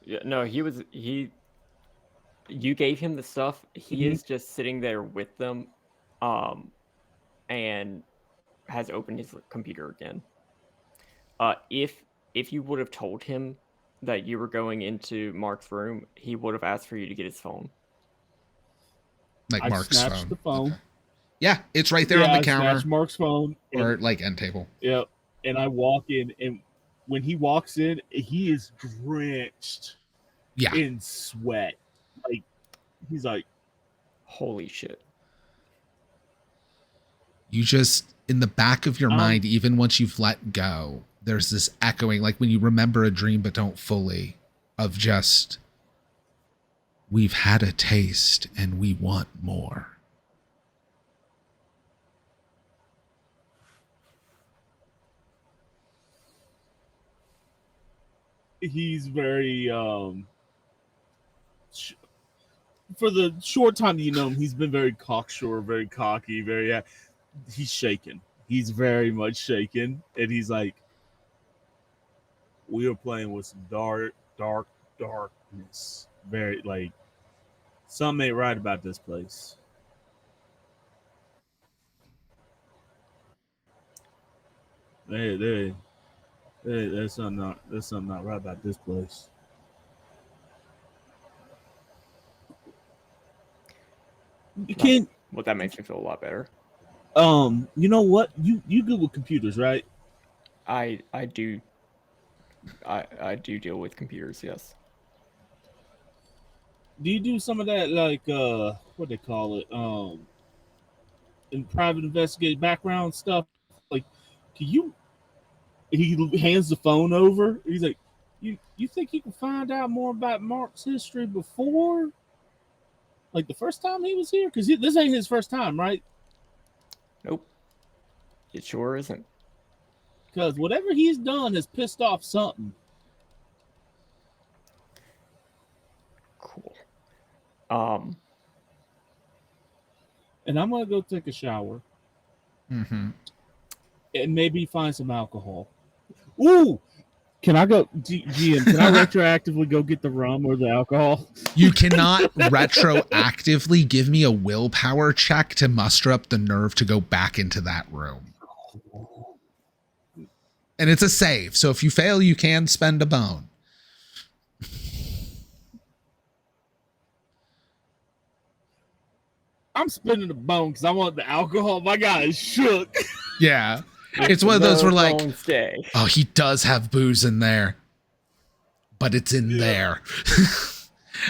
Speaker 3: Yeah, no, you gave him the stuff. He is just sitting there with them, and has opened his computer again. If you would have told him that you were going into Mark's room, he would have asked for you to get his phone.
Speaker 2: Like Mark's
Speaker 7: snatched
Speaker 2: phone.
Speaker 7: the phone.
Speaker 2: Okay. Yeah, it's right there on the counter.
Speaker 7: Snatched Mark's phone.
Speaker 2: Or like end table.
Speaker 7: Yep. And I walk in, and when he walks in, he is drenched in sweat. Like, he's like,
Speaker 3: holy shit.
Speaker 2: You just, in the back of your mind, even once you've let go, there's this echoing, like when you remember a dream but don't fully, of just, we've had a taste and we want more.
Speaker 7: he's very for the short time that you know him, he's been very cocksure, very cocky, very he's shaken. He's very much shaken, and he's like, we are playing with some darkness. Very like, something ain't right about this place. There's something not right about this place. You can't.
Speaker 3: Well, that makes me feel a lot better.
Speaker 7: You know what? You good with computers, right?
Speaker 3: I do. I do deal with computers, yes.
Speaker 7: Do you do some of that, like what they call it, in private investigative background stuff? Like, can you? He hands the phone over. He's like, you think you can find out more about Mark's history before, like the first time he was here? Because this ain't his first time, right?
Speaker 3: Nope. It sure isn't.
Speaker 7: Because whatever he's done has pissed off something.
Speaker 3: Cool.
Speaker 7: And I'm gonna go take a shower.
Speaker 2: Mm-hmm.
Speaker 7: And maybe find some alcohol. Ooh, can I go, GM? Can I retroactively go get the rum or the alcohol?
Speaker 2: You cannot retroactively. Give me a willpower check to muster up the nerve to go back into that room. And it's a save, so if you fail, you can spend a bone.
Speaker 7: I'm spending a bone because I want the alcohol. My guy is shook.
Speaker 2: Yeah. It's one of those where like,
Speaker 3: stay.
Speaker 2: oh, he does have booze in there, but it's in there.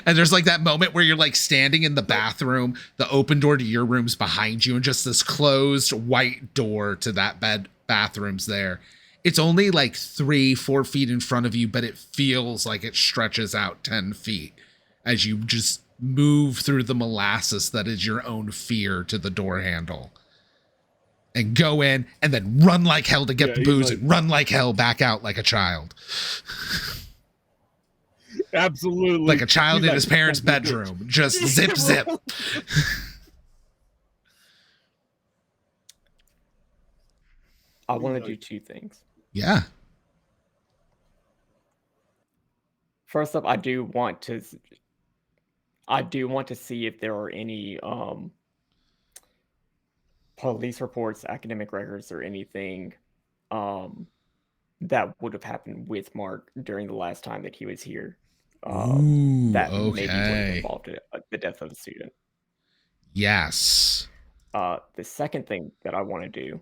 Speaker 2: And there's like that moment where you're like standing in the bathroom, the open door to your room's behind you, and just this closed white door to that bathroom's there. It's only like 3-4 feet in front of you, but it feels like it stretches out 10 feet as you just move through the molasses that is your own fear to the door handle. And go in and then run like hell to get the booze and run like hell back out like a child.
Speaker 7: Absolutely.
Speaker 2: Like a child in his parents' bedroom. Just zip, zip.
Speaker 3: I want to do two things.
Speaker 2: Yeah.
Speaker 3: First up, I do want to see if there are any police reports, academic records, or anything that would have happened with Mark during the last time that he was here. That maybe would have involved the death of a student.
Speaker 2: Yes.
Speaker 3: The second thing that I want to do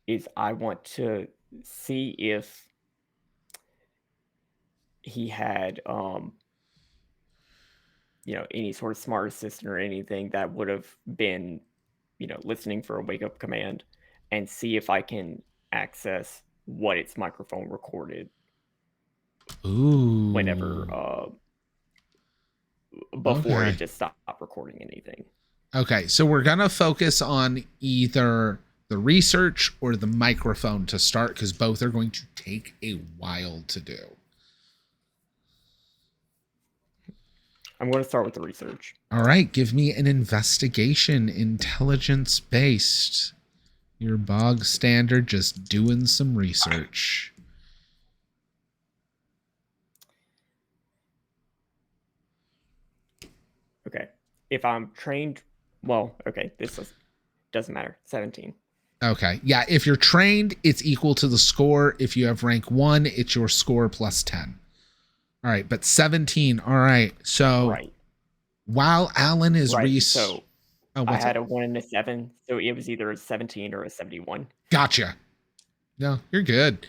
Speaker 3: is I want to see if he had any sort of smart assistant or anything that would have been listening for a wake up command, and see if I can access what its microphone recorded.
Speaker 2: Ooh.
Speaker 3: Whenever before it just stopped recording anything.
Speaker 2: Okay, so we're gonna focus on either the research or the microphone to start, because both are going to take a while to do.
Speaker 3: I'm going to start with the research.
Speaker 2: All right, give me an investigation, intelligence based. Your bog standard, just doing some research.
Speaker 3: Okay. If I'm trained, well, okay, doesn't matter. 17.
Speaker 2: Okay. Yeah, if you're trained, it's equal to the score. If you have rank 1, it's your score plus 10. All right, but 17. All right. So while Alan is
Speaker 3: so I had a 1 and a 7, so it was either a 17 or a 71.
Speaker 2: Gotcha. No, you're good.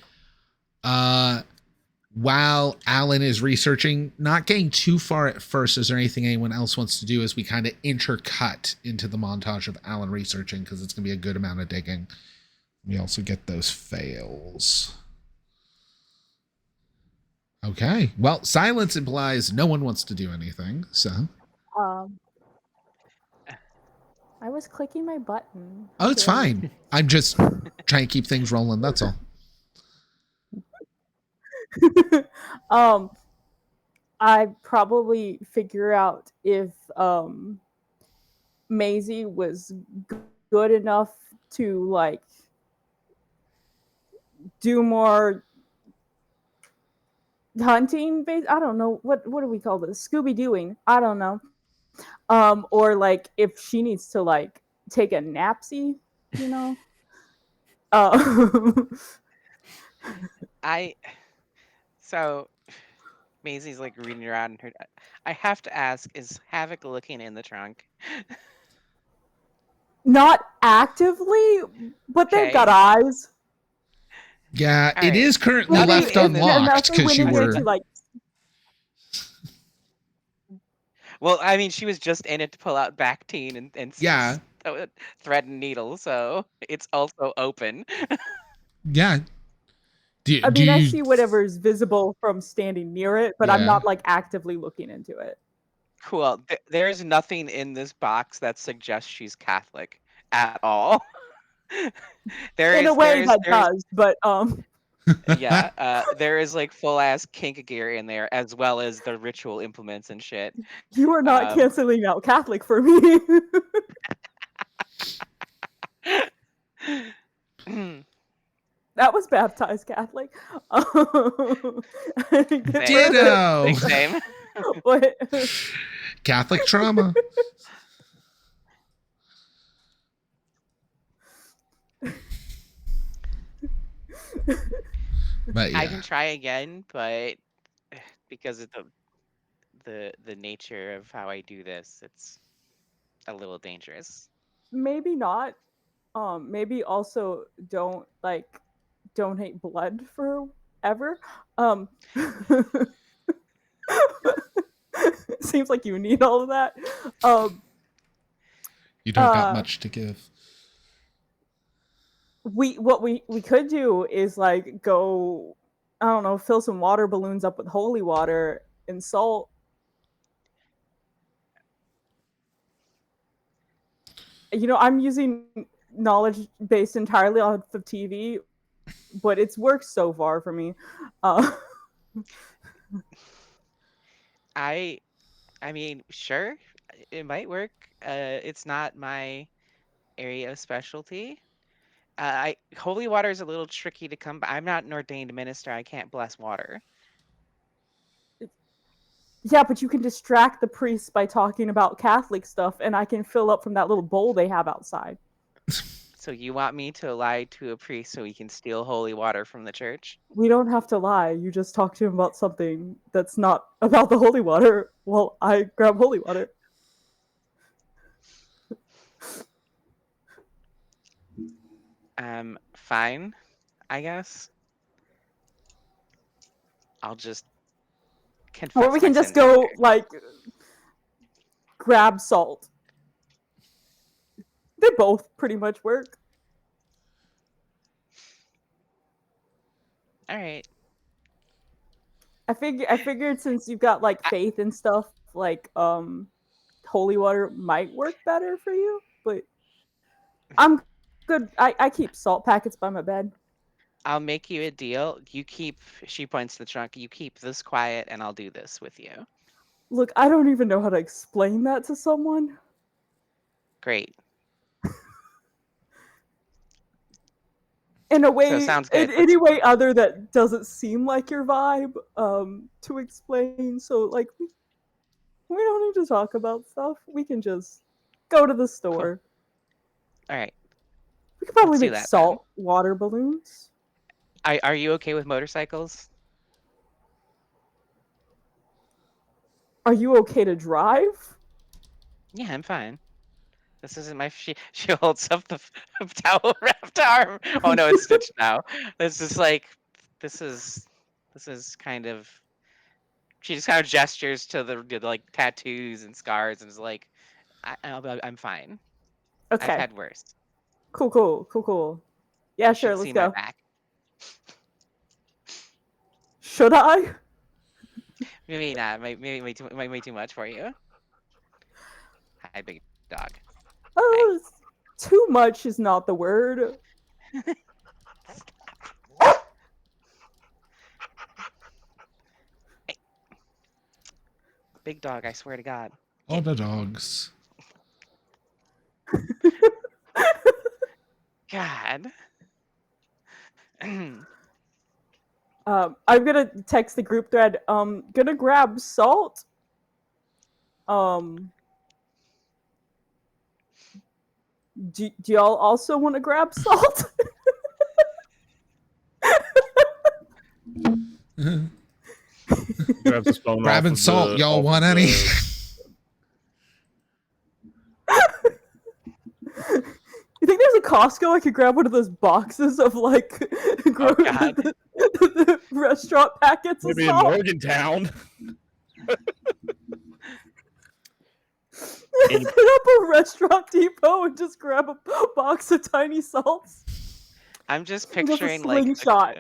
Speaker 2: While Alan is researching, not getting too far at first, is there anything anyone else wants to do as we kind of intercut into the montage of Alan researching, because it's going to be a good amount of digging. We also get those fails. Okay. Well, silence implies no one wants to do anything, so.
Speaker 5: I was clicking my button.
Speaker 2: Oh, it's fine. I'm just trying to keep things rolling, that's all.
Speaker 5: I probably figure out if Maisie was good enough to like do more hunting. I don't know what do we call this? Scooby Dooing. I don't know. Or like if she needs to like take a napsy, you know.
Speaker 6: So Maisie's like reading around her. I have to ask, is Havoc looking in the trunk?
Speaker 5: Not actively, but they've got eyes.
Speaker 2: Yeah, it is currently left unlocked because you were.
Speaker 6: Well, I mean, she was just in it to pull out Bactine and thread and needle, so it's also open.
Speaker 2: Yeah.
Speaker 5: I see whatever's visible from standing near it, but I'm not like actively looking into it.
Speaker 6: Cool. There's nothing in this box that suggests she's Catholic at all.
Speaker 5: In a way that does, but
Speaker 6: yeah, there is like full ass kink gear in there, as well as the ritual implements and shit.
Speaker 5: You are not canceling out Catholic for me. That was baptized Catholic.
Speaker 2: Ditto.
Speaker 6: Same.
Speaker 5: What?
Speaker 2: Catholic trauma. But yeah.
Speaker 6: I can try again, but because of the nature of how I do this, it's a little dangerous.
Speaker 5: Maybe not. Maybe also don't donate blood for ever. Seems like you need all of that.
Speaker 2: You don't got much to give.
Speaker 5: What we could do is like go, I don't know, fill some water balloons up with holy water and salt. You know, I'm using knowledge based entirely off of TV, but it's worked so far for me.
Speaker 6: I mean, sure, it might work. It's not my area of specialty. I holy water is a little tricky to come by. I'm not an ordained minister. I can't bless water.
Speaker 5: Yeah, but you can distract the priests by talking about Catholic stuff, and I can fill up from that little bowl they have outside.
Speaker 6: So you want me to lie to a priest so he can steal holy water from the church?
Speaker 5: We don't have to lie. You just talk to him about something that's not about the holy water while I grab holy water.
Speaker 6: Fine, I guess. I'll just confess.
Speaker 5: Or we can
Speaker 6: my
Speaker 5: just
Speaker 6: sins
Speaker 5: go,
Speaker 6: later.
Speaker 5: like, grab salt. They both pretty much work.
Speaker 6: All right.
Speaker 5: I figured since you've got like faith and stuff, like holy water might work better for you, but I'm good. I keep salt packets by my bed.
Speaker 6: I'll make you a deal. You keep, she points to the trunk, you keep this quiet and I'll do this with you.
Speaker 5: Look, I don't even know how to explain that to someone.
Speaker 6: Great.
Speaker 5: In a way,
Speaker 6: So sounds good.
Speaker 5: in any way other that doesn't seem like your vibe, to explain. So like we don't need to talk about stuff. We can just go to the store.
Speaker 6: All right.
Speaker 5: We could probably
Speaker 6: Let's do
Speaker 5: make
Speaker 6: that,
Speaker 5: salt water balloons.
Speaker 6: Are you okay with motorcycles?
Speaker 5: Are you okay to drive?
Speaker 6: Yeah, I'm fine. This isn't my. She holds up the towel wrapped arm. Oh no, it's stitched now. This is like, this is kind of. She just kind of gestures to the like tattoos and scars and is like, I'm fine. I've
Speaker 5: Okay.
Speaker 6: had worse.
Speaker 5: Cool. Yeah,
Speaker 6: You
Speaker 5: sure,
Speaker 6: should
Speaker 5: let's
Speaker 6: see my
Speaker 5: go.
Speaker 6: back.
Speaker 5: Should I?
Speaker 6: Maybe not. Maybe way too much for you. Hi, big dog.
Speaker 5: Oh, too much is not the word.
Speaker 6: Hey. Big dog, I swear to God.
Speaker 2: All the dogs.
Speaker 6: God.
Speaker 5: I'm gonna text the group thread. Gonna grab salt. Do y'all also want to grab salt?
Speaker 7: Grabs his phone
Speaker 2: Grabbing
Speaker 7: off of
Speaker 2: salt,
Speaker 7: the-
Speaker 2: y'all
Speaker 7: off
Speaker 2: want
Speaker 7: of
Speaker 2: any?
Speaker 5: You think there's a Costco I could grab one of those boxes of like
Speaker 6: God.
Speaker 5: the restaurant packets
Speaker 7: Maybe
Speaker 5: of
Speaker 7: in
Speaker 5: salt?
Speaker 7: Morgantown.
Speaker 5: Hit up a restaurant depot and just grab a box of tiny salts.
Speaker 6: I'm just
Speaker 5: Just a
Speaker 6: picturing like
Speaker 5: slingshot.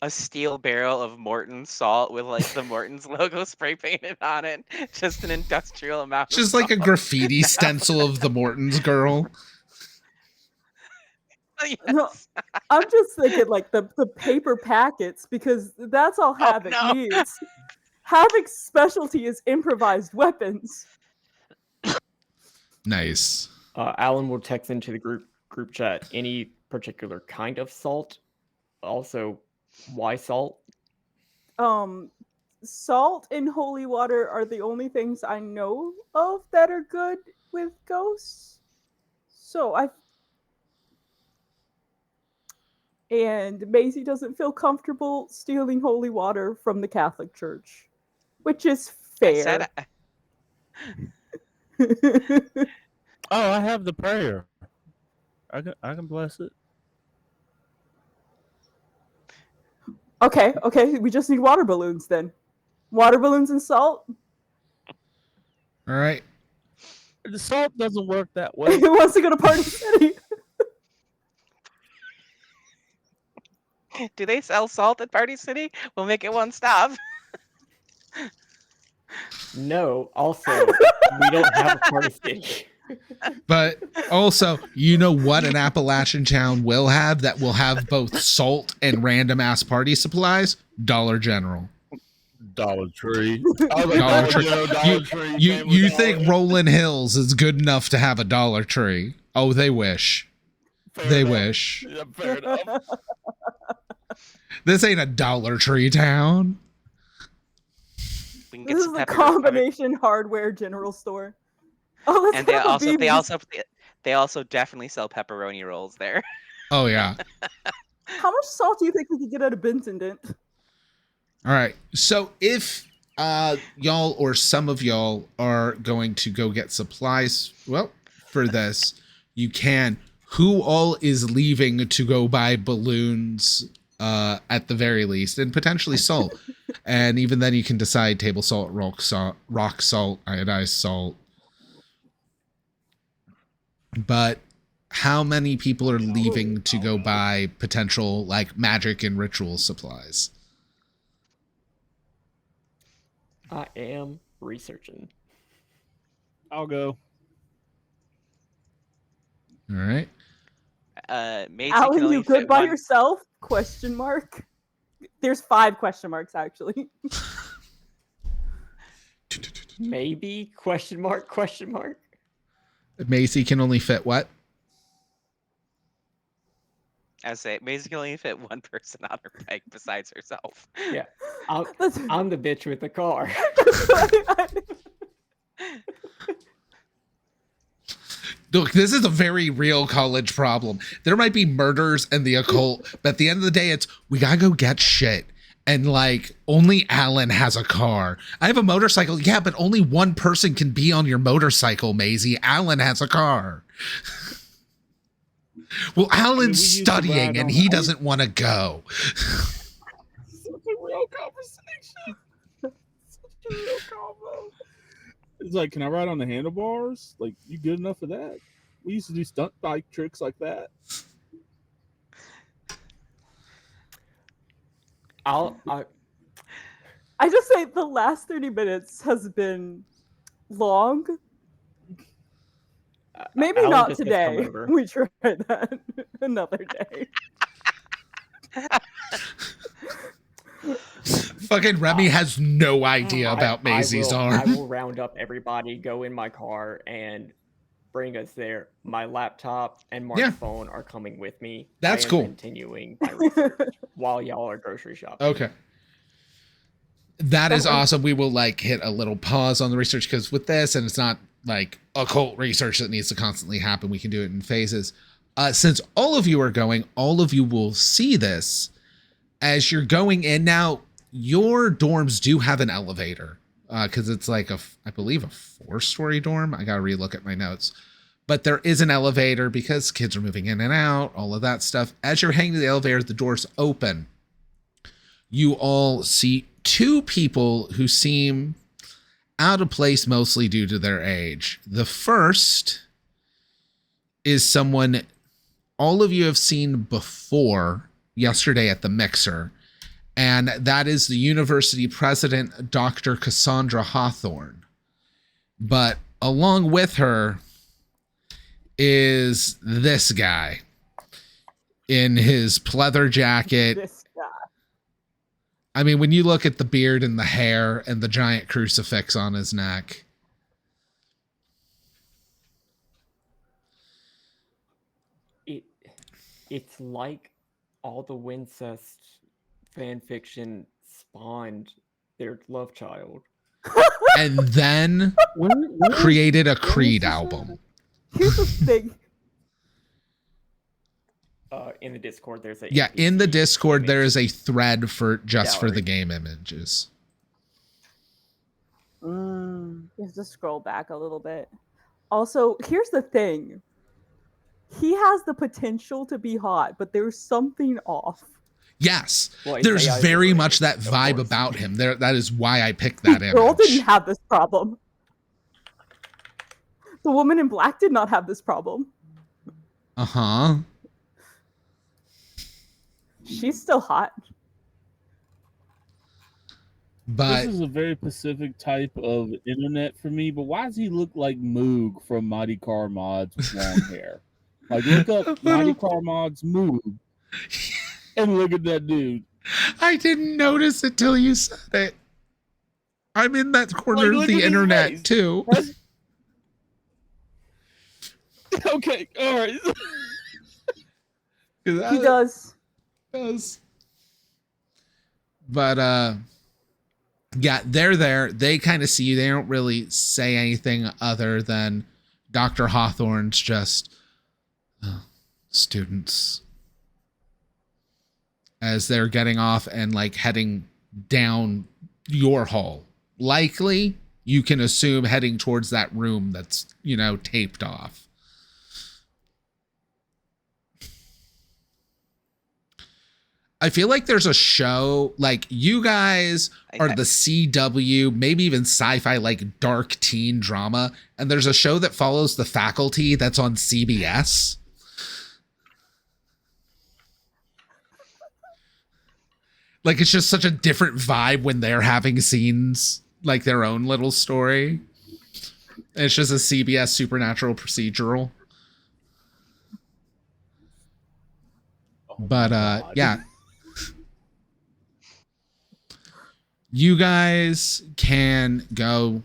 Speaker 6: a steel barrel of Morton's salt with like the Morton's logo spray painted on it. Just an industrial amount.
Speaker 2: Just
Speaker 6: of
Speaker 2: like a
Speaker 6: salt.
Speaker 2: graffiti stencil of the Morton's girl.
Speaker 6: Yes.
Speaker 5: No, I'm just thinking like the paper packets because that's all Havoc
Speaker 6: no.
Speaker 5: needs. Havoc's specialty is improvised weapons.
Speaker 2: Nice.
Speaker 3: Alan will text into the group chat any particular kind of salt. Also, why salt?
Speaker 5: Salt and holy water are the only things I know of that are good with ghosts. So and Maisie doesn't feel comfortable stealing holy water from the Catholic Church, which is
Speaker 6: I
Speaker 5: fair.
Speaker 6: said
Speaker 7: Oh, I have the prayer. I can bless it.
Speaker 5: Okay, we just need water balloons then. Water balloons and salt.
Speaker 2: All right.
Speaker 7: The salt doesn't work that way.
Speaker 5: Who wants to go to Party City?
Speaker 6: Do they sell salt at Party City? We'll make it one stop.
Speaker 3: No, also, we don't have a Party City.
Speaker 2: But also, you know what an Appalachian town will have that will have both salt and random ass party supplies? Dollar General.
Speaker 7: Dollar Tree.
Speaker 2: Dollar Tree.
Speaker 7: Dollar Tree.
Speaker 2: You think Rolling Hills is good enough to have a Dollar Tree? Oh, they wish. They wish.
Speaker 7: Yeah, fair enough.
Speaker 2: This ain't a Dollar Tree town.
Speaker 6: We can get
Speaker 5: This is
Speaker 6: some
Speaker 5: a
Speaker 6: pepperoni.
Speaker 5: combination hardware general store. Oh, let's
Speaker 6: And they
Speaker 5: have a
Speaker 6: they also definitely sell pepperoni rolls there.
Speaker 2: Oh, yeah.
Speaker 5: How much salt do you think we could get out of Bensendent?
Speaker 2: All right. So if y'all or some of y'all are going to go get supplies, well, for this, you can. Who all is leaving to go buy balloons at the very least, and potentially salt? And even then you can decide table salt, rock salt, iodized salt. But how many people are leaving to go buy potential like magic and ritual supplies?
Speaker 3: I am researching.
Speaker 7: I'll go.
Speaker 2: All right.
Speaker 6: Maisie can
Speaker 5: Alan,
Speaker 6: only
Speaker 5: you good
Speaker 6: fit
Speaker 5: by
Speaker 6: one.
Speaker 5: yourself? Question mark. There's 5 question marks actually.
Speaker 3: Maybe? Question mark? Question mark?
Speaker 2: Macy can only fit what?
Speaker 6: I say Maisie can only fit one person on her bike besides herself.
Speaker 3: Yeah. I'm the bitch with the car.
Speaker 2: Look, this is a very real college problem. There might be murders and the occult, but at the end of the day, it's we gotta go get shit. And like, only Alan has a car. I have a motorcycle. Yeah, but only one person can be on your motorcycle, Maisie. Alan has a car. Well, Alan's
Speaker 7: used to ride
Speaker 2: studying and
Speaker 7: on
Speaker 2: he
Speaker 7: ice.
Speaker 2: doesn't want to go.
Speaker 7: Such a real conversation. Such a real combo. It's like, can I ride on the handlebars? Like, you good enough for that? We used to do stunt bike tricks like that.
Speaker 5: I just say the last 30 minutes has been long. Maybe
Speaker 3: Alan
Speaker 5: not
Speaker 3: just gets come
Speaker 5: today.
Speaker 3: over.
Speaker 5: We tried that another day.
Speaker 2: Fucking Remy has no idea about Maisie's
Speaker 3: I
Speaker 2: arm.
Speaker 3: will round up everybody, go in my car, and bring us there. My laptop and Mark's
Speaker 2: Yeah.
Speaker 3: phone are coming with me.
Speaker 2: That's
Speaker 3: I am
Speaker 2: cool.
Speaker 3: Continuing my research while y'all are grocery shopping.
Speaker 2: Okay. That is awesome. We will like hit a little pause on the research because with this, and it's not like occult research that needs to constantly happen. We can do it in phases. Since all of you are going, all of you will see this as you're going in. Now, your dorms do have an elevator because it's like I believe a 4-story dorm. I got to relook at my notes. But there is an elevator because kids are moving in and out, all of that stuff. As you're heading to the elevator, the doors open. You all see 2 people who seem out of place, mostly due to their age. The first is someone all of you have seen before yesterday at the mixer, and that is the university president, Dr. Cassandra Hawthorne. But along with her is this guy in his pleather jacket.
Speaker 5: This guy.
Speaker 2: I mean, when you look at the beard and the hair and the giant crucifix on his neck.
Speaker 3: It's like all the Wincest fan fiction spawned their love child.
Speaker 2: And then created a Creed album.
Speaker 5: Here's the thing.
Speaker 3: In the Discord, there's a
Speaker 2: Yeah, in the
Speaker 3: NPC
Speaker 2: Discord,
Speaker 3: image.
Speaker 2: there is a thread for just for
Speaker 3: Gallery.
Speaker 2: the game images.
Speaker 5: You have to scroll back a little bit. Also, here's the thing. He has the potential to be hot, but there's something off.
Speaker 2: Yes,
Speaker 3: Well,
Speaker 2: there's
Speaker 3: AI is
Speaker 2: very
Speaker 3: overrated,
Speaker 2: much that
Speaker 3: of
Speaker 2: vibe
Speaker 3: course.
Speaker 2: about him. That is why I picked that
Speaker 5: The girl didn't
Speaker 2: image.
Speaker 5: have this problem. The woman in black did not have this problem.
Speaker 2: Uh-huh.
Speaker 5: She's still hot.
Speaker 2: But
Speaker 7: This is a very specific type of internet for me, but why does he look like Moog from Mighty Car Mods with long hair? Like, look up Mighty Car Mods Moog and look at that dude.
Speaker 2: I didn't notice it till you said it. I'm in that corner
Speaker 7: Like,
Speaker 2: of
Speaker 7: look
Speaker 2: the
Speaker 7: at his
Speaker 2: internet
Speaker 7: face.
Speaker 2: too.
Speaker 7: Okay, all right.
Speaker 5: He does.
Speaker 2: But yeah, they're there. They kind of see you. They don't really say anything other than Dr. Hawthorne's just students as they're getting off and like heading down your hall. Likely, you can assume heading towards that room that's, taped off. I feel like there's a show, like you guys are the CW, maybe even sci-fi, like dark teen drama. And there's a show that follows the faculty that's on CBS. Like it's just such a different vibe when they're having scenes, like their own little story. It's just a CBS supernatural procedural. But yeah. You guys can go.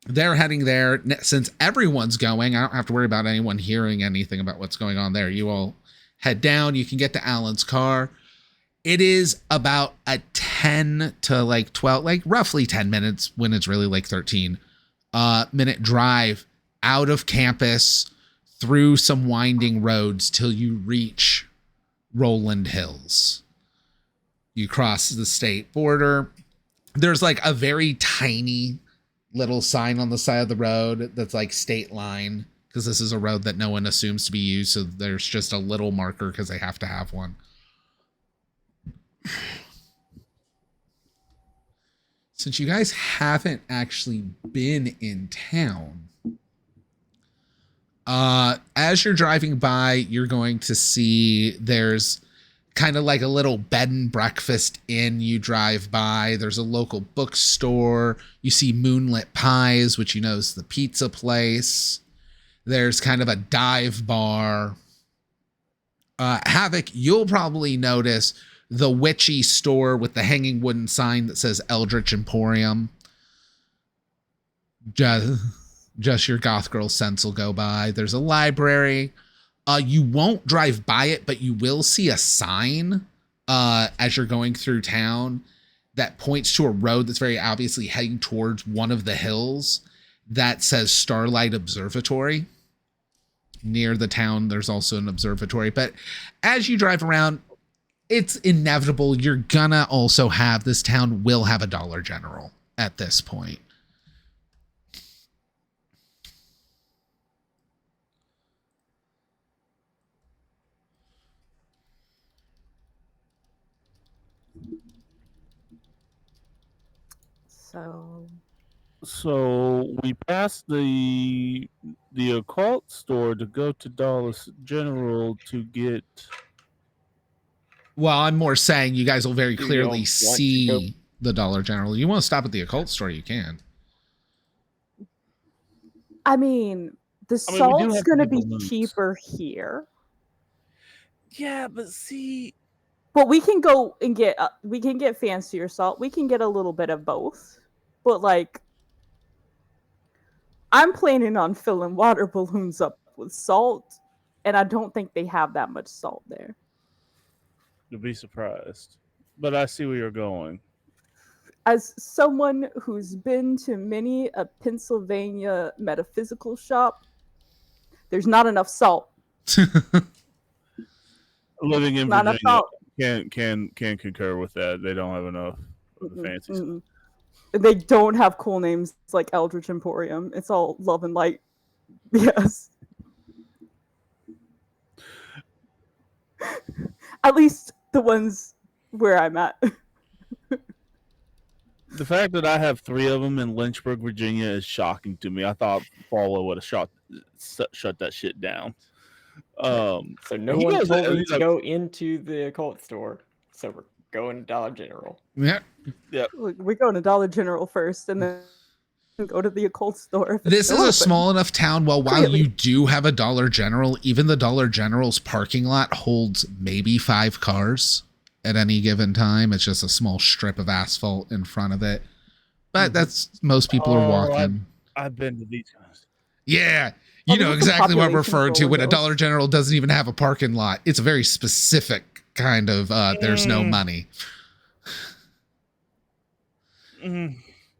Speaker 2: They're heading there. Since everyone's going, I don't have to worry about anyone hearing anything about what's going on there. You all head down. You can get to Alan's car. It is about a 10 to like 12, like roughly 10 minutes when it's really like 13 minute drive out of campus through some winding roads till you reach Roland Hills. You cross the state border. There's like a very tiny little sign on the side of the road that's like state line, because this is a road that no one assumes to be used. So there's just a little marker because they have to have one. Since you guys haven't actually been in town, as you're driving by, you're going to see there's kind of like a little bed and breakfast inn. You drive by, there's a local bookstore. You see Moonlit Pies, which is the pizza place. There's kind of a dive bar. Havoc, you'll probably notice the witchy store with the hanging wooden sign that says Eldritch Emporium. Just your goth girl sense will go by. There's a library. You won't drive by it, but you will see a sign as you're going through town that points to a road that's very obviously heading towards one of the hills that says Starlight Observatory. Near the town, there's also an observatory. But as you drive around, it's inevitable. You're gonna also have, this town will have a Dollar General at this point.
Speaker 7: So we passed the occult store to go to Dollar General to get.
Speaker 2: Well, I'm more saying you guys will very
Speaker 3: Do you
Speaker 2: clearly
Speaker 3: want to
Speaker 2: see the Dollar General. You want to stop at the occult store, you can.
Speaker 5: I mean, the
Speaker 7: we do
Speaker 5: salt's
Speaker 7: have to
Speaker 5: gonna
Speaker 7: get
Speaker 5: be
Speaker 7: balloons.
Speaker 5: cheaper here,
Speaker 7: Yeah, but see,
Speaker 5: but we can go and get fancier salt. We can get a little bit of both, but like, I'm planning on filling water balloons up with salt, and I don't think they have that much salt there.
Speaker 7: you'll be surprised. But I see where you're going.
Speaker 5: As someone who's been to many a Pennsylvania metaphysical shop, there's not enough salt.
Speaker 7: Living in
Speaker 5: Not enough
Speaker 7: Virginia
Speaker 5: salt.
Speaker 7: can concur with that. They don't have enough of the fancy stuff.
Speaker 5: They don't have cool names like Eldritch Emporium. It's all love and light. Yes. At least the ones where I'm at.
Speaker 7: The fact that I have 3 of them in Lynchburg, Virginia, is shocking to me. I thought Paulo would have shut that shit down.
Speaker 3: So no
Speaker 7: he
Speaker 3: one
Speaker 7: goes-
Speaker 3: told me
Speaker 7: he's
Speaker 3: to
Speaker 7: like,
Speaker 3: go into the occult store, so we're going to Dollar General.
Speaker 2: Yeah.
Speaker 5: Look, we go to Dollar General first, and then go to the occult store. If it's
Speaker 2: This
Speaker 5: still
Speaker 2: is a
Speaker 5: open.
Speaker 2: small enough town. While
Speaker 5: Clearly.
Speaker 2: you do have a Dollar General, even the Dollar General's parking lot holds maybe 5 cars at any given time. It's just a small strip of asphalt in front of it. But that's most people are walking.
Speaker 7: I've been to these guys.
Speaker 2: Yeah. You know
Speaker 5: this is
Speaker 2: exactly what I'm
Speaker 5: population
Speaker 2: referring to when a
Speaker 5: control
Speaker 2: Dollar General doesn't even have a parking lot. It's a very specific kind of there's no money.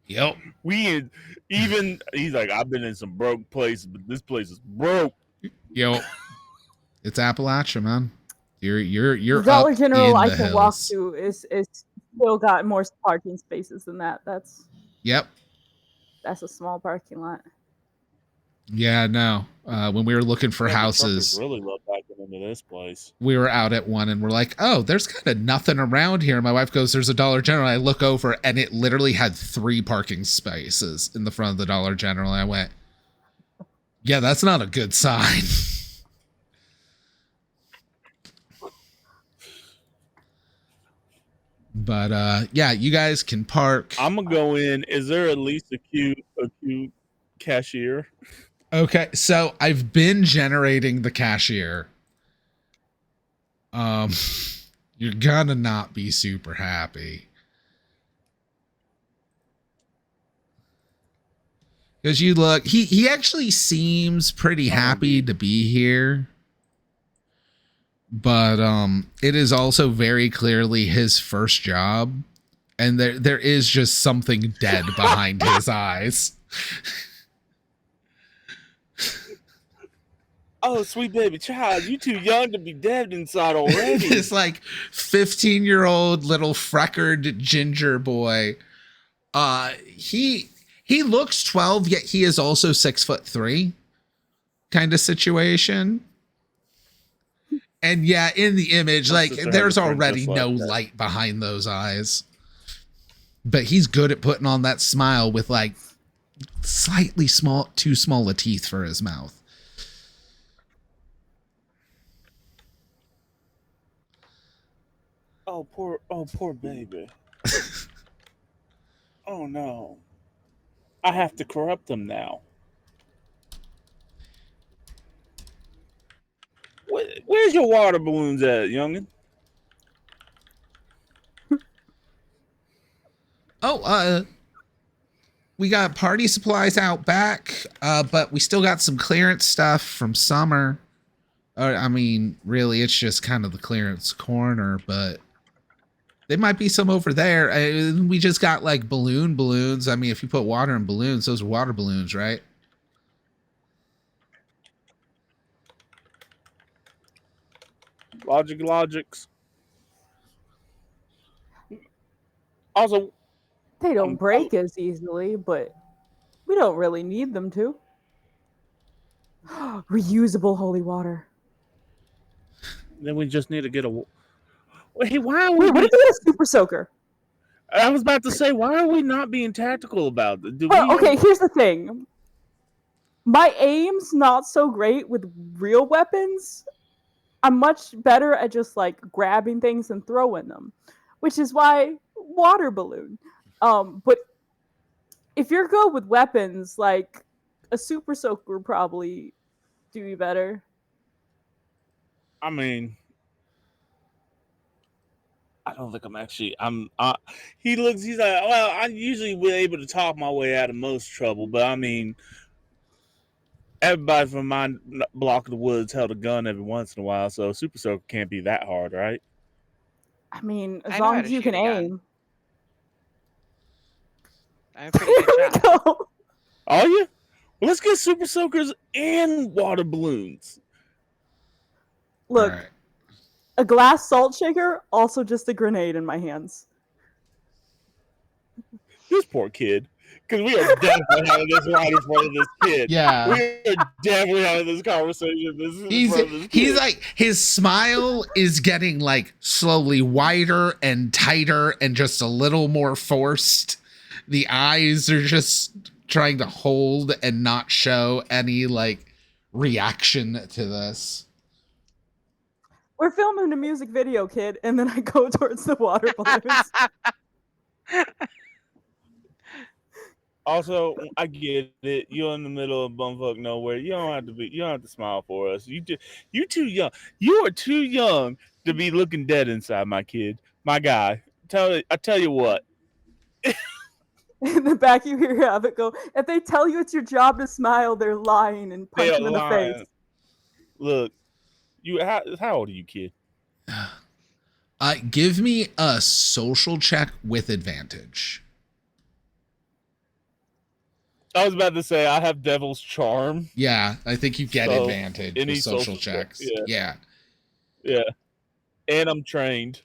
Speaker 2: Yep.
Speaker 7: He's like, I've been in some broke places, but this place is broke.
Speaker 2: Yo. It's Appalachia, man. You're
Speaker 5: the Dollar
Speaker 2: up
Speaker 5: General
Speaker 2: in
Speaker 5: I
Speaker 2: the
Speaker 5: can walk
Speaker 2: hills.
Speaker 5: to is still got more parking spaces than that. That's
Speaker 2: Yep.
Speaker 5: a small parking lot.
Speaker 2: Yeah, no. When we were looking for houses,
Speaker 7: Really love backing into this place.
Speaker 2: we were out at one and we're like, oh, there's kind of nothing around here. My wife goes, there's a Dollar General. I look over and it literally had 3 parking spaces in the front of the Dollar General. I went, yeah, that's not a good sign. But yeah, you guys can park.
Speaker 7: I'm gonna go in. Is there at least a cute cashier?
Speaker 2: Okay, so I've been generating the cashier. You're gonna not be super happy. Because you look, he actually seems pretty happy to be here. But it is also very clearly his first job. And there is just something dead behind his eyes.
Speaker 7: Oh, sweet baby child, you too young to be dead inside already.
Speaker 2: This like 15-year-old little freckled ginger boy. He looks 12, yet he is also 6'3" kind of situation. And yeah, in the image,
Speaker 7: My
Speaker 2: like
Speaker 7: sister has
Speaker 2: there's
Speaker 7: a friend
Speaker 2: already
Speaker 7: just like
Speaker 2: no
Speaker 7: that.
Speaker 2: light behind those eyes. But he's good at putting on that smile with like slightly too small a teeth for his mouth.
Speaker 7: Oh, poor baby. Oh no. I have to corrupt him now. Where's your water balloons at, youngin?
Speaker 2: We got party supplies out back, but we still got some clearance stuff from summer. I mean, really, it's just kind of the clearance corner, but there might be some over there. We just got like balloons. I mean, if you put water in balloons, those are water balloons, right?
Speaker 7: Logics. Also,
Speaker 5: They don't break as easily, but we don't really need them to. Reusable holy water.
Speaker 7: then we just need to get a. Hey, why are we?
Speaker 5: Wait, what if we get a super soaker?
Speaker 7: I was about to say, why are we not being tactical about it?
Speaker 5: Okay, here's the thing. My aim's not so great with real weapons. I'm much better at just like grabbing things and throwing them, which is why water balloon. But if you're good with weapons, like a super soaker would probably do you better.
Speaker 7: I mean, I don't think I'm actually. He's like, well, I usually be able to talk my way out of most trouble, but I mean, everybody from my block of the woods held a gun every once in a while, so super soaker can't be that hard, right?
Speaker 5: I mean, as
Speaker 6: I know
Speaker 5: long
Speaker 6: how
Speaker 5: as
Speaker 6: to
Speaker 5: you
Speaker 6: shoot
Speaker 5: can
Speaker 6: a gun.
Speaker 5: aim.
Speaker 6: I'm a pretty good shot.
Speaker 5: No.
Speaker 7: Are you? Well, let's get super soakers and water balloons.
Speaker 5: Look,
Speaker 2: All right.
Speaker 5: a glass salt shaker, also just a grenade in my hands.
Speaker 7: Just poor kid. Because we are definitely having this right in front of this kid.
Speaker 2: Yeah.
Speaker 7: We are definitely having this conversation in front of this kid.
Speaker 2: He's like, his smile is getting like slowly wider and tighter and just a little more forced. The eyes are just trying to hold and not show any like reaction to this.
Speaker 5: We're filming a music video, kid, and then I go towards the water balloons.
Speaker 7: Also, I get it. You're in the middle of bumfuck nowhere. You don't have to smile for us. You're too young. You are too young to be looking dead inside, my kid. My guy. I tell you what.
Speaker 5: In the back, you hear Abbott go, if they tell you it's your job to smile, they're lying, and punch him in the face.
Speaker 7: Look, how old are you, kid?
Speaker 2: Give me a social check with advantage.
Speaker 7: I was about to say I have Devil's Charm.
Speaker 2: Yeah, I think you get advantage with social checks. Yeah.
Speaker 7: And I'm trained.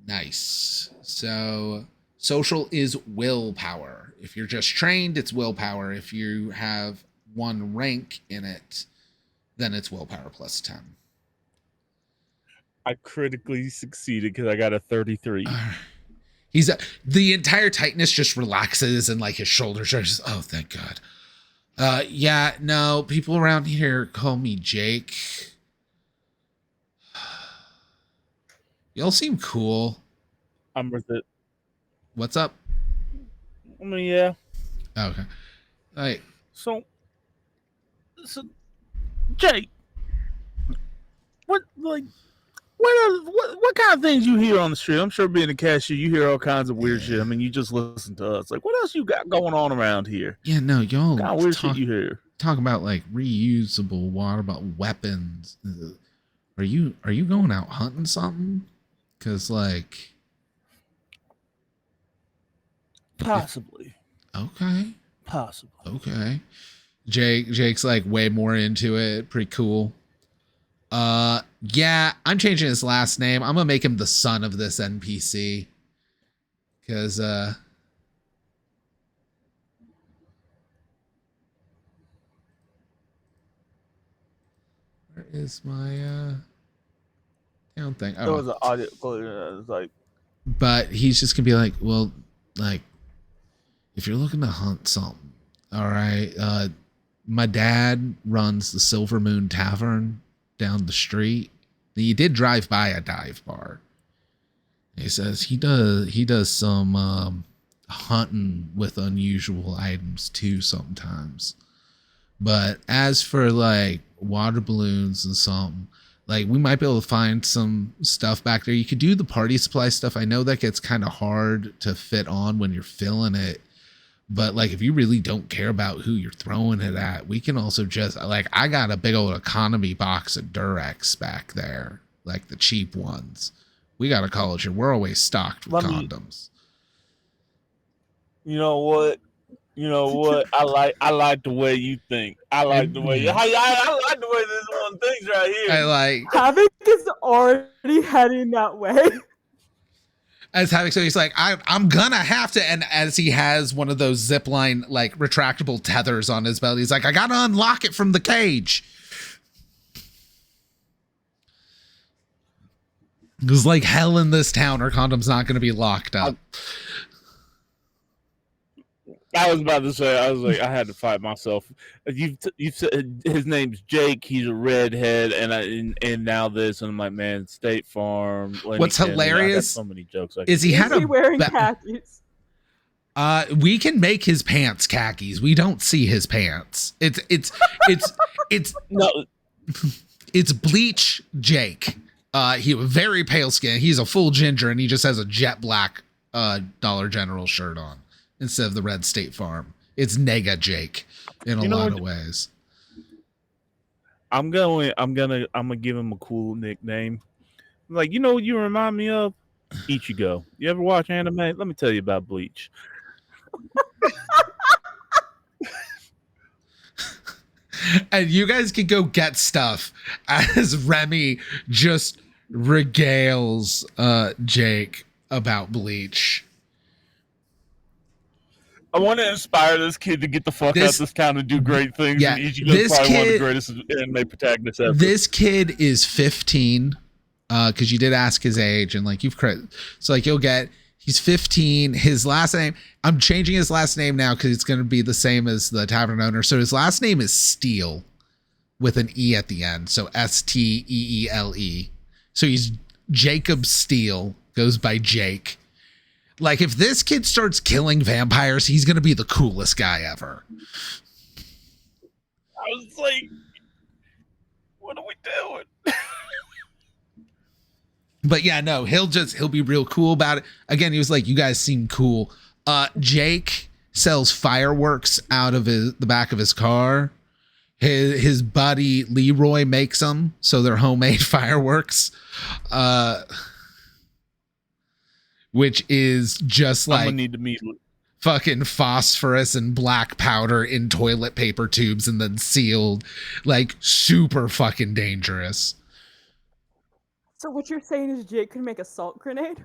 Speaker 2: Nice. So social is willpower. If you're just trained, it's willpower. If you have one rank in it, then it's willpower plus 10.
Speaker 7: I critically succeeded because I got a 33.
Speaker 2: The entire tightness just relaxes and like his shoulders are just, oh, thank God. Yeah, no, people around here call me Jake. Y'all seem cool.
Speaker 7: I'm worth it.
Speaker 2: What's up?
Speaker 7: I mean, yeah.
Speaker 2: Okay. Like,
Speaker 7: so Jake, what kind of things you hear on the street? I'm sure being a cashier, you hear all kinds of weird shit. I mean, you just listen to us. Like, what else you got going on around here?
Speaker 2: Yeah, no, y'all.
Speaker 7: What kind of weird shit you hear?
Speaker 2: Talk about like reusable water, about weapons. Are you going out hunting something? Cause like,
Speaker 7: possibly.
Speaker 2: Okay.
Speaker 7: Possibly.
Speaker 2: Okay. Jake's like way more into it. Pretty cool. Yeah, I'm changing his last name. I'm gonna make him the son of this NPC. Cause where is my town thing?
Speaker 7: There was an audio. It was like,
Speaker 2: but he's just gonna be like, well, like, if you're looking to hunt something, all right. My dad runs the Silver Moon Tavern down the street. He did drive by a dive bar. He says he does some hunting with unusual items too sometimes. But as for like water balloons and something, like we might be able to find some stuff back there. You could do the party supply stuff. I know that gets kind of hard to fit on when you're filling it. But like, if you really don't care about who you're throwing it at, we can also just like, I got a big old economy box of Durex back there, like the cheap ones. We got a college here. We're always stocked with condoms.
Speaker 7: You know what? I like the way you think. I like the way I like the way this one thinks right here.
Speaker 2: I like
Speaker 5: Havoc is already heading that way.
Speaker 2: As Havoc, so he's like, I'm gonna have to, and as he has one of those zipline like retractable tethers on his belt, he's like, I gotta unlock it from the cage. Because like hell in this town, our condom's not gonna be locked up.
Speaker 7: I was about to say, I was like, I had to fight myself. You said his name's Jake. He's a redhead, and now this, and I'm like, man, State Farm.
Speaker 2: What's hilarious?
Speaker 7: So many jokes.
Speaker 2: Is he
Speaker 5: wearing khakis?
Speaker 2: We can make his pants khakis. We don't see his pants. It's
Speaker 7: no.
Speaker 2: It's Bleach Jake. He has very pale skin. He's a full ginger, and he just has a jet black Dollar General shirt on instead of the red State Farm. It's Nega Jake in a lot of ways.
Speaker 7: I'm gonna give him a cool nickname. Like, you know what you remind me of? Ichigo. You ever watch anime? Let me tell you about Bleach.
Speaker 2: And you guys can go get stuff as Remy just regales Jake about Bleach.
Speaker 7: I want to inspire this kid to get the fuck out this town and do great things.
Speaker 2: Yeah,
Speaker 7: and Ichigo's
Speaker 2: this
Speaker 7: probably one of the
Speaker 2: kid-
Speaker 7: greatest anime protagonists ever.
Speaker 2: This kid is 15, because you did ask his age, and like so like you'll get. He's 15. His last name, I'm changing his last name now because it's going to be the same as the tavern owner. So his last name is Steele with an E at the end. So Steele. So he's Jacob Steele, goes by Jake. Like, if this kid starts killing vampires, he's going to be the coolest guy ever.
Speaker 7: I was like, what are we doing?
Speaker 2: But yeah, no, he'll be real cool about it. Again, he was like, you guys seem cool. Jake sells fireworks out of the back of his car. His buddy Leroy makes them, so they're homemade fireworks. Which is just like, I'm gonna
Speaker 7: need to meet
Speaker 2: fucking phosphorus and black powder in toilet paper tubes and then sealed. Like, super fucking dangerous.
Speaker 5: So what you're saying is Jake can make a salt grenade?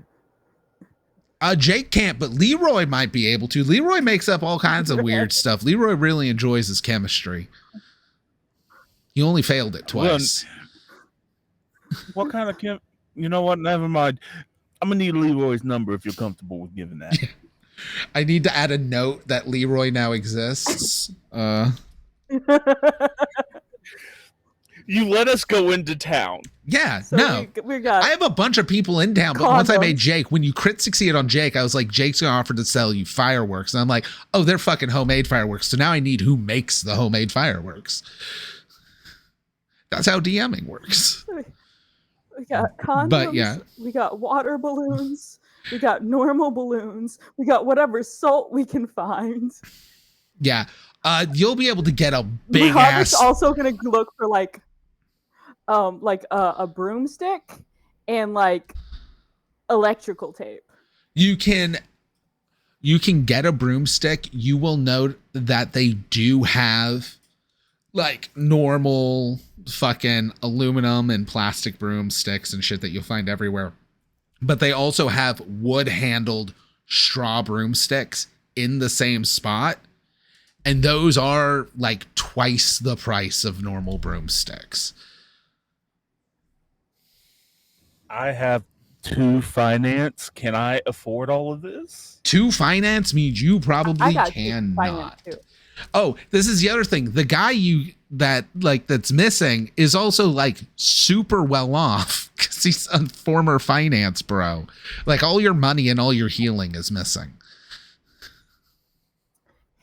Speaker 2: Jake can't, but Leroy might be able to. Leroy makes up all kinds of weird stuff. Leroy really enjoys his chemistry. He only failed it twice.
Speaker 7: What kind of you know what? Never mind. I'm gonna need Leroy's number if you're comfortable with giving that.
Speaker 2: I need to add a note that Leroy now exists.
Speaker 7: You let us go into town.
Speaker 2: Yeah,
Speaker 5: So
Speaker 2: no.
Speaker 5: we got
Speaker 2: I have a bunch of people in town, but once I made Jake, when you crit succeed on Jake, I was like, Jake's gonna offer to sell you fireworks. And I'm like, oh, they're fucking homemade fireworks. So now I need who makes the homemade fireworks. That's how DMing works.
Speaker 5: We got condoms,
Speaker 2: But yeah.
Speaker 5: We got water balloons, we got normal balloons, we got whatever salt we can find.
Speaker 2: Yeah. You'll be able to get a big
Speaker 5: Robert's
Speaker 2: ass.
Speaker 5: also gonna look for like a broomstick and like electrical tape.
Speaker 2: You can get a broomstick. You will note that they do have like normal fucking aluminum and plastic broomsticks and shit that you'll find everywhere. But they also have wood handled straw broomsticks in the same spot. And those are like twice the price of normal broomsticks.
Speaker 7: I have 2 finance. Can I afford all of this?
Speaker 2: 2 finance means you probably
Speaker 5: got
Speaker 2: cannot.
Speaker 5: too.
Speaker 2: Oh, this is the other thing. The guy that's missing is also like super well off because he's a former finance bro. Like, all your money and all your healing is missing.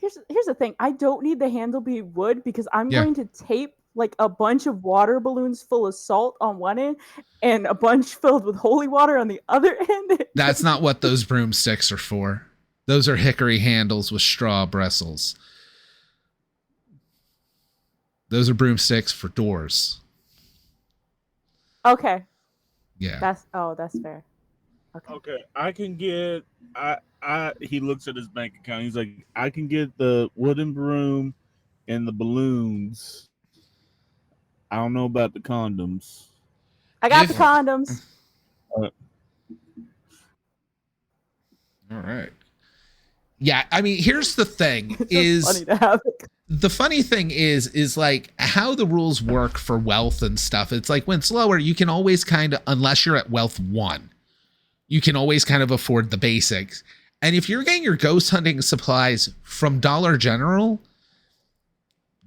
Speaker 5: Here's the thing. I don't need the handle be wood because I'm
Speaker 2: Yeah.
Speaker 5: going to tape like a bunch of water balloons full of salt on one end and a bunch filled with holy water on the other end.
Speaker 2: That's not what those broomsticks are for. Those are hickory handles with straw bristles. Those are broomsticks for doors.
Speaker 5: Okay.
Speaker 2: Yeah.
Speaker 5: That's fair.
Speaker 7: Okay, I can get. He looks at his bank account. He's like, I can get the wooden broom and the balloons. I don't know about the condoms.
Speaker 5: I got the condoms.
Speaker 2: All right. Yeah, I mean, here's the thing is
Speaker 5: Funny to have it.
Speaker 2: The funny thing is like how the rules work for wealth and stuff. It's like when it's lower, you can always kind of, unless you're at wealth 1, you can always kind of afford the basics. And if you're getting your ghost hunting supplies from Dollar General,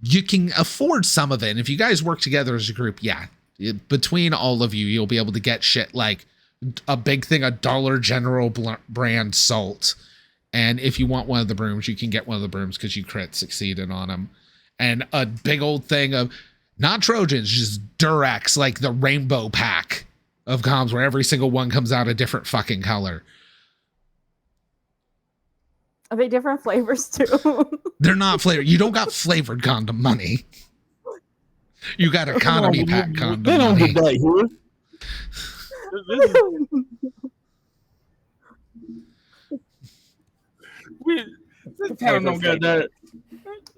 Speaker 2: you can afford some of it. And if you guys work together as a group, yeah, between all of you, you'll be able to get shit like a big thing of Dollar General brand salt. And if you want one of the brooms, you can get one of the brooms because you crit succeeded on them. And a big old thing of not Trojans, just Durex, like the rainbow pack of comms where every single one comes out a different fucking color.
Speaker 5: Are they different flavors too?
Speaker 2: They're not flavored. You don't got flavored condom money. You got economy pack condom
Speaker 7: They don't
Speaker 2: money.
Speaker 7: get that here. This town don't get that.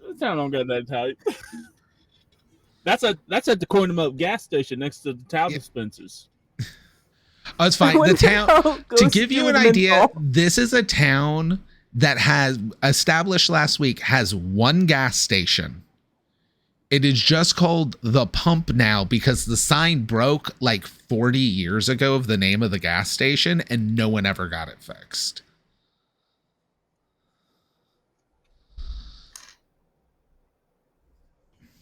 Speaker 7: This town don't get that type. That's at the Coin 'em Up gas station next to the towel dispensers.
Speaker 2: Oh, it's fine. The town, to give you an idea, this is a town that has established last week has one gas station. It is just called The Pump now because the sign broke like 40 years ago of the name of the gas station and no one ever got it fixed.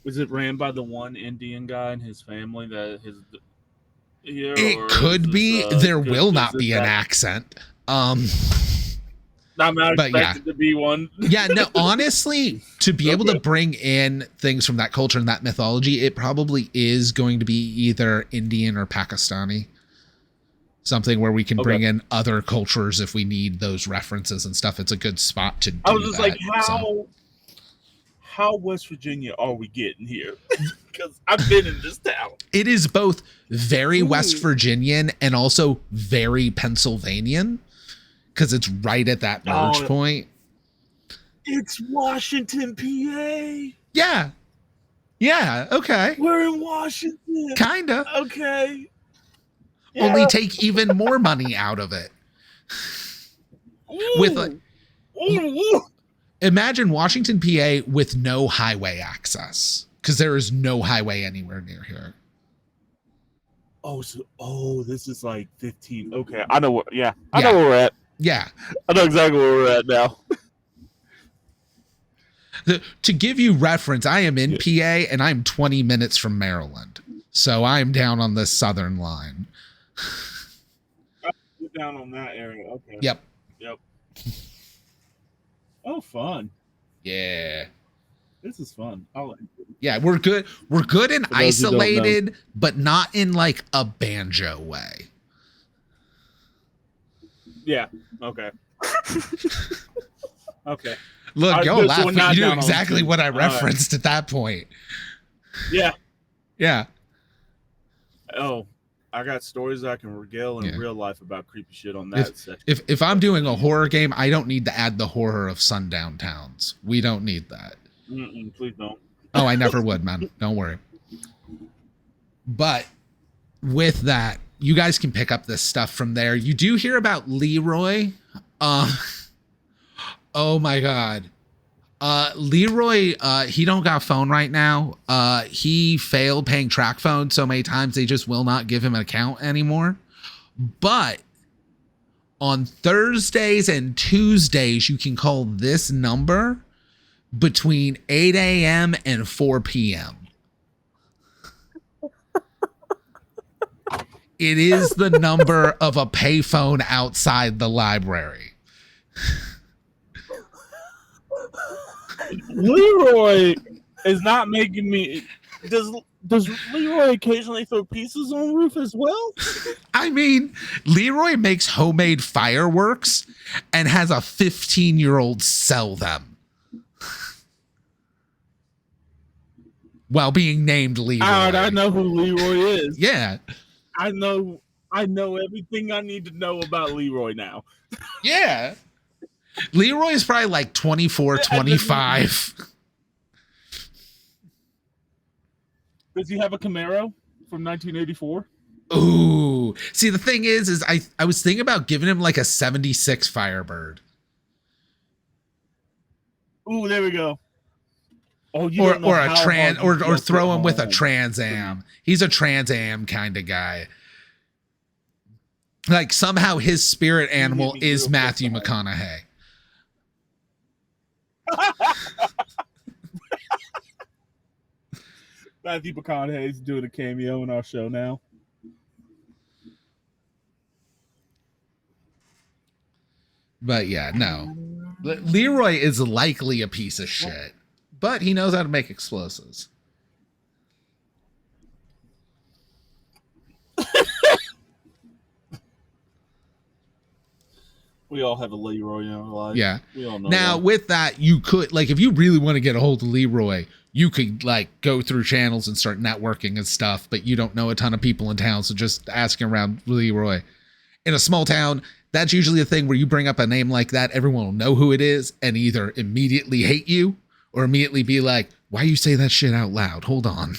Speaker 7: Was it ran by the one Indian guy and his family that his here?
Speaker 2: It could be. There will not be an accent.
Speaker 7: I'm not
Speaker 2: but
Speaker 7: expected to be one.
Speaker 2: Yeah, no, honestly, to be able to bring in things from that culture and that mythology, it probably is going to be either Indian or Pakistani. Something where we can bring in other cultures if we need those references and stuff. It's a good spot to do that.
Speaker 7: I was just like, how West Virginia are we getting here? Because I've been in this town.
Speaker 2: It is both very West Virginian and also very Pennsylvanian because it's right at that merge point.
Speaker 7: It's Washington, PA.
Speaker 2: Yeah. Yeah. Okay.
Speaker 7: We're in Washington.
Speaker 2: Kinda.
Speaker 7: Okay.
Speaker 2: Yeah. Only take even more money out of it. With like, imagine Washington, PA with no highway access because there is no highway anywhere near here.
Speaker 7: This is like 15. Okay, I know where. I know where we're at.
Speaker 2: Yeah,
Speaker 7: I know exactly where we're at now.
Speaker 2: To give you reference, I am in PA and I'm 20 minutes from Maryland, so I'm down on the southern line.
Speaker 7: You're down on that area. Okay.
Speaker 2: Yep.
Speaker 7: Oh, fun.
Speaker 2: Yeah.
Speaker 7: This is fun. I like it.
Speaker 2: Yeah, we're good. We're good and isolated, but not in like a banjo way.
Speaker 7: Yeah. Okay. Okay.
Speaker 2: Look, y'all laugh, but you knew exactly what I referenced at that point.
Speaker 7: Yeah.
Speaker 2: Yeah.
Speaker 7: Oh, I got stories I can regale in real life about creepy shit on that section.
Speaker 2: If I'm doing a horror game, I don't need to add the horror of sundown towns. We don't need that.
Speaker 7: Please don't.
Speaker 2: Oh, I never would, man. Don't worry. But with that, you guys can pick up this stuff from there. You do hear about Leroy. Oh my God. Leroy, he don't got a phone right now. He failed paying track phone so many times they just will not give him an account anymore. But on Thursdays and Tuesdays, you can call this number between 8 a.m. and 4 p.m. It is the number of a payphone outside the library.
Speaker 7: Leroy is not making me. Does Leroy occasionally throw pieces on the roof as well?
Speaker 2: I mean, Leroy makes homemade fireworks and has a 15-year-old sell them while being named Leroy.
Speaker 7: I know who Leroy is.
Speaker 2: Yeah.
Speaker 7: I know everything I need to know about Leroy now.
Speaker 2: Yeah. Leroy is probably like 24, 25.
Speaker 7: Does he have a Camaro from 1984?
Speaker 2: Ooh. See, the thing is I was thinking about giving him like a 76 Firebird.
Speaker 7: Ooh, there we go. Oh,
Speaker 2: or a trans or throw him with a Trans Am. He's a Trans Am kind of guy. Like somehow his spirit animal is Matthew McConaughey.
Speaker 7: Matthew McConaughey's doing a cameo in our show now.
Speaker 2: But yeah, no. Leroy is likely a piece of shit, but he knows how to make explosives.
Speaker 7: We all have a Leroy in our life.
Speaker 2: Yeah.
Speaker 7: We all know
Speaker 2: now,
Speaker 7: that.
Speaker 2: with that, you could, like, if you really want to get a hold of Leroy, you could, like, go through channels and start networking and stuff, but you don't know a ton of people in town, so just asking around Leroy. In a small town, that's usually a thing where you bring up a name like that, everyone will know who it is and either immediately hate you or immediately be like, why you say that shit out loud? Hold on.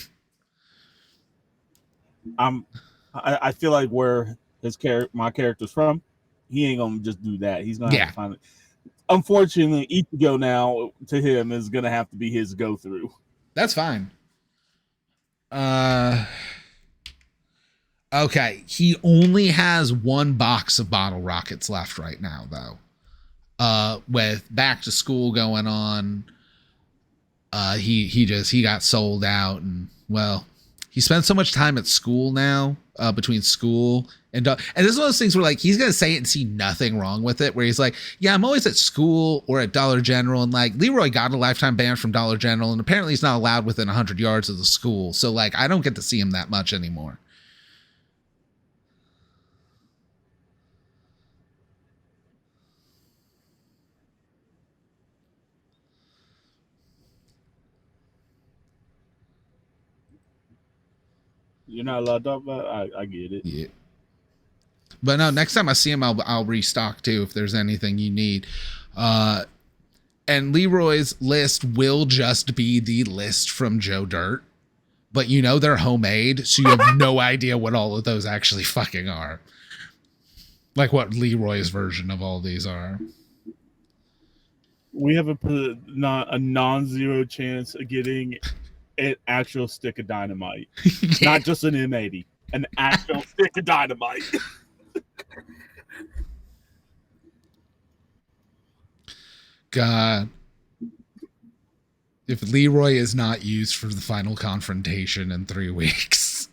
Speaker 7: I feel like where my character's from, he ain't gonna just do that. He's gonna have to find it. unfortunately, Ichigo now to him is gonna have to be his go through.
Speaker 2: That's fine. Okay, he only has one box of bottle rockets left right now, though. With back to school going on, he got sold out, and well, he spends so much time at school now, between school and this is one of those things where like he's gonna say it and see nothing wrong with it. Where he's like, yeah, I'm always at school or at Dollar General, and like Leroy got a lifetime ban from Dollar General, and apparently he's not allowed within 100 yards of the school, so like I don't get to see him that much anymore.
Speaker 7: You're not allowed to talk about it. I get it.
Speaker 2: Yeah. But no, next time I see him, I'll restock too if there's anything you need. And Leroy's list will just be the list from Joe Dirt, but you know they're homemade, so you have no idea what all of those actually fucking are. Like what Leroy's version of all these are.
Speaker 7: We have a non-zero chance of getting an actual stick of dynamite, not just an M80, an actual stick of dynamite.
Speaker 2: God. If Leroy is not used for the final confrontation in 3 weeks.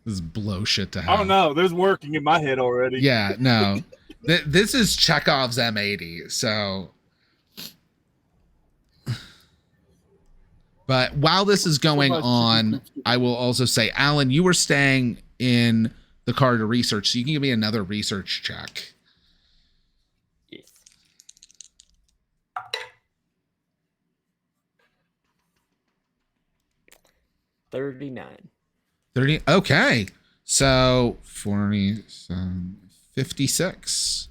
Speaker 2: This is blow shit to hell.
Speaker 7: I don't know. There's working in my head already.
Speaker 2: Yeah, no. This is Chekhov's M80, so. But while this is going on, I will also say, Alan, you were staying in the car to research, so you can give me another research check.
Speaker 3: Yes. $39.
Speaker 2: 30. Okay. So 47, 56.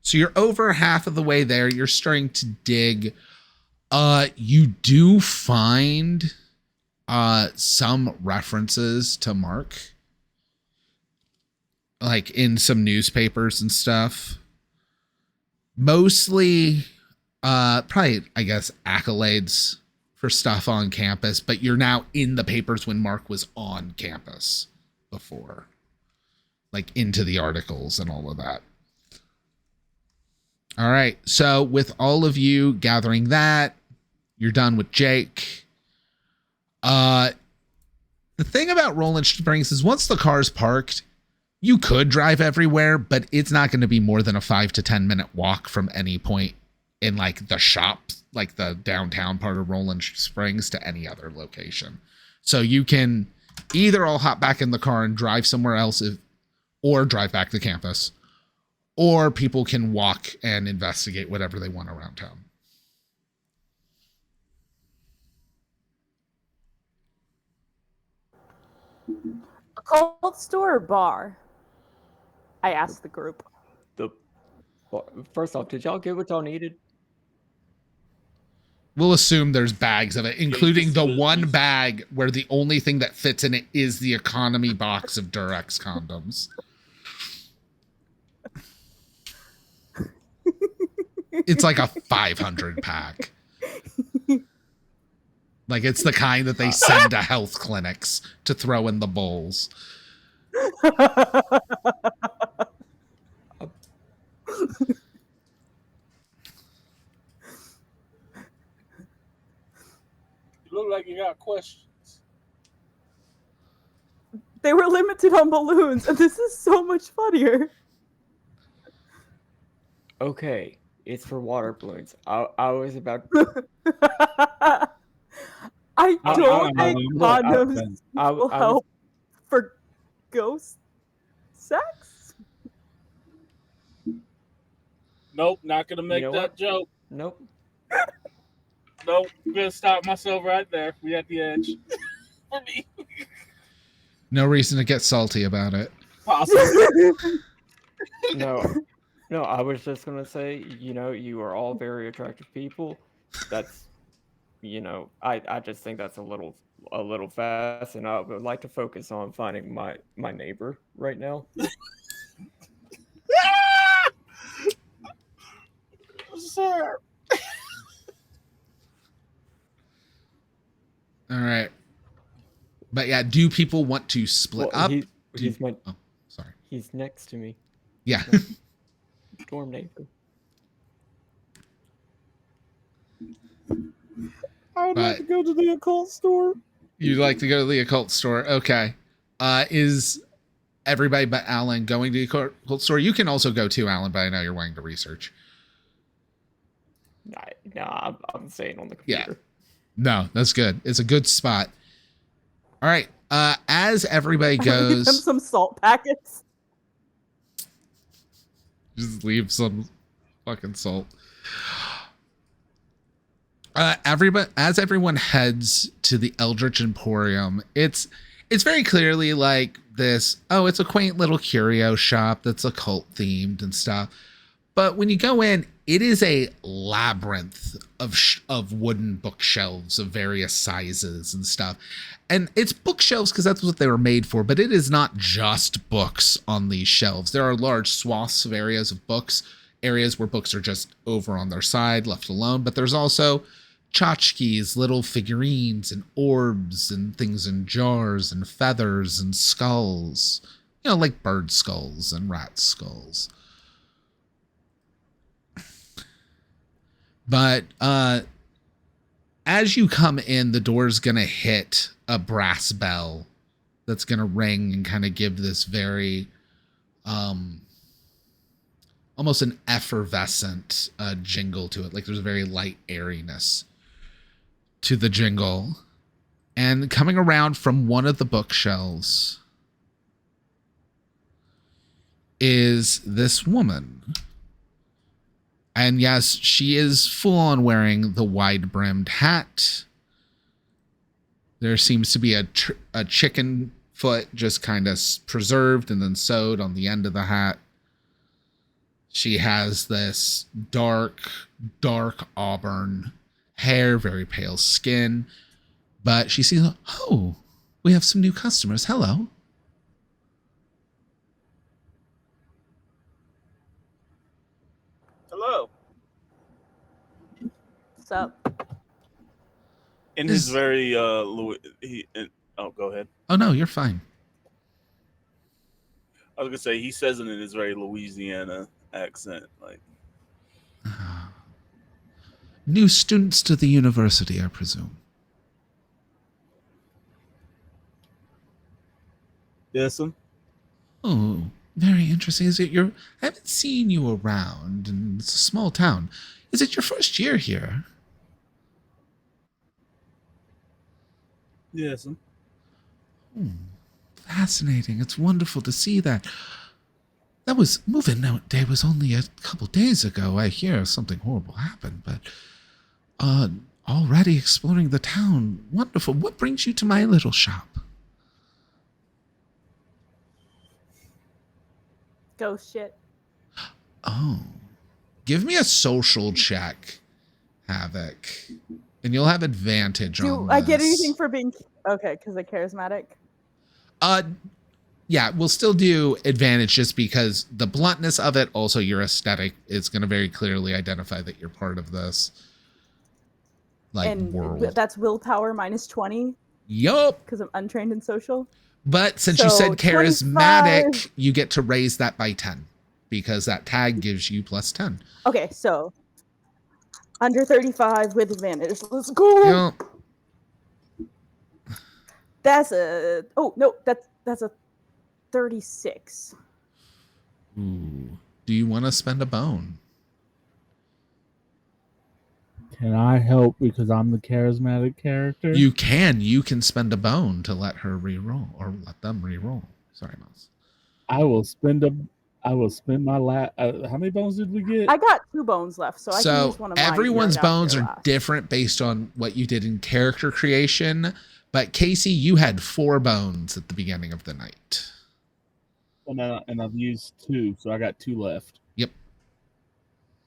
Speaker 2: So you're over half of the way there. You're starting to dig. You do find some references to Mark, like in some newspapers and stuff. Mostly, probably, I guess, accolades for stuff on campus, but you're now in the papers when Mark was on campus before, like into the articles and all of that. All right. So with all of you gathering that, you're done with Jake. The thing about Roland Springs is once the car's parked, you could drive everywhere, but it's not going to be more than a 5 to 10 minute walk from any point in like the shops, like the downtown part of Roland Springs to any other location. So you can either all hop back in the car and drive somewhere else or drive back to campus, or people can walk and investigate whatever they want around town.
Speaker 5: A cold store or bar? I asked the group.
Speaker 3: First off, did y'all get what y'all needed?
Speaker 2: We'll assume there's bags of it, including the one bag where the only thing that fits in it is the economy box of Durex condoms. It's like a 500 pack. Like it's the kind that they send to health clinics to throw in the bowls.
Speaker 4: You look like you got questions.
Speaker 5: They were limited on balloons, and this is so much funnier.
Speaker 3: Okay, it's for water balloons. I was about.
Speaker 5: I don't think
Speaker 3: look,
Speaker 5: condoms
Speaker 3: I
Speaker 5: will help for ghost sex.
Speaker 4: Nope, not gonna make
Speaker 3: You know
Speaker 4: that
Speaker 3: what?
Speaker 4: joke.
Speaker 3: Nope.
Speaker 4: Nope, I'm gonna stop myself right there. We at the edge. For me.
Speaker 2: No reason to get salty about it.
Speaker 4: Possibly.
Speaker 3: No, I was just gonna say, you are all very attractive people. That's, I just think that's a little fast, and I would like to focus on finding my neighbor right now.
Speaker 2: But yeah, do people want to split
Speaker 3: Well,
Speaker 2: up?
Speaker 3: he's my
Speaker 2: Oh, sorry.
Speaker 3: he's next to me.
Speaker 2: Yeah.
Speaker 3: Dorm neighbor.
Speaker 7: I would like
Speaker 2: But
Speaker 7: to go to the occult store.
Speaker 2: you'd like to go to the occult store. Okay. Is everybody but Alan going to the occult store? You can also go too, Alan, but I know you're wanting to research.
Speaker 3: Nah, I'm staying on the
Speaker 2: Yeah.
Speaker 3: computer.
Speaker 2: No, that's good. It's a good spot. All right. As everybody
Speaker 5: Leave them
Speaker 2: goes,
Speaker 5: some salt packets.
Speaker 2: just leave some fucking salt. As everyone heads to the Eldritch Emporium, it's very clearly like this. Oh, it's a quaint little curio shop that's occult themed and stuff. But when you go in, it is a labyrinth of wooden bookshelves of various sizes and stuff. And it's bookshelves because that's what they were made for. But it is not just books on these shelves. There are large swaths of areas of books, areas where books are just over on their side, left alone. But there's also tchotchkes, little figurines and orbs and things in jars and feathers and skulls. You know, like bird skulls and rat skulls. But as you come in, the door's going to hit a brass bell that's going to ring and kind of give this very almost an effervescent jingle to it. Like there's a very light airiness to the jingle. And coming around from one of the bookshelves is this woman. And yes, she is full on wearing the wide brimmed hat. There seems to be a chicken foot just kind of preserved and then sewed on the end of the hat. She has this dark auburn hair, very pale skin. But she sees, oh, we have some new customers. Hello.
Speaker 4: Hello.
Speaker 5: What's up?
Speaker 4: In his very oh, go ahead.
Speaker 2: Oh no, you're fine.
Speaker 4: I was gonna say he says it in his very Louisiana accent, like.
Speaker 2: New students to the university, I presume.
Speaker 4: Yes, sir.
Speaker 2: Oh, very interesting. Is it I haven't seen you around, and it's a small town. Is it your first year here?
Speaker 4: Yes, sir.
Speaker 2: Fascinating. It's wonderful to see that. That was moving out day was only a couple days ago. I hear something horrible happened, but already exploring the town. Wonderful. What brings you to my little shop?
Speaker 5: Ghost shit.
Speaker 2: Oh. Give me a social check, Havoc. And you'll have advantage on
Speaker 5: Do
Speaker 2: this.
Speaker 5: I get anything for being okay? Because I'm charismatic.
Speaker 2: Yeah, we'll still do advantage just because the bluntness of it, also your aesthetic, is going to very clearly identify that you're part of this world.
Speaker 5: That's willpower minus 20
Speaker 2: Yup.
Speaker 5: because I'm untrained in social.
Speaker 2: But since you
Speaker 5: So,
Speaker 2: said charismatic,
Speaker 5: 25.
Speaker 2: you get to raise that by 10 because that tag gives you plus 10.
Speaker 5: Okay, so under 35 with advantage. Let's go.
Speaker 2: Yup.
Speaker 5: That's a that's a 36.
Speaker 2: Ooh. Do you want to spend a bone?
Speaker 7: Can I help because I'm the charismatic character?
Speaker 2: You can spend a bone to let her re-roll or let them re-roll. Sorry, Mouse.
Speaker 7: I will spend my how many bones did we get?
Speaker 5: I got 2 bones left, so I can use one of mine.
Speaker 2: Everyone's
Speaker 5: right after
Speaker 2: bones are
Speaker 5: last.
Speaker 2: different based on what you did in character creation. But Casey, you had 4 bones at the beginning of the night.
Speaker 7: And I've used 2, so I got 2 left.
Speaker 2: Yep.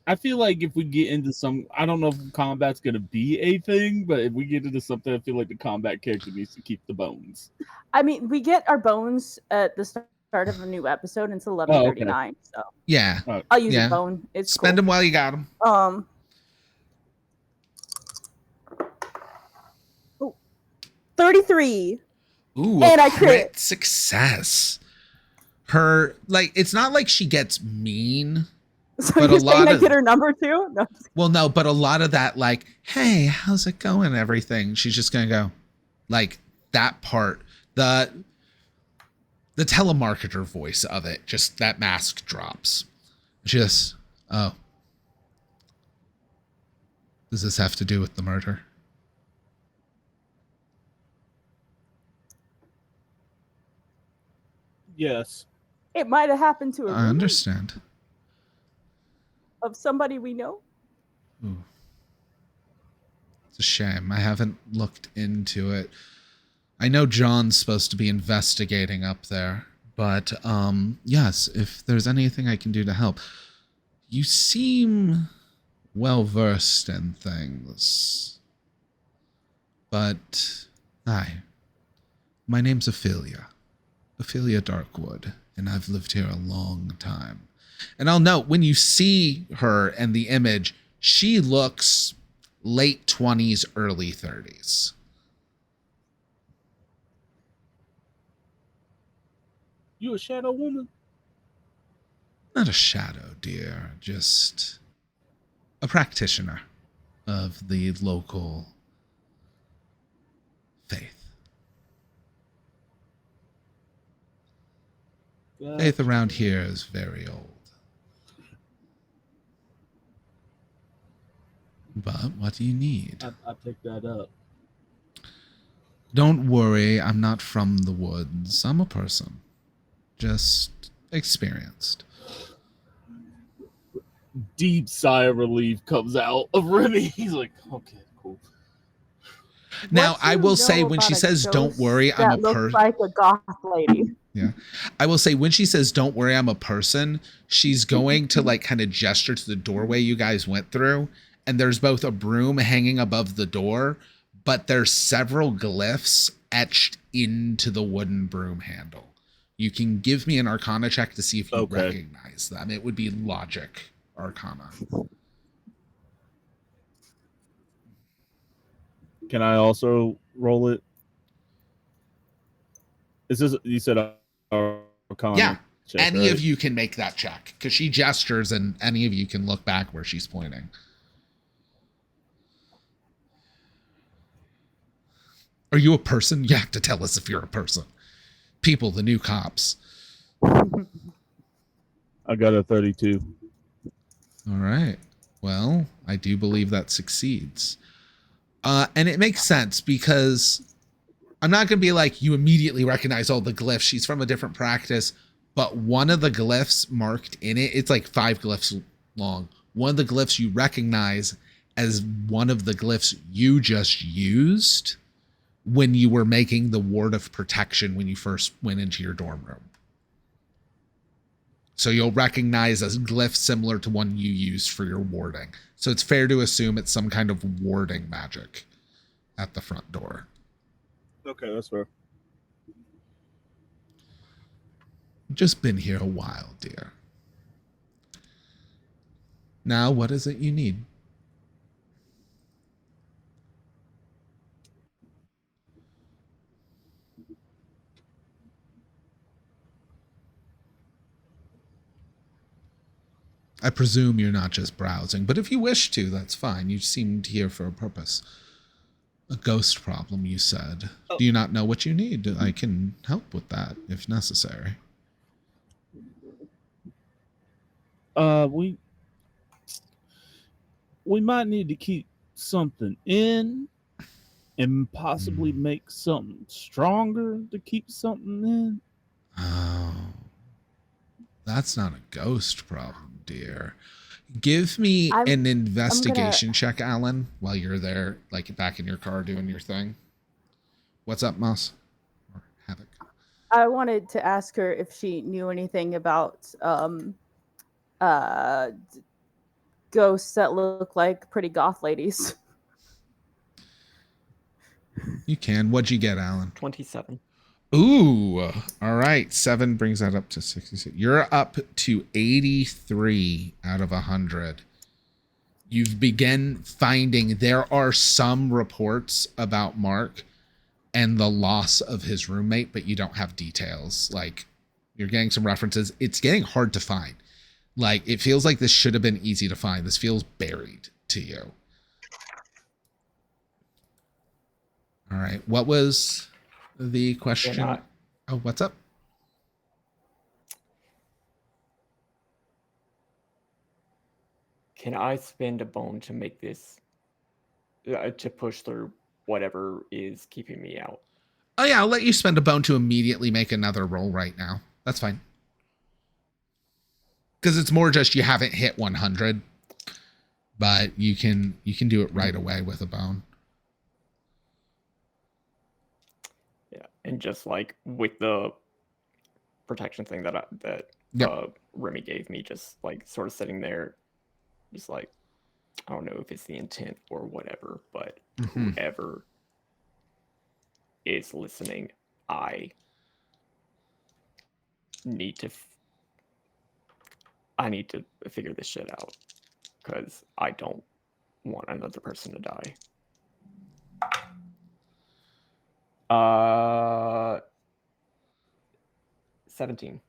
Speaker 7: I feel like if we get into I don't know if combat's going to be a thing, but if we get into something, I feel like the combat character needs to keep the bones.
Speaker 5: I mean, we get our bones at the start of a new episode, and it's 11:39. So
Speaker 2: Yeah.
Speaker 5: I'll use a bone. It's
Speaker 2: Spend them while you got them.
Speaker 5: 33.
Speaker 2: Ooh,
Speaker 5: And
Speaker 2: a
Speaker 5: I crit.
Speaker 2: crit success. Her, like, it's not like she gets mean,
Speaker 5: So
Speaker 2: but
Speaker 5: you're
Speaker 2: a
Speaker 5: saying
Speaker 2: lot
Speaker 5: I
Speaker 2: of,
Speaker 5: get her number too? No.
Speaker 2: well, no, but a lot of that, like, hey, how's it going? Everything. She's just gonna go, like, that part, the telemarketer voice of it, just that mask drops. Just, oh, does this have to do with the murder?
Speaker 4: Yes.
Speaker 5: It might have happened to a
Speaker 2: I
Speaker 5: roommate
Speaker 2: understand.
Speaker 5: of somebody we know.
Speaker 2: Ooh. It's a shame. I haven't looked into it. I know John's supposed to be investigating up there, but yes, if there's anything I can do to help. You seem well versed in things. But hi. My name's Ophelia. Ophelia Darkwood, and I've lived here a long time. And I'll note, when you see her and the image, she looks late 20s, early 30s.
Speaker 7: You a shadow woman?
Speaker 2: Not a shadow, dear, just a practitioner of the local faith. Faith around here is very old. But what do you need?
Speaker 7: I pick that up.
Speaker 2: Don't worry, I'm not from the woods. I'm a person. Just experienced.
Speaker 7: Deep sigh of relief comes out of Remy. He's like, okay, cool.
Speaker 2: Now,
Speaker 5: What
Speaker 2: I
Speaker 5: you
Speaker 2: will
Speaker 5: know
Speaker 2: say, when she
Speaker 5: about a
Speaker 2: says, don't
Speaker 5: ghost
Speaker 2: worry, I'm a
Speaker 5: that looks
Speaker 2: person.
Speaker 5: like a goth lady.
Speaker 2: Yeah. I will say, when she says, don't worry, I'm a person, she's going to like kind of gesture to the doorway you guys went through. And there's both a broom hanging above the door, but there's several glyphs etched into the wooden broom handle. You can give me an Arcana check to see if you recognize them. It would be logic Arcana.
Speaker 7: Can I also roll it? Is this, you said Arcana?
Speaker 2: Yeah.
Speaker 7: Check,
Speaker 2: Any
Speaker 7: right?
Speaker 2: of you can make that check because she gestures and any of you can look back where she's pointing. Are you a person? You have to tell us if you're a person. People, the new cops.
Speaker 7: I got a 32.
Speaker 2: All right. Well, I do believe that succeeds. And it makes sense because I'm not going to be like, you immediately recognize all the glyphs. She's from a different practice, but one of the glyphs marked in it, it's like 5 glyphs long. One of the glyphs you recognize as one of the glyphs you just used when you were making the ward of protection when you first went into your dorm room. So you'll recognize a glyph similar to one you used for your warding. So it's fair to assume it's some kind of warding magic at the front door.
Speaker 7: Okay, that's fair.
Speaker 2: Just been here a while, dear. Now, what is it you need? I presume you're not just browsing, but if you wish to, that's fine. You seemed here for a purpose. A ghost problem, you said.
Speaker 4: Oh.
Speaker 2: Do you not know what you need? I can help with that if necessary.
Speaker 7: We might need to keep something in and possibly make something stronger to keep something in.
Speaker 2: Oh, that's not a ghost problem, dear. Give me an investigation check, Alan, while you're there, like back in your car doing your thing. What's up, Moss? Or Havoc?
Speaker 5: I wanted to ask her if she knew anything about ghosts that look like pretty goth ladies.
Speaker 2: You can. What'd you get, Alan?
Speaker 3: 27.
Speaker 2: Ooh, all right. 7 brings that up to 66. You're up to 83 out of 100. You've begun finding there are some reports about Mark and the loss of his roommate, but you don't have details. Like, you're getting some references. It's getting hard to find. Like, it feels like this should have been easy to find. This feels buried to you. All right. What was the question? Oh, what's up?
Speaker 3: Can I spend a bone to make this, to push through whatever is keeping me out?
Speaker 2: Oh, yeah. I'll let you spend a bone to immediately make another roll right now. That's fine. Because it's more just you haven't hit 100, but you can do it right away with a bone.
Speaker 3: Yeah, and just like with the protection thing that Remy gave me, just like sort of sitting there, just like, I don't know if it's the intent or whatever, but whoever is listening, I need to figure this shit out, because I don't want another person to die. 17.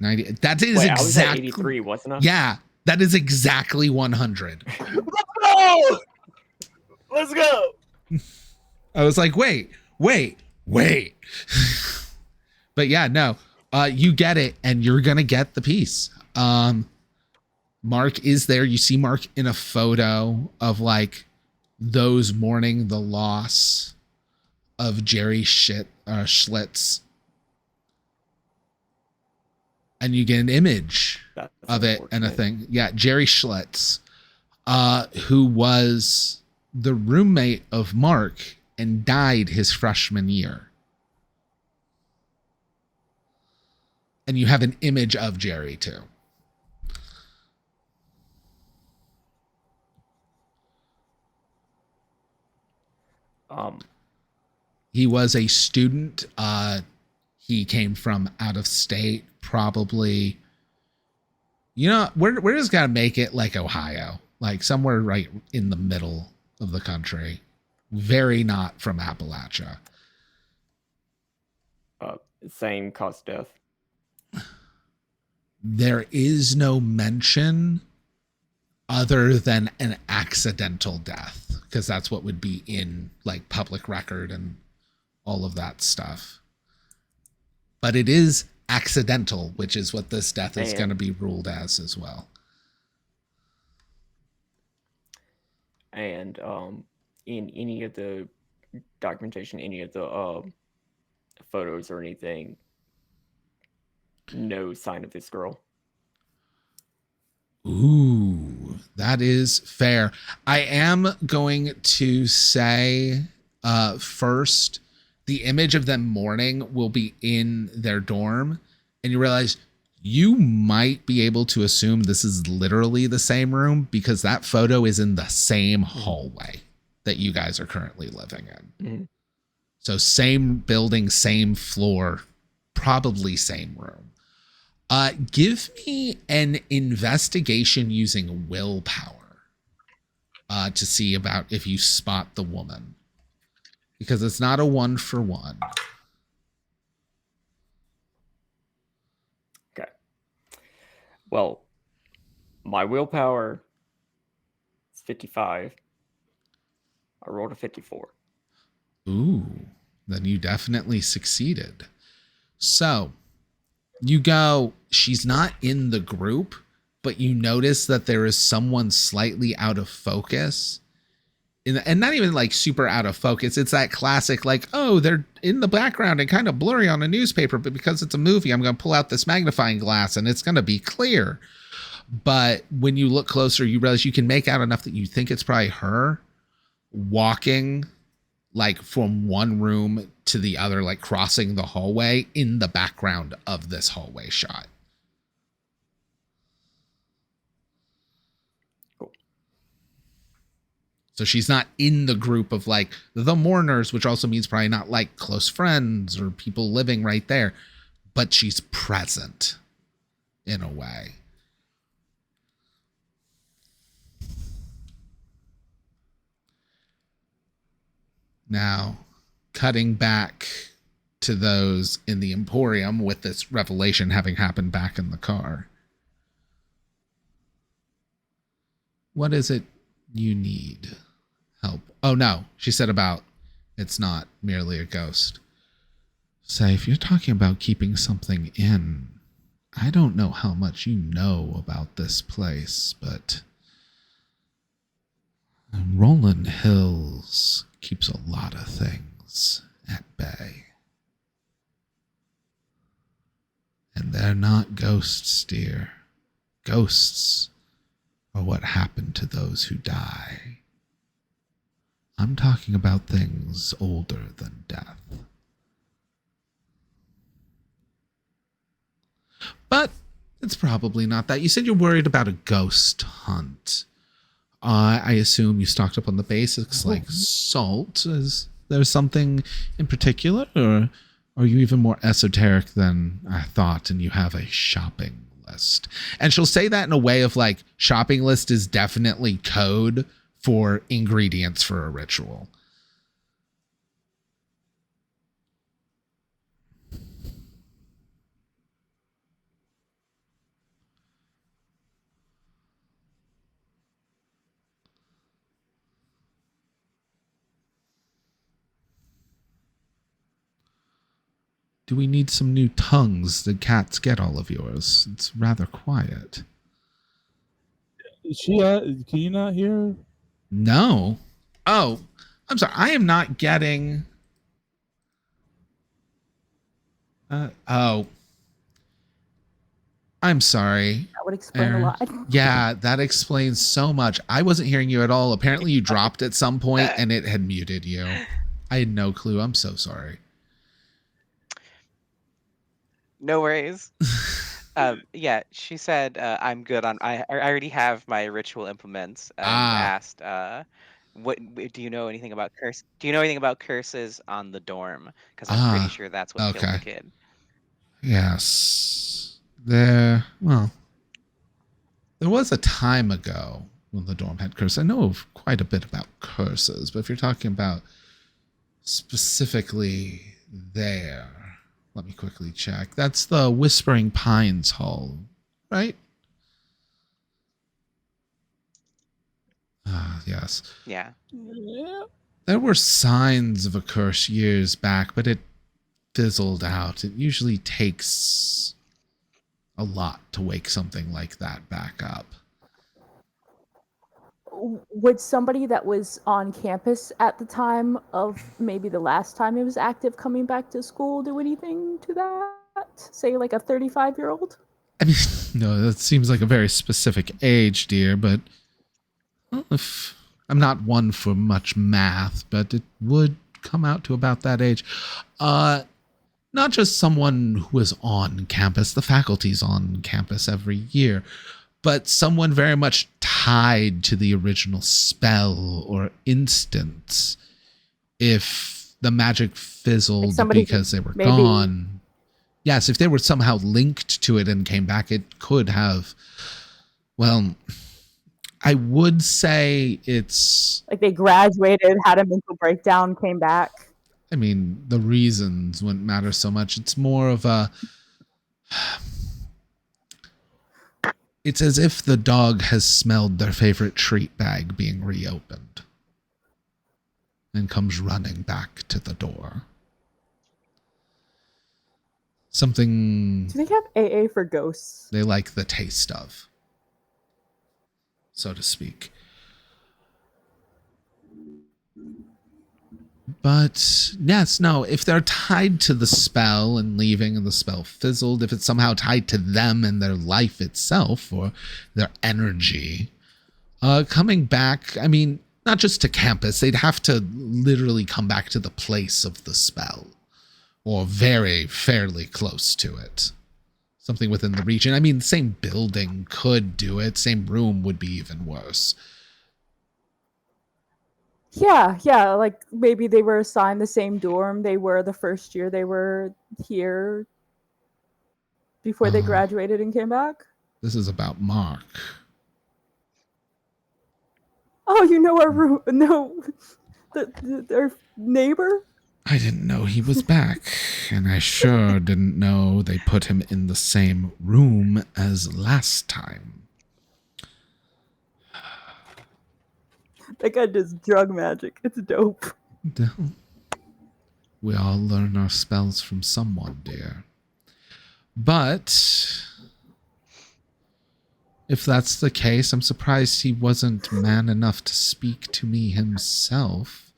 Speaker 2: 90. That is
Speaker 3: Wait, I was at
Speaker 2: exactly
Speaker 3: 83, wasn't I?
Speaker 2: Yeah, that is exactly 100.
Speaker 4: Let's go.
Speaker 2: I was like, wait. But yeah, no. You get it, and you're gonna get the piece. Mark is there. You see Mark in a photo of like those mourning the loss of Jerry Schlitz. And you get an image of it and a thing. Yeah, Jerry Schlitz, who was the roommate of Mark and died his freshman year. And you have an image of Jerry too. He was a student. He came from out of state, probably. You know, we're just gonna make it like Ohio, like somewhere right in the middle of the country. Very not from Appalachia.
Speaker 3: Same cause death.
Speaker 2: There is no mention other than an accidental death, because that's what would be in like public record and all of that stuff. But it is accidental, which is what this death is going to be ruled as well.
Speaker 3: And in any of the documentation, any of the photos or anything, no sign of this girl.
Speaker 2: Ooh, that is fair. I am going to say first, the image of them mourning will be in their dorm, and you realize you might be able to assume this is literally the same room because that photo is in the same hallway that you guys are currently living in. Mm-hmm. So same building, same floor, probably same room. Give me an investigation using willpower to see about if you spot the woman. Because it's not a 1-for-1.
Speaker 3: Okay. Well, my willpower is 55. I rolled a 54.
Speaker 2: Ooh, then you definitely succeeded. So you go, she's not in the group, but you notice that there is someone slightly out of focus. And not even like super out of focus. It's that classic, like, oh, they're in the background and kind of blurry on a newspaper, but because it's a movie, I'm going to pull out this magnifying glass and it's going to be clear. But when you look closer, you realize you can make out enough that you think it's probably her walking like from one room to the other, like crossing the hallway in the background of this hallway shot. So she's not in the group of like the mourners, which also means probably not like close friends or people living right there, but she's present in a way. Now, cutting back to those in the Emporium with this revelation having happened back in the car. What is it you need help? Oh, no. She said about it's not merely a ghost. Say, if you're talking about keeping something in, I don't know how much you know about this place, but Roland Hills keeps a lot of things at bay. And they're not ghosts, dear. Ghosts are what happened to those who die. I'm talking about things older than death. But it's probably not that. You said you're worried about a ghost hunt. I assume you stocked up on the basics like salt. Is there something in particular, or are you even more esoteric than I thought and you have a shopping list? And she'll say that in a way of like, shopping list is definitely code for ingredients for a ritual. Do we need some new tongues? Did cats get all of yours? It's rather quiet.
Speaker 7: Can you not hear her?
Speaker 2: No. Oh, I'm sorry. I am not getting. Oh. I'm sorry.
Speaker 5: That would explain a lot.
Speaker 2: Yeah, that explains so much. I wasn't hearing you at all. Apparently, you dropped at some point and it had muted you. I had no clue. I'm so sorry.
Speaker 6: No worries. Yeah, she said I'm good on. I already have my ritual implements, and asked, "What do you know anything about curse? Do you know anything about curses on the dorm? Because I'm pretty sure that's what killed the kid."
Speaker 2: Yes. Well, there was a time ago when the dorm had curses. I know of quite a bit about curses, but if you're talking about specifically there, let me quickly check. That's the Whispering Pines Hall, right? Yes.
Speaker 6: Yeah.
Speaker 2: There were signs of a curse years back, but it fizzled out. It usually takes a lot to wake something like that back up.
Speaker 5: Would somebody that was on campus at the time of maybe the last time it was active coming back to school do anything to that? Say like a 35-year-old?
Speaker 2: I mean, no, that seems like a very specific age, dear, but well, if I'm not one for much math, but it would come out to about that age. Not just someone who is on campus, the faculty's on campus every year, but someone very much tied to the original spell or instance. If the magic fizzled because they were gone. Yes, if they were somehow linked to it and came back, it could have. Well, I would say it's
Speaker 5: like they graduated, had a mental breakdown, came back.
Speaker 2: I mean, the reasons wouldn't matter so much. It's more of a. It's as if the dog has smelled their favorite treat bag being reopened and comes running back to the door. Something.
Speaker 5: Do they have AA for ghosts?
Speaker 2: They like the taste of, so to speak. But yes, no, if they're tied to the spell and leaving and the spell fizzled, if it's somehow tied to them and their life itself or their energy, coming back, I mean, not just to campus, they'd have to literally come back to the place of the spell or very fairly close to it. Something within the region. I mean, the same building could do it. Same room would be even worse.
Speaker 5: Yeah, like maybe they were assigned the same dorm they were the first year they were here before they graduated and came back.
Speaker 2: This is about Mark.
Speaker 5: Oh, you know our room. No, Their neighbor?
Speaker 2: I didn't know he was back, and I sure didn't know they put him in the same room as last time.
Speaker 5: That guy does drug magic. It's dope.
Speaker 2: We all learn our spells from someone, dear. But if that's the case, I'm surprised he wasn't man enough to speak to me himself.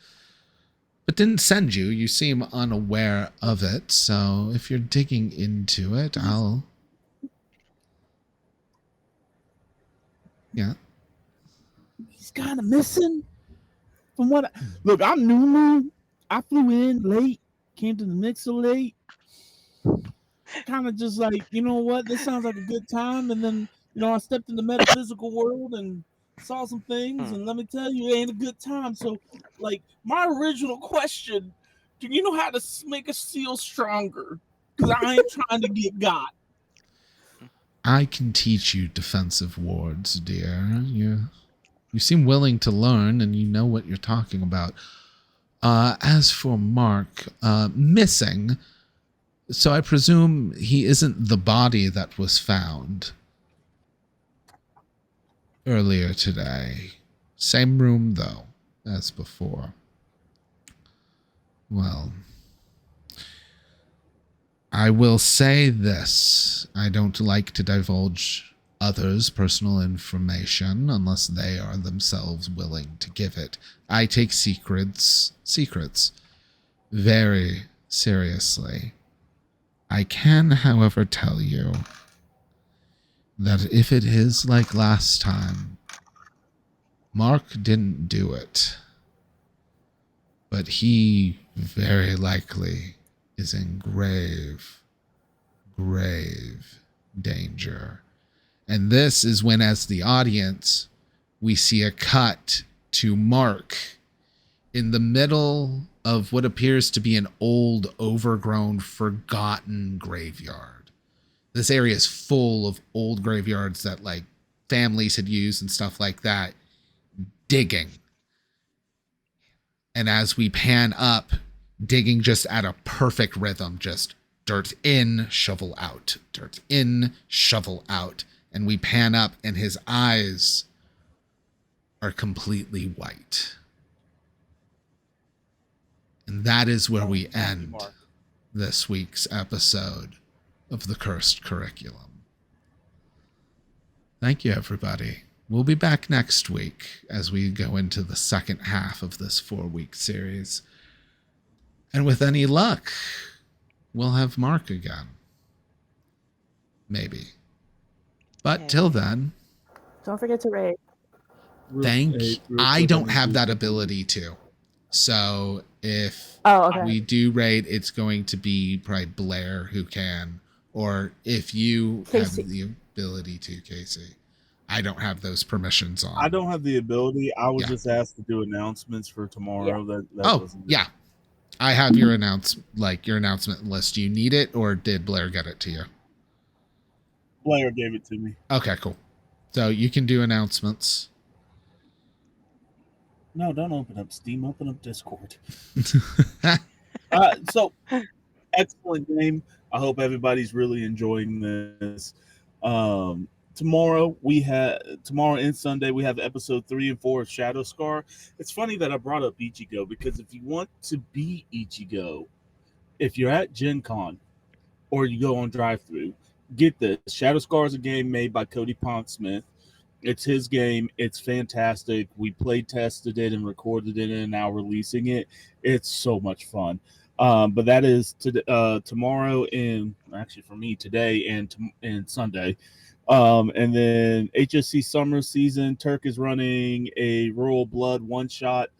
Speaker 2: But didn't send you. You seem unaware of it, so if you're digging into it, I'll... Yeah.
Speaker 7: He's kind of missing. From what look, I'm new. I flew in late, came to the mixer late. Kind of just like, you know what, this sounds like a good time. And then, I stepped in the metaphysical world and saw some things, and let me tell you, it ain't a good time. So, like, my original question, do you know how to make a seal stronger? Because I ain't trying to get got.
Speaker 2: I can teach you defensive wards, dear. You seem willing to learn, and you know what you're talking about. As for Mark, missing, so I presume he isn't the body that was found earlier today. Same room, though, as before. Well, I will say this. I don't like to divulge others' personal information unless they are themselves willing to give it. I take secrets very seriously. I can, however, tell you that if it is like last time, Mark didn't do it, but he very likely is in grave danger. And this is when, as the audience, we see a cut to Mark in the middle of what appears to be an old, overgrown, forgotten graveyard. This area is full of old graveyards that, like, families had used and stuff like that, digging. And as we pan up, digging just at a perfect rhythm, just dirt in, shovel out, dirt in, shovel out. And we pan up, and his eyes are completely white. And that is where we end this week's episode of The Cursed Curriculum. Thank you, everybody. We'll be back next week as we go into the second half of this 4-week series. And with any luck, we'll have Mark again. Maybe. But till then,
Speaker 5: Don't forget to rate.
Speaker 2: I don't have that ability to. So if we do raid, it's going to be probably Blair who can. Or if you
Speaker 5: Casey.
Speaker 2: have the ability to, Casey. I don't have those permissions on.
Speaker 7: I don't have the ability. I was just asked to do announcements for tomorrow.
Speaker 5: Yeah.
Speaker 7: That wasn't it.
Speaker 2: Yeah. I have your announcement list. Do you need it, or did Blair get it to you?
Speaker 7: Blair gave it to me.
Speaker 2: Okay, cool. So you can do announcements.
Speaker 7: No, don't open up Steam. Open up Discord. So, excellent game. I hope everybody's really enjoying this. Tomorrow and Sunday we have episode 3 and 4 of Shadow Scar. It's funny that I brought up Ichigo, because if you want to be Ichigo, if you're at Gen Con or you go on drive-thru, get this. Shadow Scar is a game made by Cody Pondsmith. It's his game. It's fantastic. We play tested it and recorded it and now releasing it. It's so much fun. But that is tomorrow, and actually for me today and Sunday. And then HSC summer season, Turk is running a Royal Blood one-shot.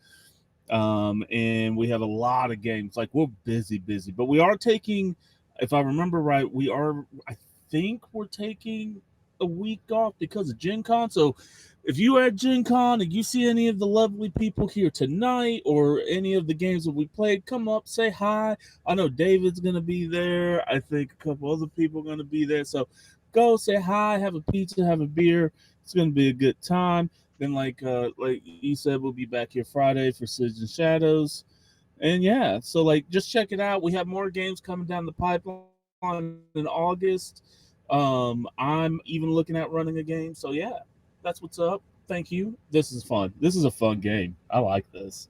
Speaker 7: And we have a lot of games. Like, we're busy. But we are taking, if I remember right, I think we're taking a week off because of Gen Con. So if you are at Gen Con and you see any of the lovely people here tonight or any of the games that we played, come up, say hi. I know David's going to be there. I think a couple other people are going to be there. So go say hi, have a pizza, have a beer. It's going to be a good time. And like you said, we'll be back here Friday for Cities and Shadows. And yeah, so like just check it out. We have more games coming down the pipeline in August. I'm even looking at running a game. So yeah, that's what's up. Thank you. This is fun. This is a fun game. I like this.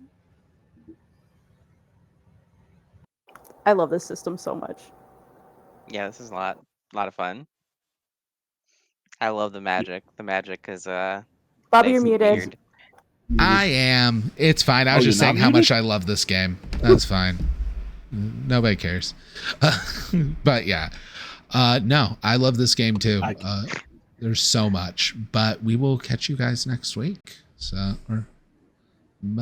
Speaker 5: I love this system so much.
Speaker 6: Yeah, this is a lot of fun. I love the magic. The magic is
Speaker 5: Bobby,
Speaker 6: nice
Speaker 5: you're
Speaker 6: and
Speaker 5: muted.
Speaker 6: weird.
Speaker 2: I am. It's fine. I was
Speaker 7: Oh,
Speaker 2: just
Speaker 7: you're
Speaker 2: saying
Speaker 7: not
Speaker 2: how much
Speaker 7: muted?
Speaker 2: I love this game. That's fine. Nobody cares. But yeah. No, I love this game too. There's so much. But we will catch you guys next week. So, or